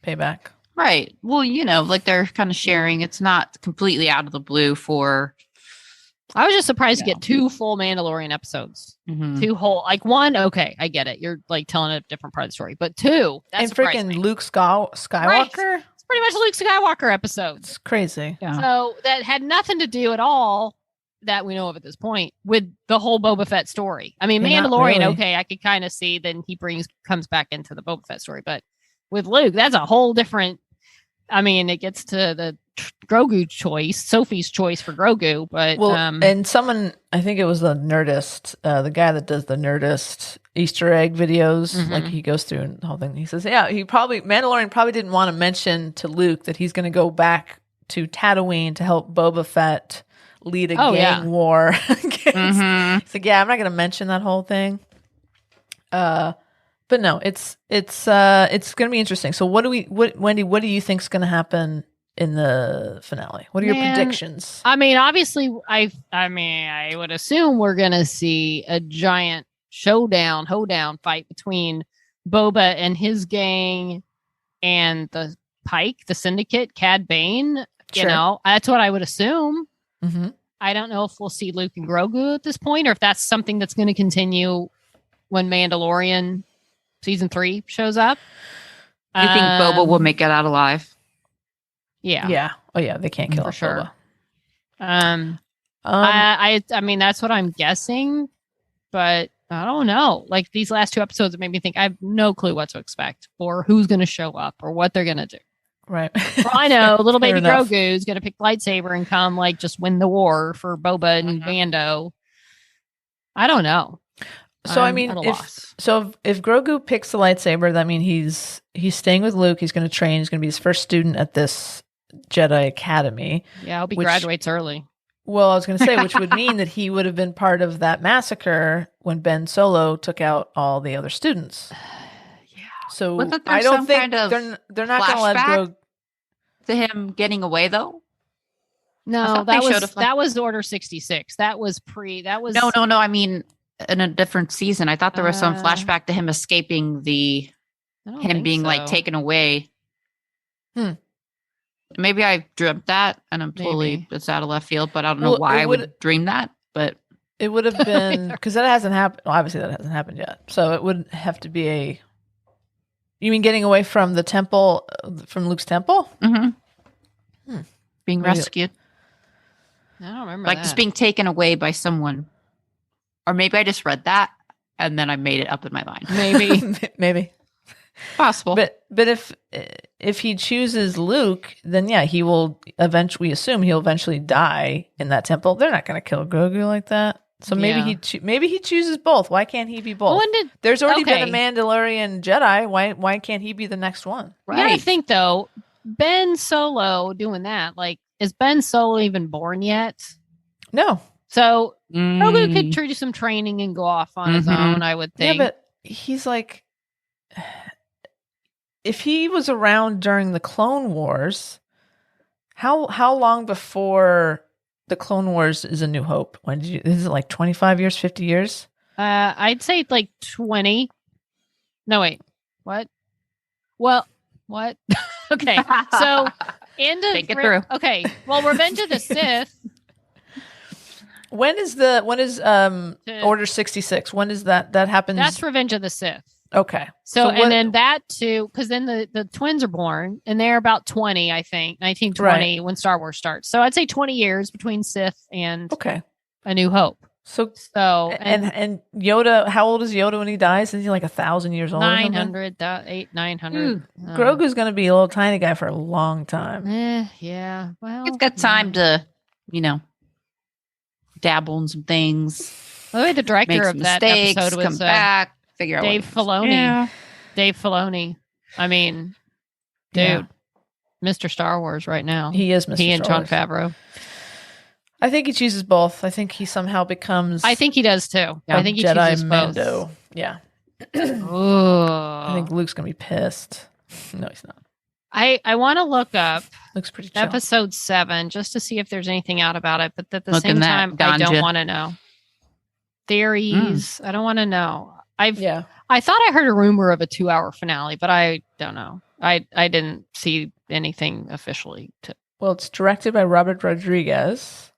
payback. Right. Well, like they're kind of sharing. It's not completely out of the blue for. I was just surprised to get 2 full Mandalorian episodes. Mm-hmm. 2 whole, like 1. Okay, I get it. You're like telling a different part of the story, but 2. And freaking Luke Skywalker. Right. It's pretty much Luke Skywalker episodes. It's crazy. Yeah. So that had nothing to do at all that we know of at this point with the whole Boba Fett story. I mean, Mandalorian, really. Okay, I could kind of see then he comes back into the Boba Fett story, but with Luke, that's a whole different. I mean, it gets to the Grogu choice, Sophie's choice for Grogu, but and someone, I think it was the Nerdist, the guy that does the Nerdist Easter egg videos, like he goes through the whole thing. He says, yeah, Mandalorian probably didn't want to mention to Luke that he's going to go back to Tatooine to help Boba Fett lead a gang war against. It's like, yeah, I'm not going to mention that whole thing. But no, it's going to be interesting. So Wendy, what do you think is going to happen in the finale? What are your predictions? I mean, obviously, I would assume we're going to see a giant hoedown fight between Boba and his gang and the Pike, the Syndicate, Cad Bane. Sure. That's what I would assume. Mm-hmm. I don't know if we'll see Luke and Grogu at this point, or if that's something that's going to continue when Mandalorian season 3 shows up. You think Boba will make it out alive? Yeah. Yeah. Oh yeah, they can't kill for sure. Boba. I mean, that's what I'm guessing, but I don't know. Like these last 2 episodes, it made me think I have no clue what to expect or who's going to show up or what they're going to do. Right. Well, I know little baby Grogu is going to pick lightsaber and come like just win the war for Boba and Mando. I don't know. So I mean, if Grogu picks the lightsaber, that means he's staying with Luke. He's going to train. He's going to be his first student at this Jedi Academy. Yeah, I hope he graduates early. Well, I was going to say, which would mean that he would have been part of that massacre when Ben Solo took out all the other students. So I don't think they're not going to let Grogu to him getting away though. No, that was Order 66. That was No. I mean, in a different season, I thought there was some flashback to him escaping him being like taken away. Maybe I dreamt that, and I'm it's out of left field. But I don't know why I would dream that. But it would have been because that hasn't happened. Well, obviously, that hasn't happened yet. So it would have to be a. You mean getting away from the temple, from Luke's temple? Mm-hmm. Being rescued. I don't remember like just being taken away by someone. Or maybe I just read that and then I made it up in my mind. Maybe. Possible. But if he chooses Luke, then yeah, he will eventually, we assume he'll eventually die in that temple. They're not going to kill Grogu like that. So maybe he chooses both. Why can't he be both? There's already been a Mandalorian Jedi. Why can't he be the next one? Right. You gotta think though, Ben Solo doing that, like, is Ben Solo even born yet? No. So Grogu could do some training and go off on his own, I would think. Yeah, but he's like, if he was around during the Clone Wars, how long before the Clone Wars is A New Hope? Is it like 25 years, 50 years? I'd say like 20. No, wait. What? Well, what? Okay. So end of Take it through. Okay. Well, Revenge of the Sith. When is Order 66? When is that happens? That's Revenge of the Sith. Okay. So and then that too, because then the twins are born, and they're about 20, I think, 1920 when Star Wars starts. So I'd say 20 years between Sith and A New Hope. So and Yoda, how old is Yoda when he dies? Is he like 1,000 years old? 900, 900. Grogu's going to be a little tiny guy for a long time. Yeah. Well, He's got time to, dabble in some things. Well, the director make of some that mistakes, episode was come back, figure out Dave Filoni. Yeah. Dave Filoni. I mean, dude, Mr. Star Wars right now. He is Mr. He and Star Jon Favreau. I think he chooses both. I think he somehow becomes. I think he does too. I think he Jedi chooses Mando. both. Yeah. Ooh. I think Luke's gonna be pissed. No, he's not. I want to look up Looks pretty chill. episode 7 just to see if there's anything out about it, but at the Look same in that time, I don't ganja. want to know. Theories. I don't want to know. I thought I heard a rumor of a 2-hour finale, but I don't know. I didn't see anything officially. Well, it's directed by Robert Rodriguez.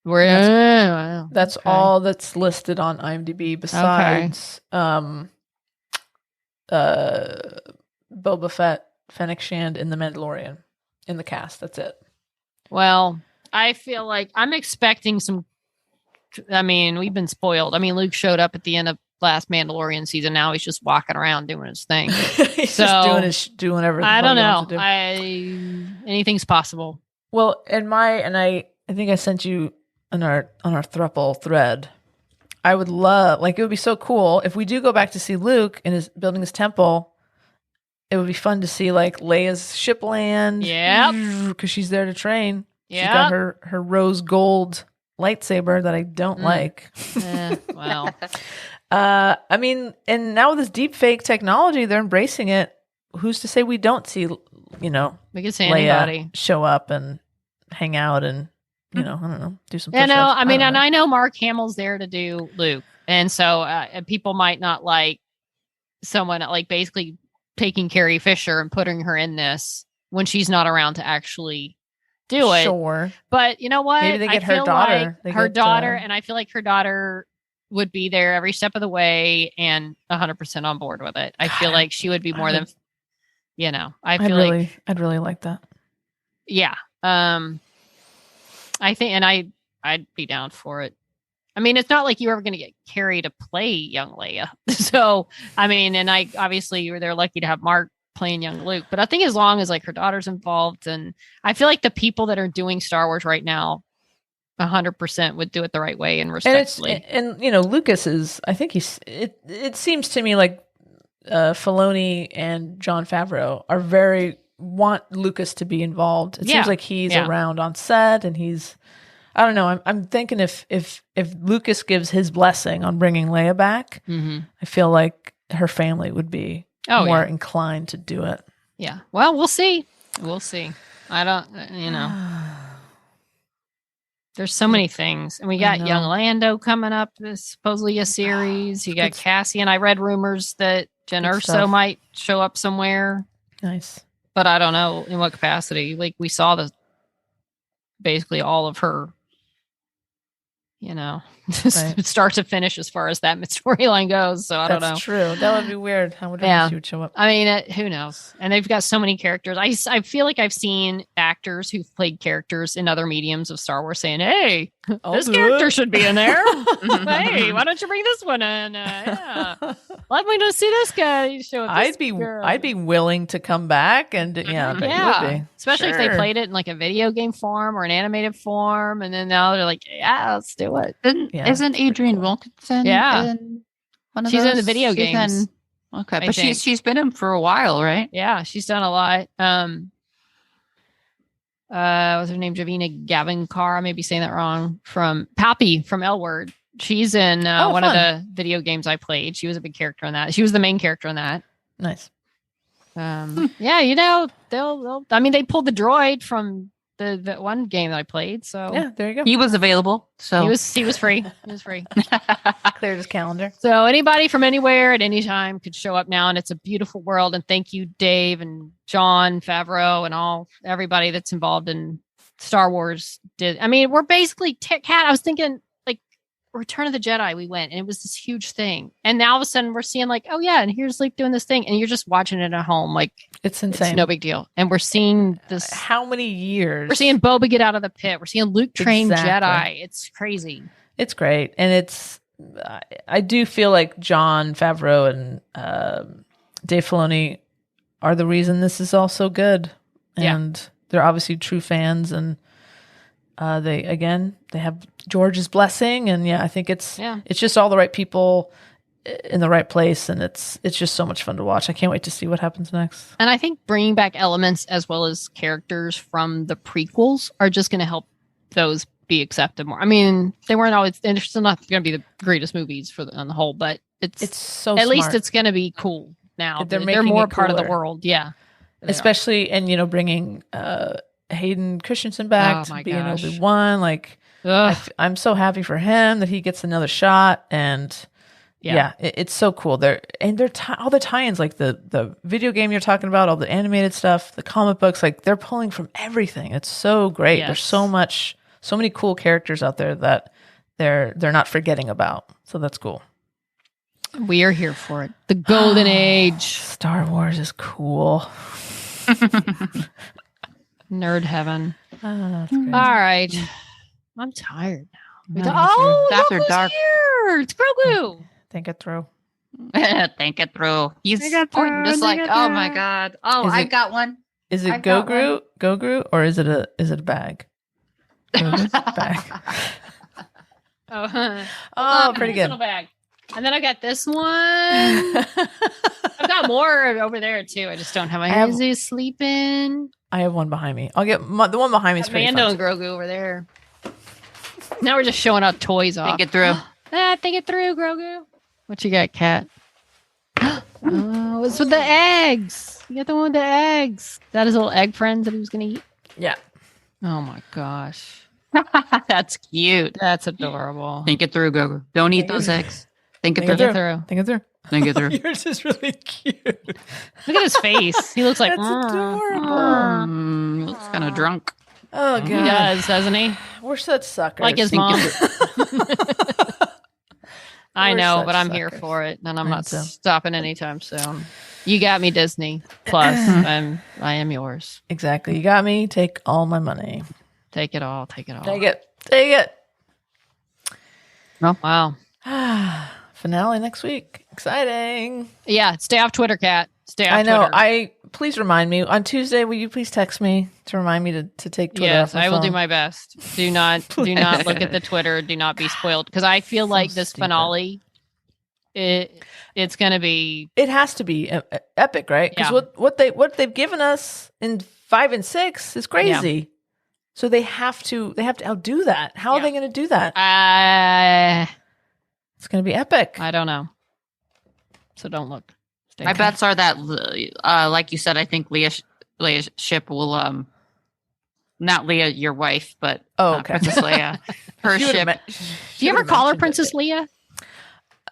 That's all that's listed on IMDb besides Boba Fett, Fennec Shand, and the Mandalorian in the cast. That's it. Well, I feel like I'm expecting some. I mean, we've been spoiled. I mean, Luke showed up at the end of last Mandalorian season. Now he's just walking around doing his thing. He's just doing whatever. I don't know. Do. Anything's possible. Well, I think I sent you on our thruple thread. I would love, it would be so cool if we do go back to see Luke and his building his temple. It would be fun to see Leia's ship land. Yeah, because she's there to train. Yeah, she's got her rose gold lightsaber that I don't like. Well, I mean, and now with this deep fake technology, they're embracing it. Who's to say we don't see, we can see Leia anybody show up and hang out and I don't know, do some. I know. push-ups. I mean, don't and know. I know Mark Hamill's there to do Luke, and so people might not like someone basically taking Carrie Fisher and putting her in this when she's not around to actually do it. Sure, but you know what? Maybe they get I her feel daughter. like her daughter, and I feel like her daughter would be there every step of the way and 100% on board with it. I feel like she would be more than, I'd really like that. Yeah. I think, and I'd be down for it. I mean, it's not like you're ever going to get Carrie to play young Leia. So, I mean, and they're lucky to have Mark playing young Luke, but I think as long as her daughter's involved, and I feel like the people that are doing Star Wars right now 100% would do it the right way and respectfully. And Lucas is, I think it seems to me like Filoni and Jon Favreau want Lucas to be involved. It seems like he's around on set, and I don't know. I'm thinking if Lucas gives his blessing on bringing Leia back, I feel like her family would be more inclined to do it. Yeah. Well, we'll see. I don't, there's so many things, and we got young Lando coming up. This supposedly a series. You got Cassian. I read rumors that Jen Erso might show up somewhere. Nice. But I don't know in what capacity. We saw basically all of her, start to finish as far as that storyline goes. So I don't know. That's true. That would be weird. How would she would show up? I mean, who knows? And they've got so many characters. I feel like I've seen actors who've played characters in other mediums of Star Wars saying, "Hey, this character should be in there. Hey, why don't you bring this one in? Let me just see this guy show up." I'd be willing to come back and would be. Especially if they played it in a video game form or an animated form, and then now they're like, "Yeah, let's do it." Isn't Adrienne Wilkinson? Yeah, in one of she's those? in the video games. Okay, but she's been in for a while, right? Yeah, she's done a lot. What's her name? Javina Gavankar. I may be saying that wrong. From Pappy from L Word. She's in one of the video games I played. She was a big character in that. She was the main character in that. Nice. Yeah, they'll. I mean, they pulled the droid from the one game that I played. So Yeah, there you go. He was available. So he was free. He was free. Cleared his calendar. So anybody from anywhere at any time could show up now, and it's a beautiful world. And thank you, Dave and John Favreau, and everybody that's involved in Star Wars. We're basically Cat. I was thinking like Return of the Jedi. We went, and it was this huge thing, and now all of a sudden we're seeing like, oh yeah, and here's like doing this thing, and you're just watching it at home, like It's insane. it's no big deal. And we're seeing this. How many years? We're seeing Boba get out of the pit. We're seeing Luke train Exactly. Jedi. It's crazy. It's great, and I do feel like John Favreau and Dave Filoni are the reason this is all so good, and they're obviously true fans, and they have George's blessing, and I think it's just all the right people in the right place, and it's just so much fun to watch. I can't wait to see what happens next. And I think bringing back elements as well as characters from the prequels are just going to help those be accepted more. I mean, they weren't always, and they're still not going to be the greatest movies on the whole, but it's so at least it's going to be cool now. They're more part of the world. Yeah. Especially, and bringing Hayden Christensen back to be an Obi-Wan. Like, I'm so happy for him that he gets another shot, and it's so cool. They're all the tie-ins, like the video game you're talking about, all the animated stuff, the comic books, like they're pulling from everything. It's so great. Yes. There's so many cool characters out there that they're not forgetting about. So that's cool. We are here for it. The golden age. Star Wars is cool. Nerd heaven. All right. I'm tired now. After dark. Here. It's Grogu. Think it through. Think it through. He's pointing just like, oh my God. Oh, I got one. Is it Gogru, or is it a bag? Bag. Pretty good. Little bag. And then I got this one. I've got more over there too. I just don't have my. Is he sleeping? I have one behind me. I'll get the one behind me. Is pretty Mando fun. and Grogu over there. Now we're just showing up toys off. Think it through. Think it through, Grogu. What you got, Cat? What's with the eggs? You got the one with the eggs. That his little egg friends that he was going to eat? Yeah. Oh my gosh. That's cute. That's adorable. Think it through, Gogo. Don't eat those eggs. Think it through. Think it through. Think it through. Yours is really cute. Look at his face. He looks like That's adorable. Looks kind of drunk. Oh god, he does, doesn't he? We're such suckers. Like his mom. I know, but I'm suckers. here for it, and I'm not stopping anytime soon. You got me, Disney. Plus, I am yours. Exactly. You got me. Take all my money. Take it all. Take it all. Take it. Take it. Oh, wow. Finale next week. Exciting. Yeah. Stay off Twitter, Cat. Stay off Twitter. I know. Please remind me on Tuesday. Will you please text me to remind me to take Twitter? Yes, off my I will phone? do my best. Do not look at the Twitter. Do not be spoiled, because I feel like this finale, it's going to be. It has to be epic, right? Because what they've given us in 5 and 6 is crazy. Yeah. So they have to outdo that. How are they going to do that? It's going to be epic. I don't know. So don't look. My bets are that, like you said, I think Leah's ship will, not Leah, your wife, but Princess Leia, her ship. Do you ever call her Princess Leia?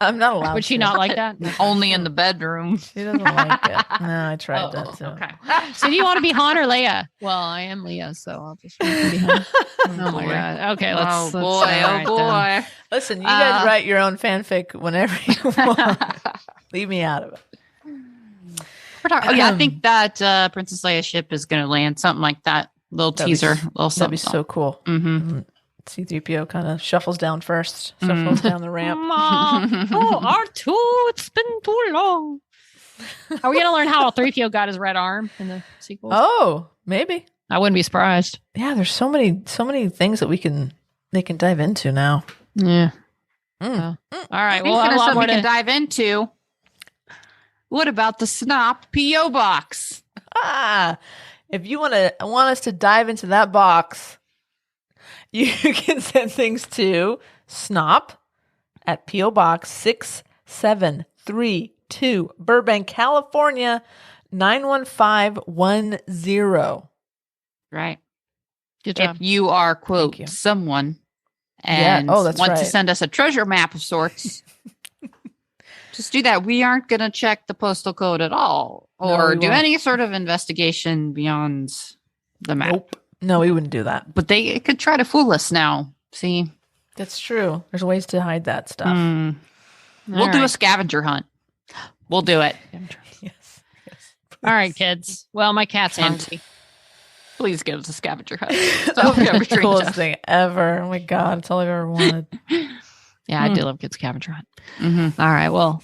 I'm not allowed. Would she not like that? Only in the bedroom. She doesn't like it. No, I tried that too. Okay. So do you want to be Han or Leia? Well, I am Leia, so I'll just be Han. Oh my god. Okay, let's. Oh boy. Listen, you guys write your own fanfic whenever you want. Leave me out of it. I think that Princess Leia ship is going to land, something like that. Little teaser, little something. That'd be so cool. Mm-hmm. C-3PO kind of shuffles down first, shuffles down the ramp. R2, it's been too long. Are we going to learn how 3PO got his red arm in the sequels? Oh, maybe. I wouldn't be surprised. Yeah, there's so many things that they can dive into now. Yeah. All right. Well, a lot more to dive into. What about the Snop P.O. box? If you want us to dive into that box, you can send things to Snop at P.O. Box 6732, Burbank, California, 91510. Right. Good job. If you are, quote, Thank you. someone Yeah. and Oh, that's want to right. send us a treasure map of sorts, just do that. We aren't going to check the postal code at all No, or we do won't. any sort of investigation beyond the map. Nope. No, we wouldn't do that. But they could try to fool us now. See? That's true. There's ways to hide that stuff. We'll do a scavenger hunt. We'll do it. Yes. All right, kids. Well, my cat's And- hungry. Please give us a scavenger hunt. That would be Scavenger the treat coolest us. thing ever. Oh my God. It's all I've ever wanted. Yeah, I do love good scavenger hunt. Mhm. All right. Well,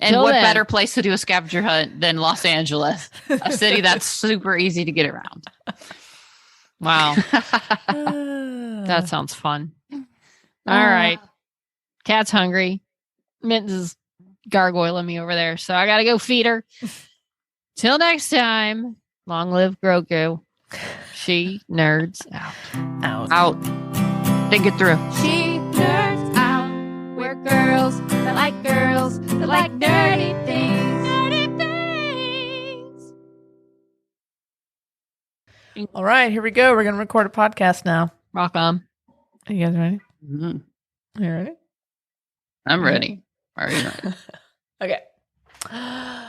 And Till what then. better place to do a scavenger hunt than Los Angeles, a city that's super easy to get around. wow. That That sounds fun. All right. Cat's hungry. Mittens is gargoyling me over there. So I got to go feed her. Till next time, long live Grogu. She nerds out. out. Out. Think it through. She nerds out. We're girls that like girls that like nerdy things. Nerdy things. All right, here we go. We're going to record a podcast now. Rock on. Are you guys ready? Mhm. Are you ready? I'm ready. Are you ready? Okay.